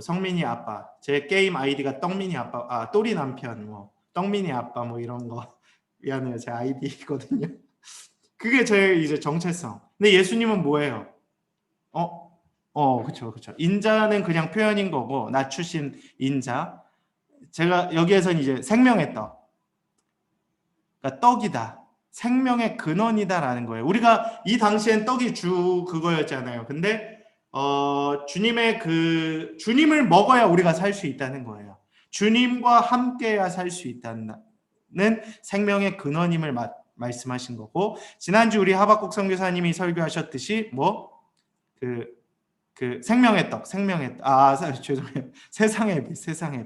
성민이 아빠, 제 게임 아이디가 떡민이 아빠, 또리 남편, 떡민이 아빠, 이런 거 미안해요, 제 아이디거든요. 그게 제 이제 정체성. 근데 예수님은 뭐예요? 그렇죠. 인자는 그냥 표현인 거고 낮추신 인자. 제가 여기에서는 이제 생명의 떡, 그러니까 떡이다, 생명의 근원이다라는 거예요. 우리가 이 당시엔 떡이 주 그거였잖아요. 근데 주님을 먹어야 우리가 살 수 있다는 거예요. 주님과 함께야 살 수 있다는 생명의 근원임을 말씀하신 거고, 지난주 우리 하박국 선교사님이 설교하셨듯이 생명의 떡, 죄송해요. 세상의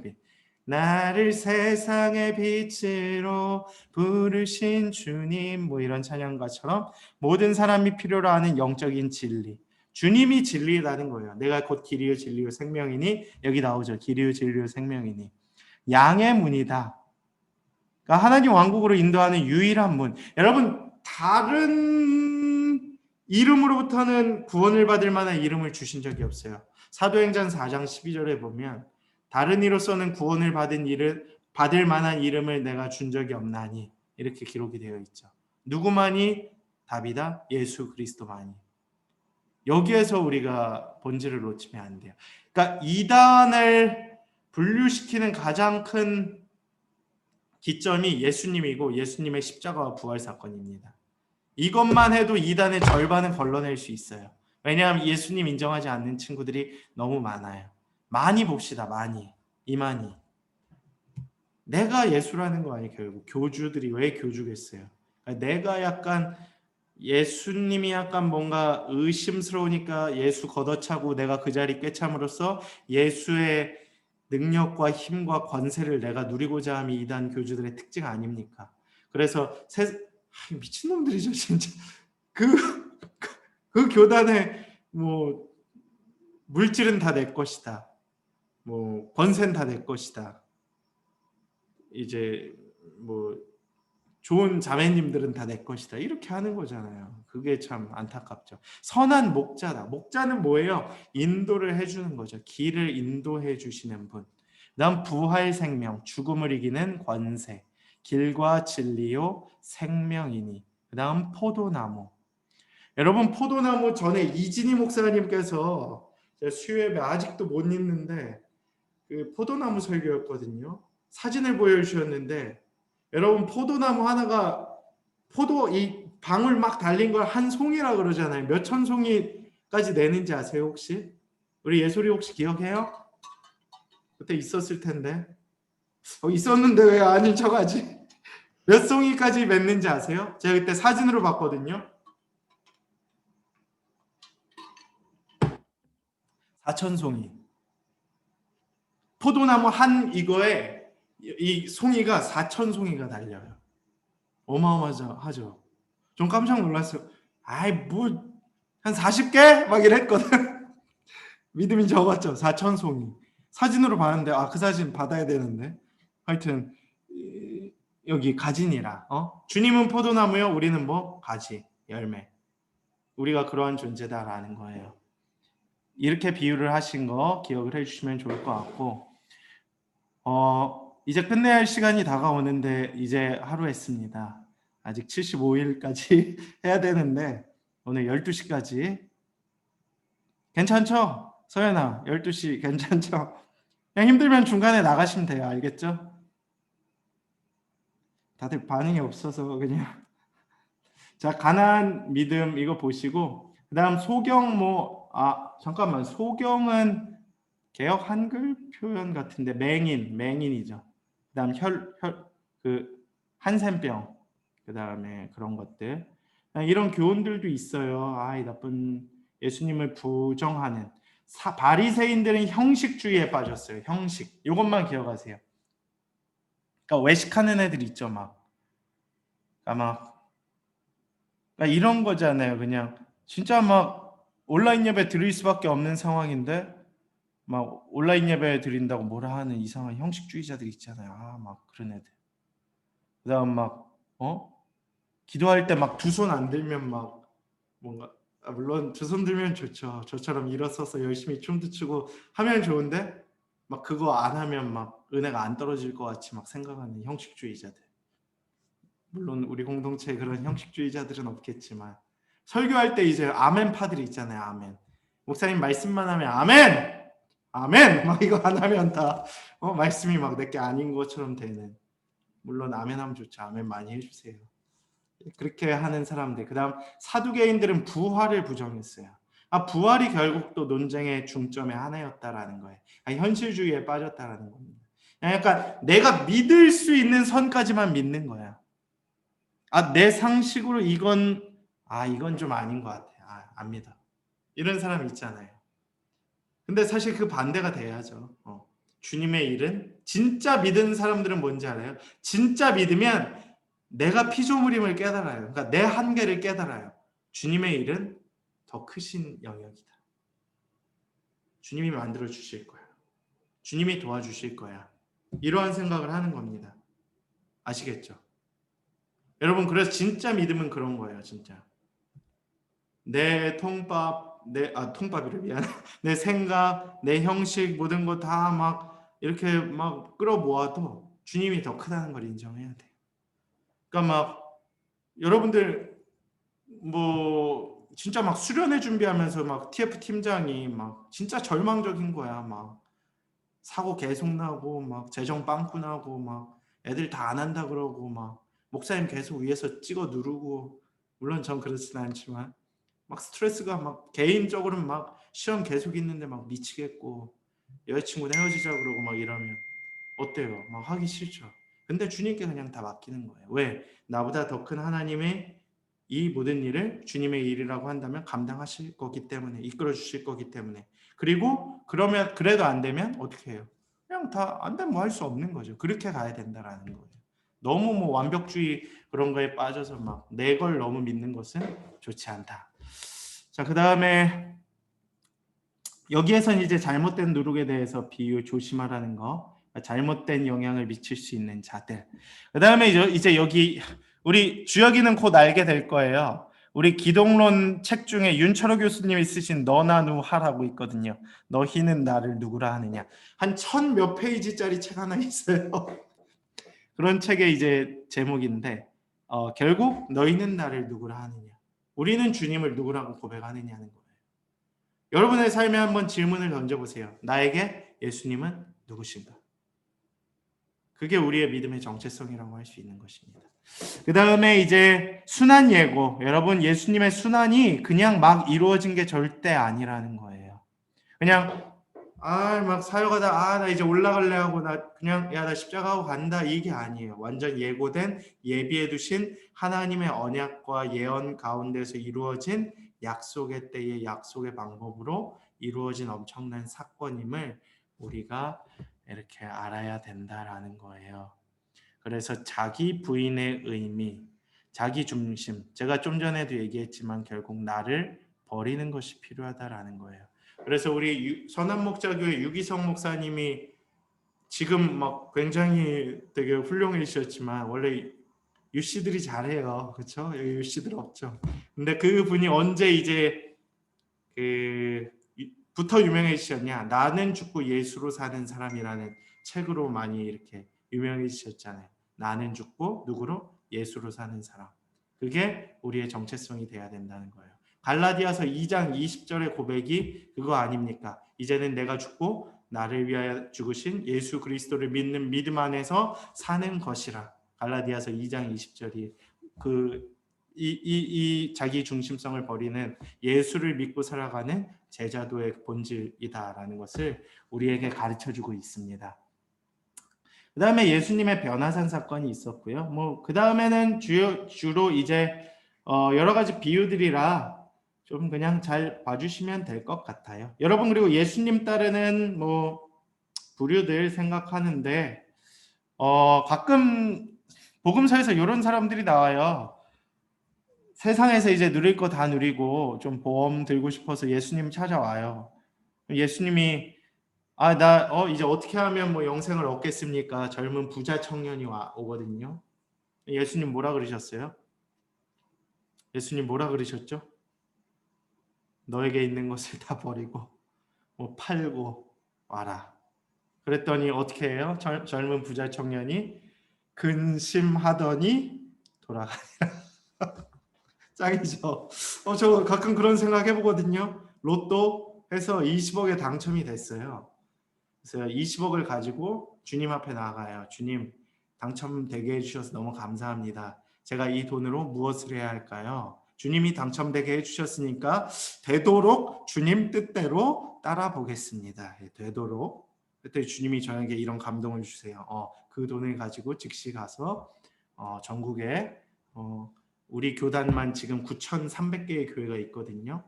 빛. 나를 세상의 빛으로 부르신 주님, 이런 찬양가처럼 모든 사람이 필요로 하는 영적인 진리. 주님이 진리라는 거예요. 내가 곧 길이요 진리요 생명이니, 여기 나오죠. 길이요 진리요 생명이니. 양의 문이다. 그러니까 하나님 왕국으로 인도하는 유일한 문. 여러분, 다른 이름으로부터는 구원을 받을 만한 이름을 주신 적이 없어요. 사도행전 4장 12절에 보면 다른 이로서는 구원을 받을 만한 이름을 내가 준 적이 없나니, 이렇게 기록이 되어 있죠. 누구만이 답이다? 예수 그리스도만이. 여기에서 우리가 본질을 놓치면 안 돼요. 그러니까 이단을 분류시키는 가장 큰 기점이 예수님이고 예수님의 십자가와 부활 사건입니다. 이것만 해도 이단의 절반은 걸러낼 수 있어요. 왜냐하면 예수님 인정하지 않는 친구들이 너무 많아요. 많이 봅시다. 이만희. 내가 예수라는 거 아니에요. 결국 교주들이 왜 교주겠어요? 내가 약간 예수님이 약간 뭔가 의심스러우니까 예수 걷어차고 내가 그 자리 꿰참으로써 예수의 능력과 힘과 권세를 내가 누리고자 함이 이단 교주들의 특징 아닙니까? 그래서 미친놈들이죠 진짜. 그 교단의 물질은 다 내 것이다, 권세는 다 내 것이다, 이제 좋은 자매님들은 다 내 것이다, 이렇게 하는 거잖아요. 그게 참 안타깝죠. 선한 목자다. 목자는 뭐예요? 인도를 해주는 거죠. 길을 인도해 주시는 분. 그다음 부활 생명, 죽음을 이기는 권세, 길과 진리요 생명이니. 그다음 포도나무. 여러분, 포도나무 전에 이진희 목사님께서 수요예배 아직도 못 읽는데 그 포도나무 설교였거든요. 사진을 보여주셨는데, 여러분, 포도나무 하나가 이 방울 막 달린 걸 한 송이라 그러잖아요. 몇 천 송이까지 내는지 아세요 혹시? 우리 예솔이 혹시 기억해요? 그때 있었을 텐데. 있었는데 왜 아닌 척하지? 몇 송이까지 맺는지 아세요? 제가 그때 사진으로 봤거든요. 4,000송이. 포도나무 한 이거에 이 송이가 4,000송이가 달려요. 어마어마하죠. 좀 깜짝 놀랐어요. 한 40개? 막 이랬거든. 믿음이 적었죠. 4,000송이. 사진으로 봤는데 그 사진 받아야 되는데. 하여튼 여기 가지니라. 주님은 포도나무요, 우리는 가지, 열매. 우리가 그러한 존재다라는 거예요. 이렇게 비유를 하신 거 기억을 해주시면 좋을 것 같고, 이제 끝내야 할 시간이 다가오는데 이제 하루 했습니다. 아직 75일까지 해야 되는데 오늘 12시까지 괜찮죠? 서연아, 12시 괜찮죠? 그냥 힘들면 중간에 나가시면 돼요. 알겠죠? 다들 반응이 없어서 그냥. 자, 가나안 믿음 이거 보시고 그다음 소경 잠깐만. 소경은 개역 한글 표현 같은데 맹인이죠. 그다음 그 한센병 그다음에 그런 것들 이런 교훈들도 있어요. 이 나쁜 예수님을 부정하는 바리새인들은 형식주의에 빠졌어요. 형식. 이것만 기억하세요. 그러니까 외식하는 애들 있죠, 그러니까 이런 거잖아요. 그냥 진짜 막 온라인 예배 드릴 수밖에 없는 상황인데 막 온라인 예배 드린다고 뭐라 하는 이상한 형식주의자들 있잖아요. 막 그런 애들. 그다음 기도할 때 막 두 손 안 들면 막 뭔가 물론 두 손 들면 좋죠. 저처럼 일어서서 열심히 춤도 추고 하면 좋은데 막 그거 안 하면 막 은혜가 안 떨어질 것 같이 막 생각하는 형식주의자들. 물론 우리 공동체에 그런 형식주의자들은 없겠지만 설교할 때 이제 아멘 파들이 있잖아요. 아멘. 목사님 말씀만 하면 아멘! 아멘! 막 이거 안 하면 다 말씀이 막 내게 아닌 것처럼 되는. 물론 아멘 하면 좋죠. 아멘 많이 해주세요. 그렇게 하는 사람들. 그 다음 사두개인들은 부활을 부정했어요. 부활이 결국 또 논쟁의 중점의 하나였다라는 거예요. 현실주의에 빠졌다라는 겁니다. 약간 내가 믿을 수 있는 선까지만 믿는 거야. 내 상식으로 이건 좀 아닌 것 같아. 안 믿어. 이런 사람 있잖아요. 근데 사실 그 반대가 돼야죠. 주님의 일은 진짜 믿는 사람들은 뭔지 알아요? 진짜 믿으면 내가 피조물임을 깨달아요. 그러니까 내 한계를 깨달아요. 주님의 일은 더 크신 영역이다. 주님이 만들어 주실 거야. 주님이 도와주실 거야. 이러한 생각을 하는 겁니다. 아시겠죠? 여러분, 그래서 진짜 믿음은 그런 거예요. 진짜 내 통밥이래, 미안해. 내 생각, 내 형식 모든 거 다 막 이렇게 막 끌어모아도 주님이 더 크다는 걸 인정해야 돼. 그러니까 막 여러분들 진짜 막 수련회 준비하면서 막 TF 팀장이 막 진짜 절망적인 거야. 막 사고 계속 나고 막 재정 빵꾸 나고 막 애들 다 안 한다 그러고 막 목사님 계속 위에서 찍어 누르고, 물론 전 그렇진 않지만 막 스트레스가 막 개인적으로는 막 시험 계속 있는데 막 미치겠고 여자친구랑 헤어지자 그러고 막 이러면 어때요? 막 하기 싫죠. 근데 주님께 그냥 다 맡기는 거예요. 왜? 나보다 더 큰 하나님의 이 모든 일을 주님의 일이라고 한다면 감당하실 거기 때문에, 이끌어 주실 거기 때문에. 그리고 그래도 안 되면 어떻게 해요? 그냥 다 안 되면 뭐 할 수 없는 거죠. 그렇게 가야 된다라는 거예요. 너무 완벽주의 그런 거에 빠져서 막 내 걸 너무 믿는 것은 좋지 않다. 자, 그다음에 여기에선 이제 잘못된 누룩에 대해서 비유 조심하라는 거, 잘못된 영향을 미칠 수 있는 자들. 그다음에 이제 여기 우리 주혁이는 곧 알게 될 거예요. 우리 기독론 책 중에 윤철호 교수님이 쓰신 너나 누하라고 있거든요. 너희는 나를 누구라 하느냐. 한 1000 몇 페이지짜리 책 하나 있어요. 그런 책의 이제 제목인데 결국 너희는 나를 누구라 하느냐. 우리는 주님을 누구라고 고백하느냐는 거예요. 여러분의 삶에 한번 질문을 던져보세요. 나에게 예수님은 누구신가? 그게 우리의 믿음의 정체성이라고 할 수 있는 것입니다. 그 다음에 이제 순환 예고. 여러분, 예수님의 순환이 그냥 막 이루어진 게 절대 아니라는 거예요. 그냥 막 사역하다 나 이제 올라갈래 하고 나 십자가 하고 간다, 이게 아니에요. 완전 예고된, 예비해 두신 하나님의 언약과 예언 가운데서 이루어진 약속의 때의 약속의 방법으로 이루어진 엄청난 사건임을 우리가 이렇게 알아야 된다라는 거예요. 그래서 자기 부인의 의미, 자기 중심, 제가 좀 전에도 얘기했지만 결국 나를 버리는 것이 필요하다라는 거예요. 그래서 우리 선한목자교회 유기성 목사님이 지금 막 굉장히 되게 훌륭해지셨지만 원래 유씨들이 잘해요. 그렇죠? 여기 유씨들 없죠. 근데 그분이 언제 이제 부터 유명해지셨냐? 나는 죽고 예수로 사는 사람이라는 책으로 많이 이렇게 유명해지셨잖아요. 나는 죽고 누구로? 예수로 사는 사람. 그게 우리의 정체성이 돼야 된다는 거예요. 갈라디아서 2장 20절의 고백이 그거 아닙니까? 이제는 내가 죽고 나를 위하여 죽으신 예수 그리스도를 믿는 믿음 안에서 사는 것이라. 갈라디아서 2장 20절이 이 자기 중심성을 버리는 예수를 믿고 살아가는 제자도의 본질이다라는 것을 우리에게 가르쳐주고 있습니다. 그 다음에 예수님의 변화산 사건이 있었고요. 그 다음에는 주로 이제 여러 가지 비유들이라 좀 그냥 잘 봐주시면 될 것 같아요. 여러분, 그리고 예수님 따르는 부류들 생각하는데 가끔 복음서에서 이런 사람들이 나와요. 세상에서 이제 누릴 거 다 누리고 좀 보험 들고 싶어서 예수님 찾아와요. 예수님이 나 이제 어떻게 하면 영생을 얻겠습니까? 젊은 부자 청년이 오거든요. 예수님 뭐라 그러셨어요? 예수님 뭐라 그러셨죠? 너에게 있는 것을 다 버리고 팔고 와라. 그랬더니 어떻게 해요? 젊은 부자 청년이 근심하더니 돌아가니라. 짱이죠. 저 가끔 그런 생각 해보거든요. 로또 해서 20억에 당첨이 됐어요. 그래서 20억을 가지고 주님 앞에 나가요. 주님, 당첨되게 해주셔서 너무 감사합니다. 제가 이 돈으로 무엇을 해야 할까요? 주님이 당첨되게 해주셨으니까 되도록 주님 뜻대로 따라 보겠습니다. 되도록. 그때 주님이 저에게 이런 감동을 주세요. 그 돈을 가지고 즉시 가서 전국에 우리 교단만 지금 9,300개의 교회가 있거든요.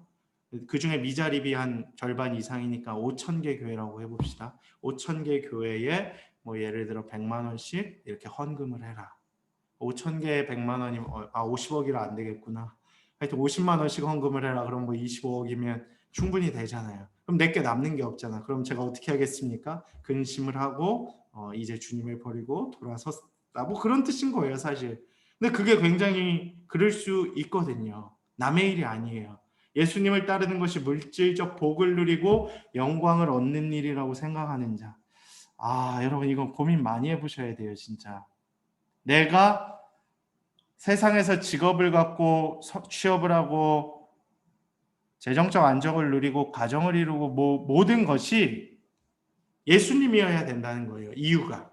그 중에 미자립이 한 절반 이상이니까 5,000개 교회라고 해봅시다. 5,000개 교회에 예를 들어 100만 원씩 이렇게 헌금을 해라. 5,000개에 100만 원이면 50억이라 안 되겠구나. 하여튼 50만 원씩 헌금을 해라. 그럼 25억이면 충분히 되잖아요. 그럼 내게 남는 게 없잖아. 그럼 제가 어떻게 하겠습니까? 근심을 하고 이제 주님을 버리고 돌아섰다. 그런 뜻인 거예요, 사실. 근데 그게 굉장히 그럴 수 있거든요. 남의 일이 아니에요. 예수님을 따르는 것이 물질적 복을 누리고 영광을 얻는 일이라고 생각하는 자. 여러분 이거 고민 많이 해보셔야 돼요, 진짜. 내가 세상에서 직업을 갖고 취업을 하고 재정적 안정을 누리고 가정을 이루고 모든 것이 예수님이어야 된다는 거예요. 이유가.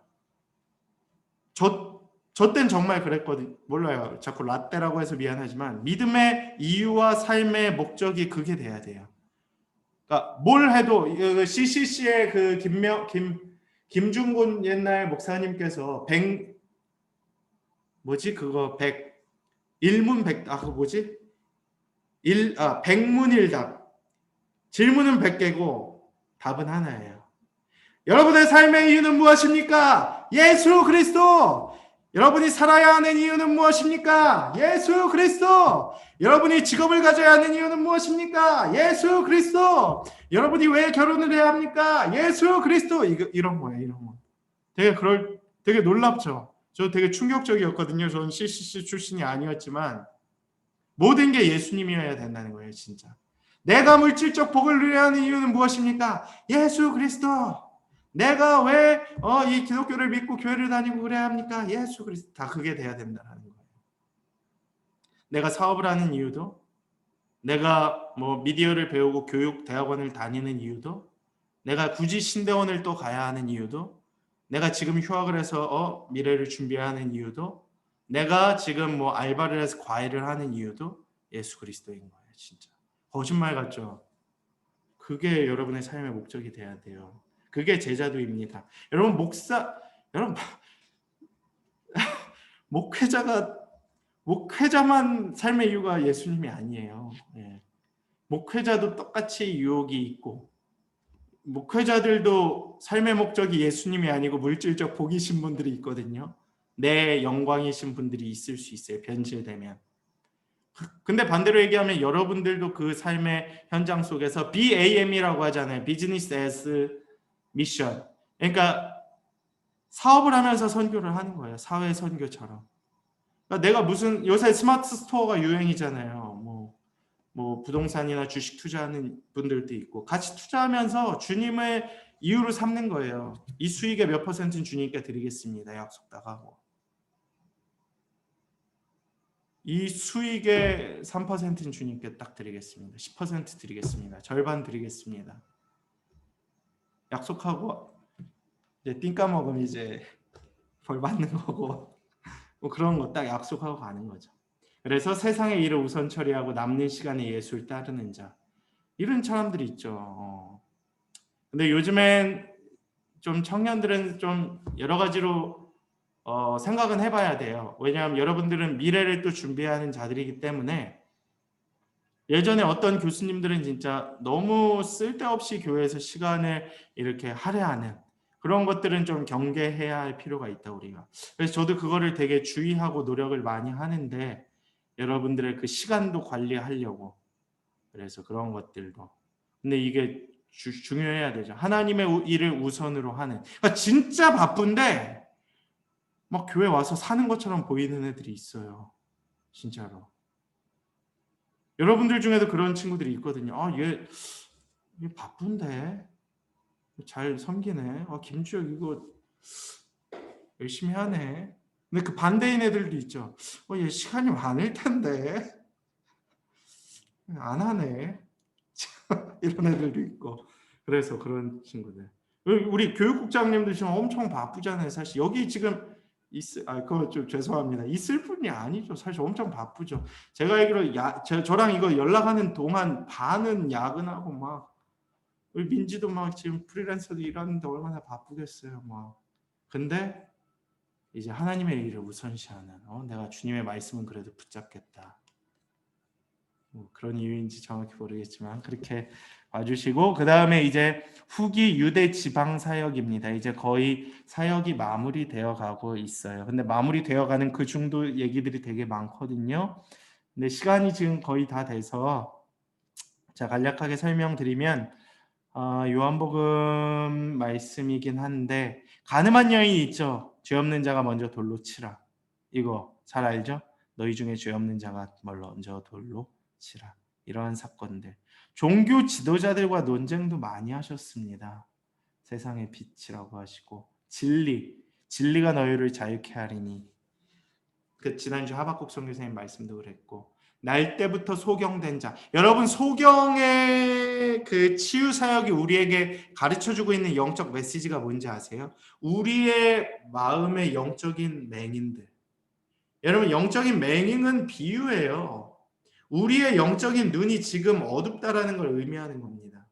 저 땐 정말 그랬거든요. 몰라요. 자꾸 라떼라고 해서 미안하지만 믿음의 이유와 삶의 목적이 그게 돼야 돼요. 그러니까 뭘 해도 CCC의 김중곤 옛날 목사님께서 백문일답. 질문은 100개고 답은 하나예요. 여러분의 삶의 이유는 무엇입니까? 예수 그리스도. 여러분이 살아야 하는 이유는 무엇입니까? 예수 그리스도. 여러분이 직업을 가져야 하는 이유는 무엇입니까? 예수 그리스도. 여러분이 왜 결혼을 해야 합니까? 예수 그리스도. 이런 거예요, 이런 거. 되게 놀랍죠? 저 되게 충격적이었거든요. 저는 CCC 출신이 아니었지만 모든 게 예수님이어야 된다는 거예요, 진짜. 내가 물질적 복을 누려야 하는 이유는 무엇입니까? 예수 그리스도. 내가 왜 이 기독교를 믿고 교회를 다니고 그래야 합니까? 예수 그리스도. 다 그게 돼야 된다는 거예요. 내가 사업을 하는 이유도, 내가 미디어를 배우고 교육 대학원을 다니는 이유도, 내가 굳이 신대원을 또 가야 하는 이유도, 내가 지금 휴학을 해서 미래를 준비해야 하는 이유도, 내가 지금 알바를 해서 과외를 하는 이유도 예수 그리스도인 거예요, 진짜. 거짓말 같죠? 그게 여러분의 삶의 목적이 돼야 돼요. 그게 제자도입니다. 여러분 목회자만 삶의 이유가 예수님이 아니에요. 목회자도 똑같이 유혹이 있고, 목회자들도 삶의 목적이 예수님이 아니고 물질적 복이신 분들이 있거든요. 내 영광이신 분들이 있을 수 있어요, 변질되면. 근데 반대로 얘기하면 여러분들도 그 삶의 현장 속에서 BAM이라고 하잖아요. Business as Mission. 그러니까 사업을 하면서 선교를 하는 거예요. 사회 선교처럼. 그러니까 내가 요새 스마트 스토어가 유행이잖아요. 부동산이나 주식 투자하는 분들도 있고 같이 투자하면서 주님의 이유로 삼는 거예요. 이 수익의 몇 %는 주님께 드리겠습니다. 약속다 하고. 이 수익의 3%는 주님께 딱 드리겠습니다. 10% 드리겠습니다. 절반 드리겠습니다. 약속하고 이제 띵 까먹으면 이제 벌 받는 거고 뭐 그런 거 딱 약속하고 가는 거죠. 그래서 세상의 일을 우선 처리하고 남는 시간에 예수를 따르는 자, 이런 사람들이 있죠. 근데 요즘엔 좀 청년들은 좀 여러 가지로 생각은 해봐야 돼요. 왜냐하면 여러분들은 미래를 또 준비하는 자들이기 때문에 예전에 어떤 교수님들은 진짜 너무 쓸데없이 교회에서 시간을 이렇게 할애하는 그런 것들은 좀 경계해야 할 필요가 있다 우리가. 그래서 저도 그거를 되게 주의하고 노력을 많이 하는데 여러분들의 그 시간도 관리하려고 그래서 그런 것들도. 근데 이게 중요해야 되죠. 하나님의 일을 우선으로 하는. 그러니까 진짜 바쁜데 막 교회 와서 사는 것처럼 보이는 애들이 있어요. 진짜로. 여러분들 중에도 그런 친구들이 있거든요. 얘 바쁜데 잘 섬기네. 김주혁 이거 열심히 하네. 근데 그 반대인 애들도 있죠. 얘 시간이 많을 텐데 안 하네. 이런 애들도 있고. 그래서 그런 친구들. 우리 교육국장님도 지금 엄청 바쁘잖아요. 사실 여기 지금 그거 좀 죄송합니다. 있을 뿐이 아니죠. 사실 엄청 바쁘죠. 제가 알기로 저랑 이거 연락하는 동안 반은 야근하고 막 우리 민지도 막 지금 프리랜서도 일하는데 얼마나 바쁘겠어요. 막. 근데 이제 하나님의 일을 우선시하는 내가 주님의 말씀은 그래도 붙잡겠다. 뭐 그런 이유인지 정확히 모르겠지만 그렇게 봐주시고 그 다음에 이제 후기 유대 지방 사역입니다. 이제 거의 사역이 마무리되어 가고 있어요. 근데 마무리되어 가는 그 중도 얘기들이 되게 많거든요. 근데 시간이 지금 거의 다 돼서 자 간략하게 설명드리면 요한복음 말씀이긴 한데 가늠한 여인이 있죠. 죄 없는 자가 먼저 돌로 치라. 이거 잘 알죠? 너희 중에 죄 없는 자가 먼저 돌로 치라. 이러한 사건들. 종교 지도자들과 논쟁도 많이 하셨습니다. 세상의 빛이라고 하시고 진리가 너희를 자유케 하리니. 그 지난주 하박국 선교사님 말씀도 그랬고 날 때부터 소경된 자. 여러분 소경의 그 치유 사역이 우리에게 가르쳐주고 있는 영적 메시지가 뭔지 아세요? 우리의 마음의 영적인 맹인들. 여러분 영적인 맹인은 비유예요. 우리의 영적인 눈이 지금 어둡다라는 걸 의미하는 겁니다.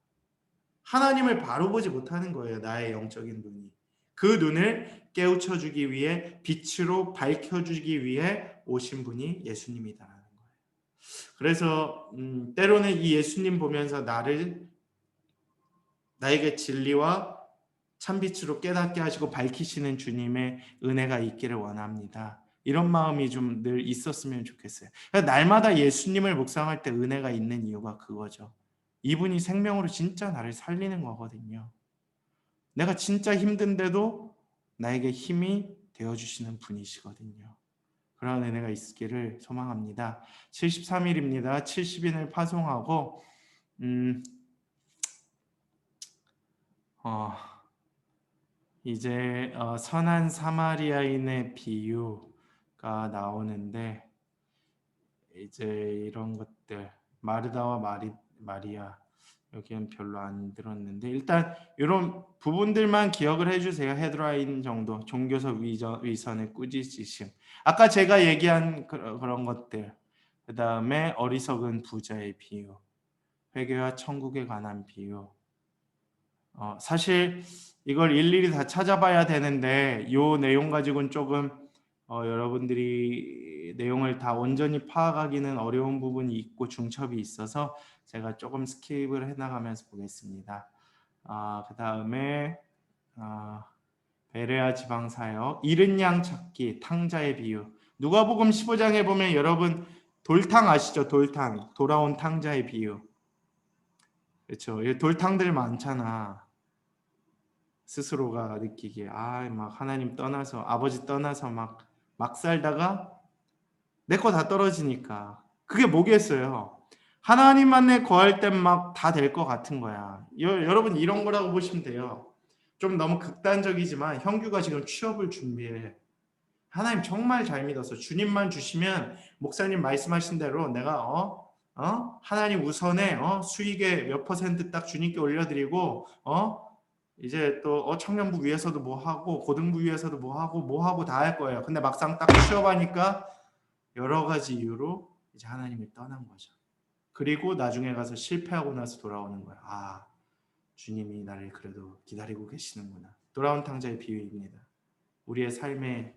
하나님을 바로 보지 못하는 거예요. 나의 영적인 눈이. 그 눈을 깨우쳐주기 위해 빛으로 밝혀주기 위해 오신 분이 예수님이다라는 거예요. 그래서 때로는 이 예수님 보면서 나에게 진리와 참빛으로 깨닫게 하시고 밝히시는 주님의 은혜가 있기를 원합니다. 이런 마음이 좀 늘 있었으면 좋겠어요. 날마다 예수님을 묵상할 때 은혜가 있는 이유가 그거죠. 이분이 생명으로 진짜 나를 살리는 거거든요. 내가 진짜 힘든데도 나에게 힘이 되어주시는 분이시거든요. 그런 은혜가 있기를 소망합니다. 73일입니다. 70인을 파송하고 이제 선한 사마리아인의 비유가 나오는데 이제 이런 것들 마르다와 마리아 여기는 별로 안 들었는데 일단 이런 부분들만 기억을 해주세요. 헤드라인 정도 종교적 위선의 꾸짖으심 아까 제가 얘기한 그런 것들 그 다음에 어리석은 부자의 비유 회개와 천국에 관한 비유 사실 이걸 일일이 다 찾아봐야 되는데 이 내용 가지고는 조금 여러분들이 내용을 다 온전히 파악하기는 어려운 부분이 있고 중첩이 있어서 제가 조금 스킵을 해나가면서 보겠습니다. 그 다음에 베레아 지방사역 잃은 양 찾기 탕자의 비유 누가복음 15장에 보면 여러분 돌탕 아시죠? 돌탕 돌아온 탕자의 비유 그렇죠. 돌탕들 많잖아. 스스로가 느끼기에 막 하나님 떠나서 아버지 떠나서 막 살다가 내 거 다 떨어지니까 그게 뭐겠어요. 하나님만에 거할 땐 막 다 될 것 같은 거야. 여러분 이런 거라고 보시면 돼요. 좀 너무 극단적이지만 형규가 지금 취업을 준비해. 하나님 정말 잘 믿어서 주님만 주시면 목사님 말씀하신 대로 내가 하나님 우선에 수익의 몇 퍼센트 딱 주님께 올려드리고 이제 또 청년부 위에서도 뭐 하고 고등부 위에서도 뭐 하고 다 할 거예요. 근데 막상 딱 취업하니까 여러 가지 이유로 이제 하나님을 떠난 거죠. 그리고 나중에 가서 실패하고 나서 돌아오는 거야. 아, 주님이 나를 그래도 기다리고 계시는구나. 돌아온 탕자의 비유입니다. 우리의 삶에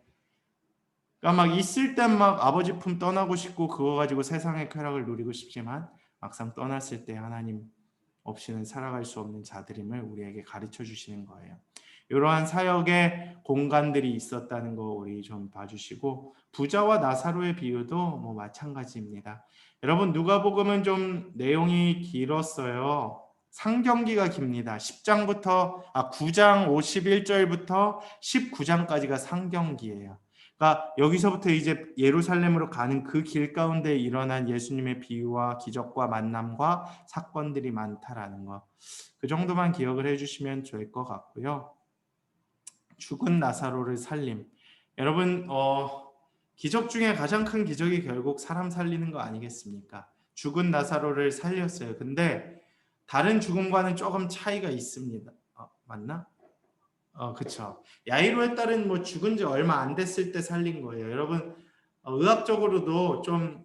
그러니까 막 있을 땐 막 아버지 품 떠나고 싶고 그거 가지고 세상의 쾌락을 누리고 싶지만 막상 떠났을 때 하나님 없이는 살아갈 수 없는 자들임을 우리에게 가르쳐 주시는 거예요. 이러한 사역의 공간들이 있었다는 거 우리 좀 봐주시고 부자와 나사로의 비유도 뭐 마찬가지입니다. 여러분 누가복음은 좀 내용이 길었어요. 상경기가 깁니다. 9장 51절부터 19장까지가 상경기예요. 그러니까 여기서부터 이제 예루살렘으로 가는 그 길 가운데 일어난 예수님의 비유와 기적과 만남과 사건들이 많다라는 거. 그 정도만 기억을 해주시면 좋을 것 같고요. 죽은 나사로를 살림. 여러분 기적 중에 가장 큰 기적이 결국 사람 살리는 거 아니겠습니까? 죽은 나사로를 살렸어요. 근데 다른 죽음과는 조금 차이가 있습니다. 맞나? 그쵸. 야이로의 딸은 뭐 죽은 지 얼마 안 됐을 때 살린 거예요. 여러분 의학적으로도 좀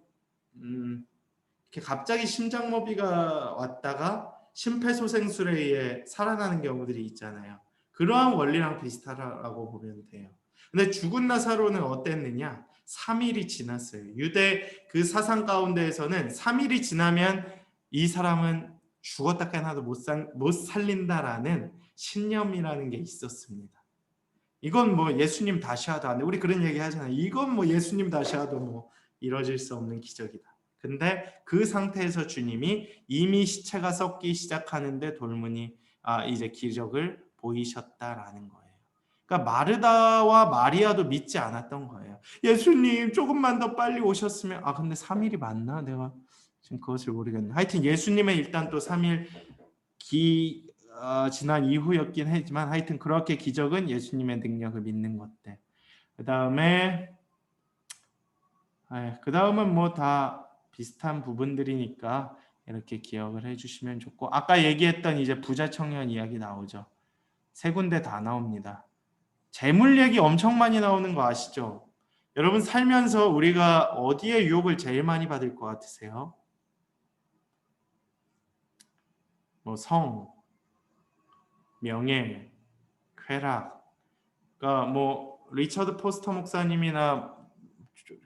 이렇게 갑자기 심장마비가 왔다가 심폐소생술에 의해 살아나는 경우들이 있잖아요. 그러한 원리랑 비슷하다고 보면 돼요. 근데 죽은 나사로는 어땠느냐? 3일이 지났어요. 유대 그 사상 가운데에서는 3일이 지나면 이 사람은 죽었다 깨나도 못 살린다라는 신념이라는 게 있었습니다. 이건 뭐 예수님 다시 하도 안 돼. 우리 그런 얘기 하잖아요. 이건 뭐 예수님 다시 하도 뭐 이뤄질 수 없는 기적이다. 근데 그 상태에서 주님이 이미 시체가 썩기 시작하는데 돌문이 이제 기적을 보이셨다라는 거예요. 그러니까 마르다와 마리아도 믿지 않았던 거예요. 예수님 조금만 더 빨리 오셨으면 근데 3일이 맞나? 내가 지금 그것을 모르겠네. 하여튼 예수님의 일단 또 3일 지난 이후였긴 했지만 하여튼 그렇게 기적은 예수님의 능력을 믿는 것들. 그 다음은 뭐 다 비슷한 부분들이니까 이렇게 기억을 해주시면 좋고 아까 얘기했던 이제 부자 청년 이야기 나오죠. 3군데 다 나옵니다. 재물 얘기 엄청 많이 나오는 거 아시죠? 여러분 살면서 우리가 어디에 유혹을 제일 많이 받을 것 같으세요? 뭐 성, 명예, 쾌락. 그러니까 뭐 리처드 포스터 목사님이나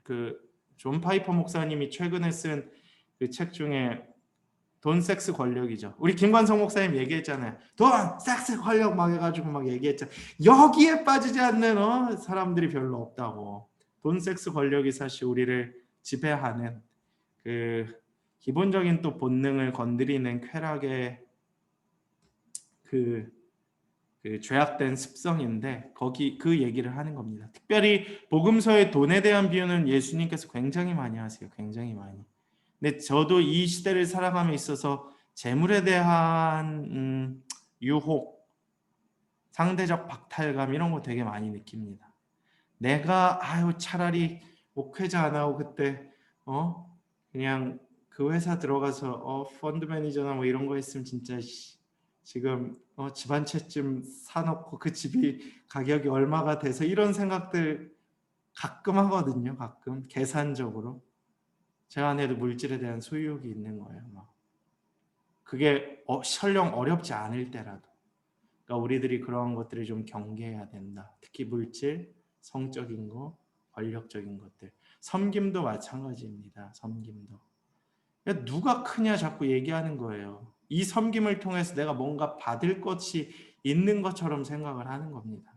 그 존 파이퍼 목사님이 최근에 쓴 그 책 중에 돈, 섹스, 권력이죠. 우리 김관성 목사님 얘기했잖아요. 돈, 섹스, 권력 막 해가지고 막 얘기했잖아요. 여기에 빠지지 않는 사람들이 별로 없다고. 돈, 섹스, 권력이 사실 우리를 지배하는 그 기본적인 또 본능을 건드리는 쾌락의 그 죄악된 습성인데 거기 그 얘기를 하는 겁니다. 특별히 복음서의 돈에 대한 비유는 예수님께서 굉장히 많이 하세요. 굉장히 많이. 근데 저도 이 시대를 살아감에 있어서 재물에 대한 유혹, 상대적 박탈감 이런 거 되게 많이 느낍니다. 내가 차라리 목회자 안 하고 그때 그냥 그 회사 들어가서 펀드 매니저나 뭐 이런 거 했으면 진짜 지금 집 한 채쯤 사놓고 그 집이 가격이 얼마가 돼서 이런 생각들 가끔 하거든요. 가끔 계산적으로 제 안에도 물질에 대한 소유욕이 있는 거예요. 그게 설령 어렵지 않을 때라도. 그러니까 우리들이 그러한 것들을 좀 경계해야 된다. 특히 물질, 성적인 거, 권력적인 것들. 섬김도 마찬가지입니다. 섬김도. 그러니까 누가 크냐 자꾸 얘기하는 거예요. 이 섬김을 통해서 내가 뭔가 받을 것이 있는 것처럼 생각을 하는 겁니다.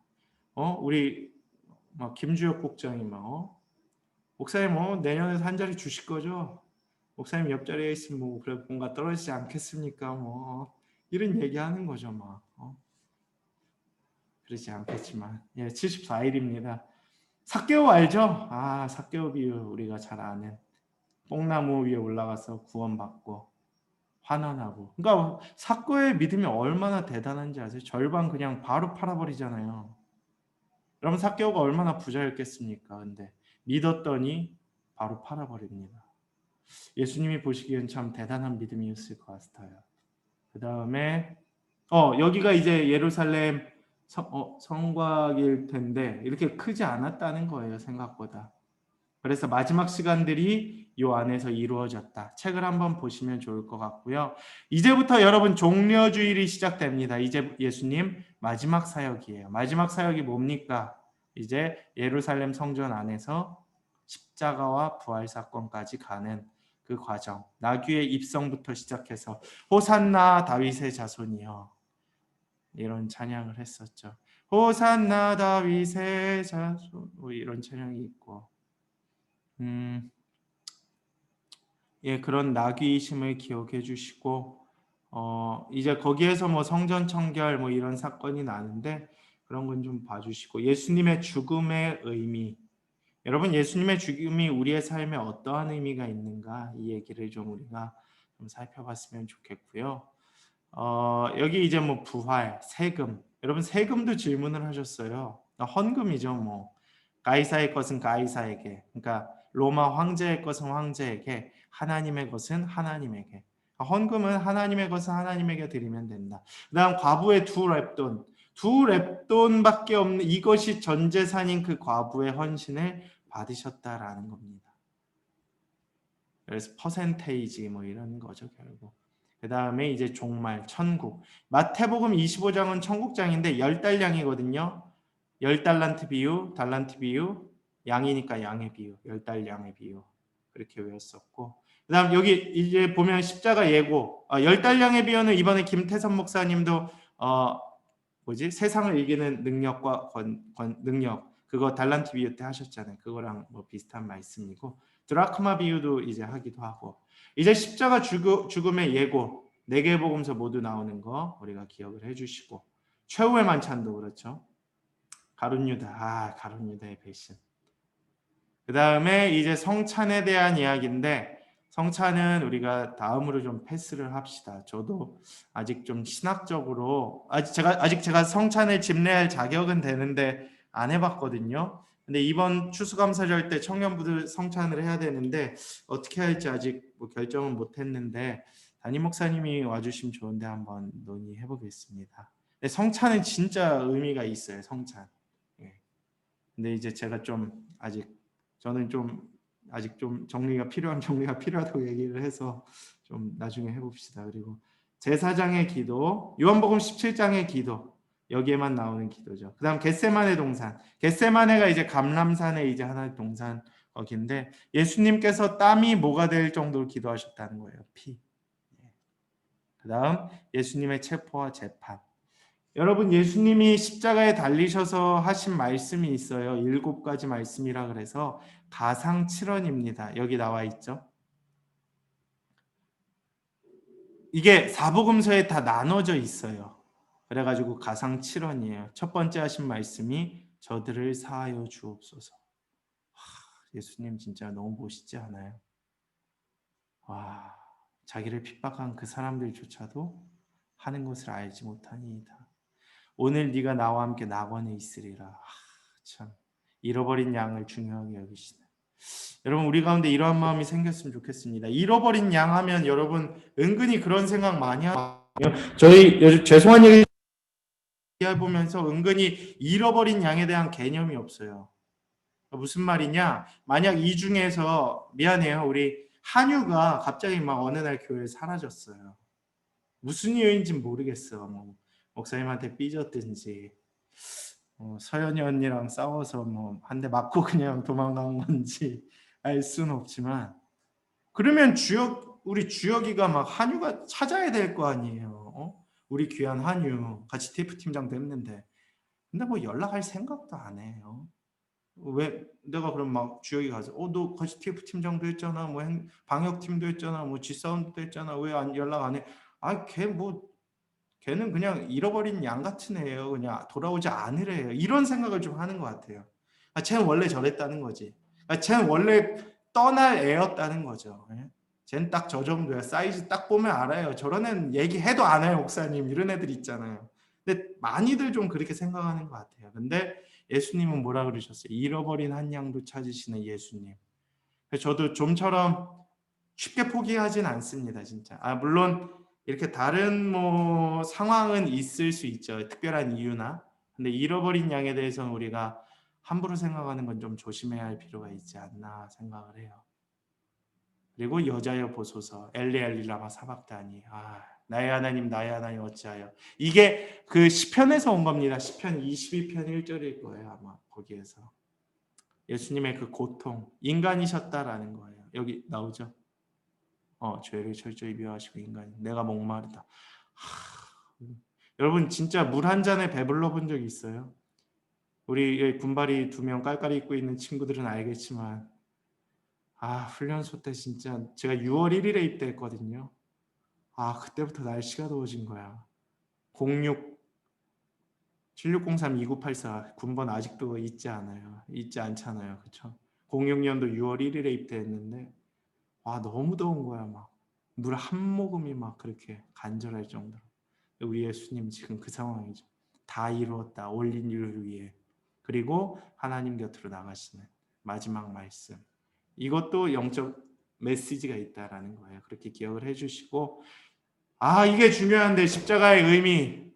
우리 김주혁 국장이 목사님 내년에 한 자리 주실 거죠? 목사님 옆자리에 있으면 뭐 그래 뭔가 떨어지지 않겠습니까? 이런 얘기하는 거죠. 그러지 않겠지만 74일입니다. 삭개오 알죠? 삭개오 비유 우리가 잘 아는 뽕나무 위에 올라가서 구원받고 환원하고. 그러니까 삭개오의 믿음이 얼마나 대단한지 아세요? 절반 그냥 바로 팔아버리잖아요. 여러분 삭개오가 얼마나 부자였겠습니까? 근데 믿었더니 바로 팔아버립니다. 예수님이 보시기엔 참 대단한 믿음이었을 것 같아요. 그 다음에 여기가 이제 예루살렘 성곽일 텐데 이렇게 크지 않았다는 거예요, 생각보다. 그래서 마지막 시간들이 이 안에서 이루어졌다. 책을 한번 보시면 좋을 것 같고요. 이제부터 여러분 종려주일이 시작됩니다. 이제 예수님 마지막 사역이에요. 마지막 사역이 뭡니까? 이제 예루살렘 성전 안에서 십자가와 부활 사건까지 가는 그 과정. 나귀의 입성부터 시작해서 호산나 다윗의 자손이요. 이런 찬양을 했었죠. 호산나 다윗의 자손, 이런 찬양이 있고, 예, 그런 나귀이심을 기억해 주시고, 이제 거기에서 뭐 성전 청결 뭐 이런 사건이 나는데 그런 건 좀 봐주시고, 예수님의 죽음의 의미, 여러분 예수님의 죽음이 우리의 삶에 어떠한 의미가 있는가, 이 얘기를 좀 우리가 좀 살펴봤으면 좋겠고요. 여기 이제 뭐 부활, 세금, 여러분 세금도 질문을 하셨어요. 헌금이죠. 뭐 가이사의 것은 가이사에게, 그러니까 로마 황제의 것은 황제에게, 하나님의 것은 하나님에게. 헌금은 하나님의 것은 하나님에게 드리면 된다. 그다음 과부의 두 렙돈밖에 없는, 이것이 전 재산인 그 과부의 헌신을 받으셨다라는 겁니다. 그래서 퍼센테이지 뭐 이런 거죠, 결국. 그 다음에 이제 종말, 천국. 마태복음 25장은 천국장인데 10달량이거든요. 10달란트 비유, 달란트 비유, 양이니까 양의 비유, 10달 양의 비유. 그렇게 외웠었고. 그 다음 여기 이제 보면 십자가 예고. 10달 양의 비유는 이번에 김태선 목사님도 세상을 이기는 능력과 능력, 그거 달란트 비유 때 하셨잖아요. 그거랑 뭐 비슷한 말씀이고, 드라크마 비유도 이제 하기도 하고, 이제 십자가 죽음의 예고, 4개 복음서 모두 나오는 거 우리가 기억을 해주시고, 최후의 만찬도 그렇죠. 가룟유다, 가룟유다의 배신. 그 다음에 이제 성찬에 대한 이야기인데, 성찬은 우리가 다음으로 좀 패스를 합시다. 저도 아직 좀 신학적으로 아직 제가 성찬을 집례할 자격은 되는데 안 해봤거든요. 근데 이번 추수감사절 때 청년부들 성찬을 해야 되는데 어떻게 할지 아직 뭐 결정은 못했는데 담임 목사님이 와주시면 좋은데 한번 논의해 보겠습니다. 성찬은 진짜 의미가 있어요. 성찬. 예. 근데 이제 제가 좀 저는 좀 아직 좀 정리가 필요하다고 얘기를 해서 좀 나중에 해봅시다. 그리고 제사장의 기도, 요한복음 17장의 기도, 여기에만 나오는 기도죠. 그 다음 겟세마네 동산, 겟세마네가 이제 감람산의 이제 하나의 동산 거기인데 예수님께서 땀이 뭐가 될 정도로 기도하셨다는 거예요. 피. 그 다음 예수님의 체포와 재판. 여러분 예수님이 십자가에 달리셔서 하신 말씀이 있어요. 7가지 말씀이라 그래서 가상칠언입니다. 여기 나와 있죠. 이게 사복음서에 다 나눠져 있어요. 그래가지고 가상칠언이에요. 첫 번째 하신 말씀이 저들을 사하여 주옵소서. 예수님 진짜 너무 멋있지 않아요? 와, 자기를 핍박한 그 사람들조차도 하는 것을 알지 못하니이다. 오늘 네가 나와 함께 낙원에 있으리라. 참 잃어버린 양을 중요하게 여기시네. 여러분 우리 가운데 이러한 마음이 생겼으면 좋겠습니다. 잃어버린 양 하면 여러분 은근히 그런 생각 많이 하죠. 저희 요즘 죄송한 얘기 보면서 은근히 잃어버린 양에 대한 개념이 없어요. 무슨 말이냐? 만약 이 중에서 미안해요. 우리 한유가 갑자기 막 어느 날 교회에 사라졌어요. 무슨 이유인지 모르겠어. 뭐 목사님한테 삐졌든지 서연이 언니랑 싸워서 뭐 한 대 맞고 그냥 도망간 건지 알 수는 없지만, 그러면 우리 주혁이가 막 한유가 찾아야 될 거 아니에요. 우리 귀한 한유 같이 TF 팀장도 했는데 근데 뭐 연락할 생각도 안 해요. 왜 내가 그럼 막 주혁이 가서 너 같이 TF 팀장도 했잖아, 뭐 방역팀도 했잖아, 뭐 G사운드도 했잖아, 왜 연락 안 해? 걔는 그냥 잃어버린 양 같은 애예요. 그냥 돌아오지 않으래요. 이런 생각을 좀 하는 것 같아요. 쟤는 원래 저랬다는 거지. 쟤는 원래 떠날 애였다는 거죠. 쟤는 딱 저 정도야. 사이즈 딱 보면 알아요. 저런 애는 얘기해도 안 해요, 목사님. 이런 애들 있잖아요. 근데 많이들 좀 그렇게 생각하는 것 같아요. 근데 예수님은 뭐라 그러셨어요? 잃어버린 한 양도 찾으시는 예수님. 저도 좀처럼 쉽게 포기하진 않습니다, 진짜. 물론 이렇게 다른 뭐 상황은 있을 수 있죠. 특별한 이유나. 근데 잃어버린 양에 대해서는 우리가 함부로 생각하는 건 좀 조심해야 할 필요가 있지 않나 생각을 해요. 그리고 여자여 보소서 엘리 엘리 라마 사박다니. 나의 하나님 나의 하나님 어찌하여. 이게 그 시편에서 온 겁니다. 시편 22편 1절일 거예요. 아마 거기에서 예수님의 그 고통, 인간이셨다라는 거예요. 여기 나오죠. 죄를 철저히 미워하시고 인간이 내가 목마르다. 여러분 진짜 물 한 잔에 배불러 본 적이 있어요? 우리 군발이 2명 깔깔이 입고 있는 친구들은 알겠지만 훈련소 때 진짜 제가 6월 1일에 입대했거든요. 그때부터 날씨가 더워진 거야. 7603-2984 군번 아직도 잊지 않잖아요. 그쵸? 06년도 6월 1일에 입대했는데 너무 더운 거야. 막 물 한 모금이 막 그렇게 간절할 정도로. 우리 예수님 지금 그 상황이죠. 다 이루었다. 올 인류를 위해. 그리고 하나님 곁으로 나가시는 마지막 말씀. 이것도 영적 메시지가 있다라는 거예요. 그렇게 기억을 해주시고 이게 중요한데 십자가의 의미.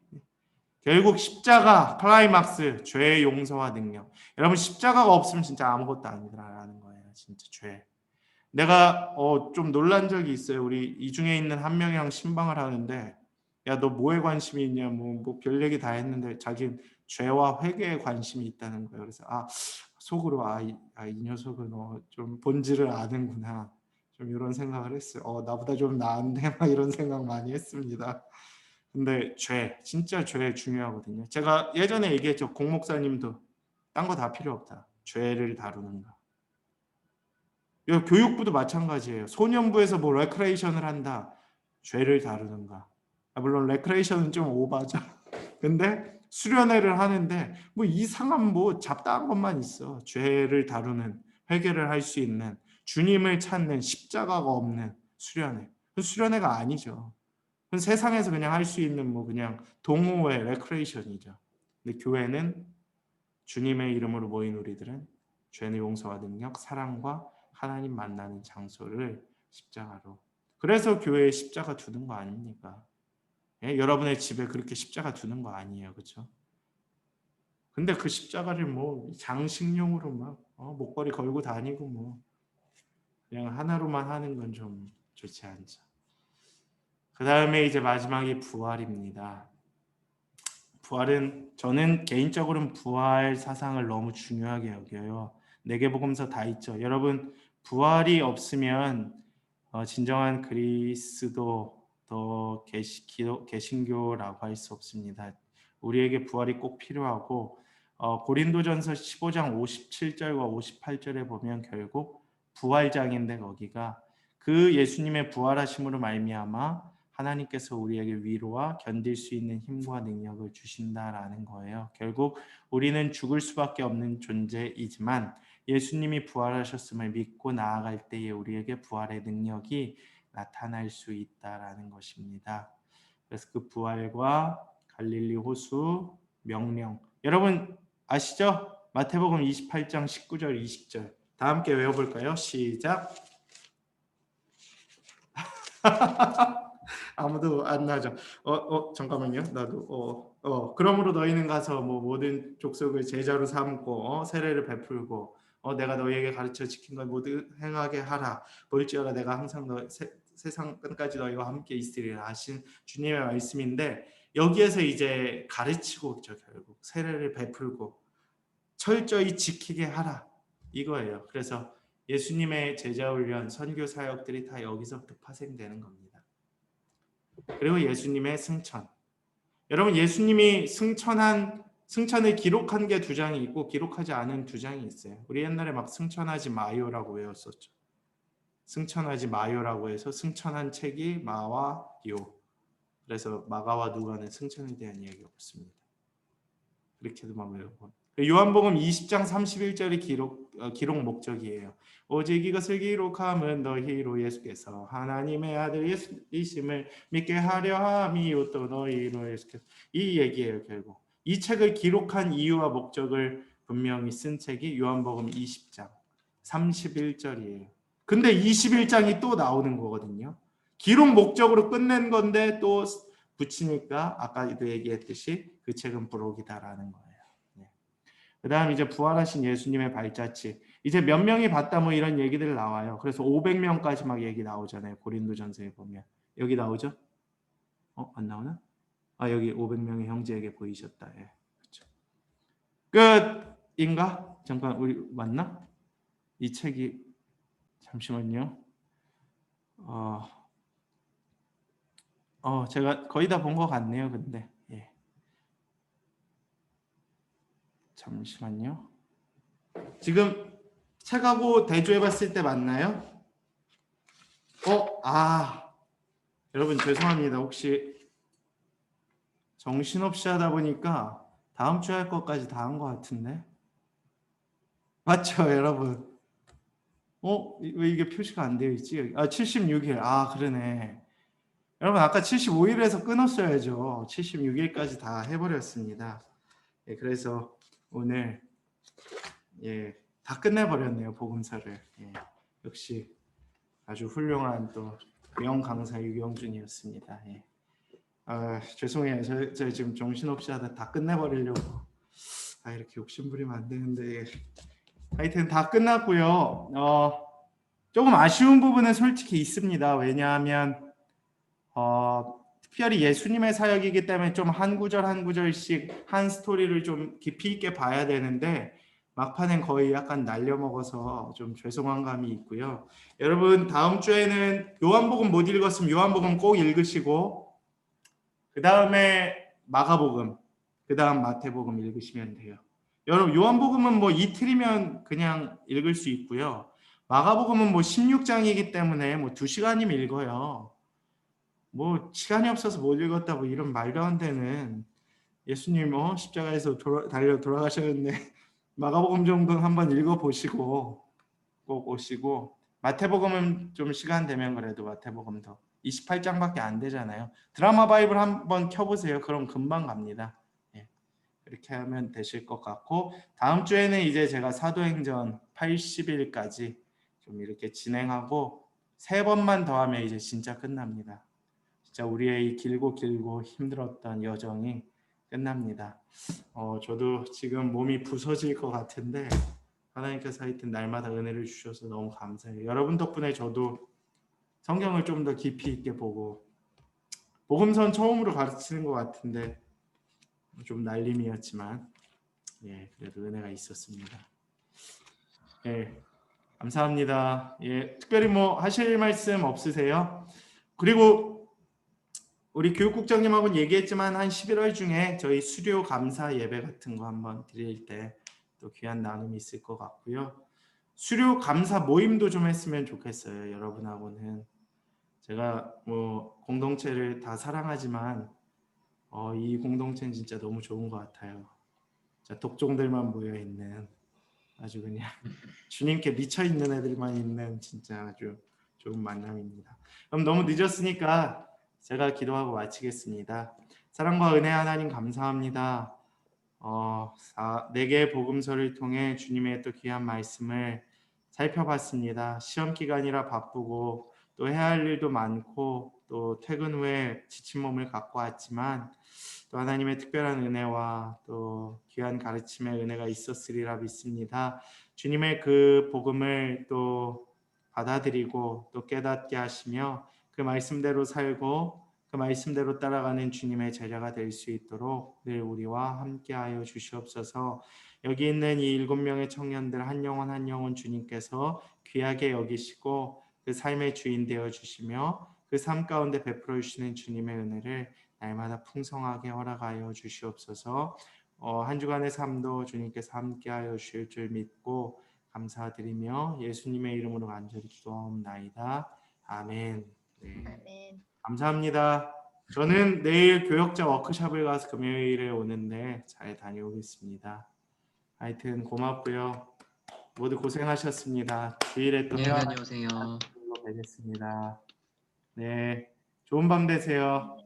결국 십자가 클라이막스 죄의 용서와 능력. 여러분 십자가가 없으면 진짜 아무것도 아니라는 거예요. 진짜 죄. 내가 좀 놀란 적이 있어요. 우리 이 중에 있는 한 명이랑 신방을 하는데 야 너 뭐에 관심이 있냐 뭐 별 얘기 다 했는데 자기는 죄와 회개에 관심이 있다는 거예요. 그래서 속으로 이 녀석은 좀 본질을 아는구나. 좀 이런 생각을 했어요. 나보다 좀 나은데 막 이런 생각 많이 했습니다. 근데 진짜 죄 중요하거든요. 제가 예전에 얘기했죠. 공 목사님도 딴 거 다 필요 없다. 죄를 다루는가. 교육부도 마찬가지예요. 소년부에서 뭐 레크레이션을 한다. 죄를 다루는가. 물론 레크레이션은 좀 오바죠. 근데 수련회를 하는데 뭐 이상한 뭐 잡다한 것만 있어. 죄를 다루는, 회개를 할 수 있는, 주님을 찾는, 십자가가 없는 수련회. 수련회가 아니죠. 세상에서 그냥 할 수 있는 뭐 그냥 동호회, 레크레이션이죠. 근데 교회는 주님의 이름으로 모인 우리들은 죄의 용서와 능력, 사랑과 하나님 만나는 장소를 십자가로. 그래서 교회에 십자가 두는 거 아닙니까? 여러분의 집에 그렇게 십자가 두는 거 아니에요, 그렇죠? 근데 그 십자가를 뭐 장식용으로 막 목걸이 걸고 다니고 뭐 그냥 하나로만 하는 건 좀 좋지 않죠. 그 다음에 이제 마지막이 부활입니다. 부활은 저는 개인적으로는 부활 사상을 너무 중요하게 여겨요. 내계복음서 다 있죠. 여러분 부활이 없으면 진정한 그리스도 더 개신교라고 할 수 없습니다. 우리에게 부활이 꼭 필요하고 고린도전서 15장 57절과 58절에 보면 결국 부활장인데 거기가 그 예수님의 부활하심으로 말미암아 하나님께서 우리에게 위로와 견딜 수 있는 힘과 능력을 주신다라는 거예요. 결국 우리는 죽을 수밖에 없는 존재이지만 예수님이 부활하셨음을 믿고 나아갈 때에 우리에게 부활의 능력이 나타날 수 있다라는 것입니다. 그래서 그 부활과 갈릴리 호수 명령. 여러분 아시죠? 마태복음 28장 19절 20절. 다 함께 외워볼까요? 시작. 아무도 안 나죠. 잠깐만요. 나도 그러므로 너희는 가서 뭐 모든 족속을 제자로 삼고 세례를 베풀고 내가 너희에게 가르쳐 지킨 걸 모두 행하게 하라. 볼지어다 내가 항상 세상 끝까지 너희와 함께 있으리라 하신 주님의 말씀인데 여기에서 이제 가르치고 있죠. 결국 세례를 베풀고 철저히 지키게 하라 이거예요. 그래서 예수님의 제자 훈련, 선교 사역들이 다 여기서부터 파생되는 겁니다. 그리고 예수님의 승천. 여러분 예수님이 승천을 기록한 게 2장이 있고 기록하지 않은 2장이 있어요. 우리 옛날에 막 승천하지 마요라고 외웠었죠. 승천하지 마요라고 해서 승천한 책이 마와 요. 그래서 마가와 누가는 승천에 대한 이야기가 없습니다. 그렇게도 막 외우고. 요한복음 20장 31절이 기록 목적이에요. 오직 이것을 기록함은 너희로 예수께서 하나님의 아들 예수이심을 믿게 하려 함이요 또 너희로 예수께서. 이 얘기예요. 결국 이 책을 기록한 이유와 목적을 분명히 쓴 책이 요한복음 20장 31절이에요. 근데 21장이 또 나오는 거거든요. 기록 목적으로 끝낸 건데 또 붙이니까 아까도 얘기했듯이 그 책은 부록이다라는 거예요. 네. 그다음 이제 부활하신 예수님의 발자취. 이제 몇 명이 봤다 뭐 이런 얘기들 나와요. 그래서 500명까지 막 얘기 나오잖아요. 고린도전서에 보면 여기 나오죠? 안 나오나? 여기 500명의 형제에게 보이셨다. 예. 그렇죠. 끝인가? 잠깐 우리 맞나? 이 책이 잠시만요. 제가 거의 다 본 것 같네요. 근데 예. 잠시만요. 지금 책하고 대조해봤을 때 맞나요? 여러분 죄송합니다. 혹시 정신없이 하다 보니까 다음 주에 할 것까지 다 한 것 같은데 맞죠, 여러분? 왜 이게 표시가 안 되어 있지? 76일. 그러네. 여러분 아까 75일에서 끊었어야죠. 76일까지 다 해버렸습니다. 예, 그래서 오늘 다 끝내버렸네요. 복음서를. 예, 역시 아주 훌륭한 또 영 강사 유경준이었습니다. 예. 죄송해요. 저 지금 정신없이 하다 다 끝내버리려고. 이렇게 욕심부리면 안 되는데. 하여튼 다 끝났고요. 조금 아쉬운 부분은 솔직히 있습니다. 왜냐하면 특별히 예수님의 사역이기 때문에 좀 한 구절 한 구절씩 한 스토리를 좀 깊이 있게 봐야 되는데 막판엔 거의 약간 날려먹어서 좀 죄송한 감이 있고요. 여러분 다음 주에는 요한복음 못 읽었으면 요한복음 꼭 읽으시고 그 다음에 마가복음, 그 다음 마태복음 읽으시면 돼요. 여러분 요한복음은 뭐 이틀이면 그냥 읽을 수 있고요. 마가복음은 뭐 16장이기 때문에 뭐 2시간이면 읽어요. 뭐 시간이 없어서 못 읽었다고 이런 말도 안 되는 예수님 십자가에서 달려 돌아가셨는데 마가복음 정도는 한번 읽어보시고 꼭 오시고 마태복음은 좀 시간 되면 그래도 마태복음 더 28장밖에 안 되잖아요. 드라마 바이블 한번 켜보세요. 그럼 금방 갑니다. 그렇게 하면 되실 것 같고 다음 주에는 이제 제가 사도행전 80일까지 좀 이렇게 진행하고 3번만 더 하면 이제 진짜 끝납니다. 진짜 우리의 이 길고 힘들었던 여정이 끝납니다. 저도 지금 몸이 부서질 것 같은데 하나님께서 하여튼 날마다 은혜를 주셔서 너무 감사해요. 여러분 덕분에 저도 성경을 좀 더 깊이 있게 보고 복음서는 처음으로 가르치는 것 같은데 좀 날림이었지만 그래도 은혜가 있었습니다. 감사합니다. 특별히 뭐 하실 말씀 없으세요? 그리고 우리 교육국장님하고는 얘기했지만 한 11월 중에 저희 수료 감사 예배 같은 거 한번 드릴 때 또 귀한 나눔이 있을 것 같고요. 수료 감사 모임도 좀 했으면 좋겠어요. 여러분하고는 제가 뭐 공동체를 다 사랑하지만 이 공동체는 진짜 너무 좋은 것 같아요. 독종들만 모여 있는 아주 그냥 주님께 미쳐 있는 애들만 있는 진짜 아주 좋은 만남입니다. 그럼 너무 늦었으니까 제가 기도하고 마치겠습니다. 사랑과 은혜 하나님 감사합니다. 4개의 복음서를 통해 주님의 또 귀한 말씀을 살펴봤습니다. 시험 기간이라 바쁘고 또 해야 할 일도 많고 또 퇴근 후에 지친 몸을 갖고 왔지만 또 하나님의 특별한 은혜와 또 귀한 가르침의 은혜가 있었으리라 믿습니다. 주님의 그 복음을 또 받아들이고 또 깨닫게 하시며 그 말씀대로 살고 그 말씀대로 따라가는 주님의 제자가 될 수 있도록 늘 우리와 함께하여 주시옵소서. 여기 있는 이 7명의 청년들 한 영혼 주님께서 귀하게 여기시고 그 삶의 주인 되어 주시며 그 삶 가운데 베풀어 주시는 주님의 은혜를 날마다 풍성하게 허락하여 주시옵소서. 한 주간의 삶도 주님께서 함께하여 주실 줄 믿고 감사드리며 예수님의 이름으로 간절히 기도하옵나이다. 아멘. 아멘. 감사합니다. 저는 내일 교역자 워크숍을 가서 금요일에 오는데 잘 다녀오겠습니다. 하여튼 고맙고요. 모두 고생하셨습니다. 주일에 또 안녕히 다녀오세요. 뵙겠습니다. 네, 좋은 밤 되세요.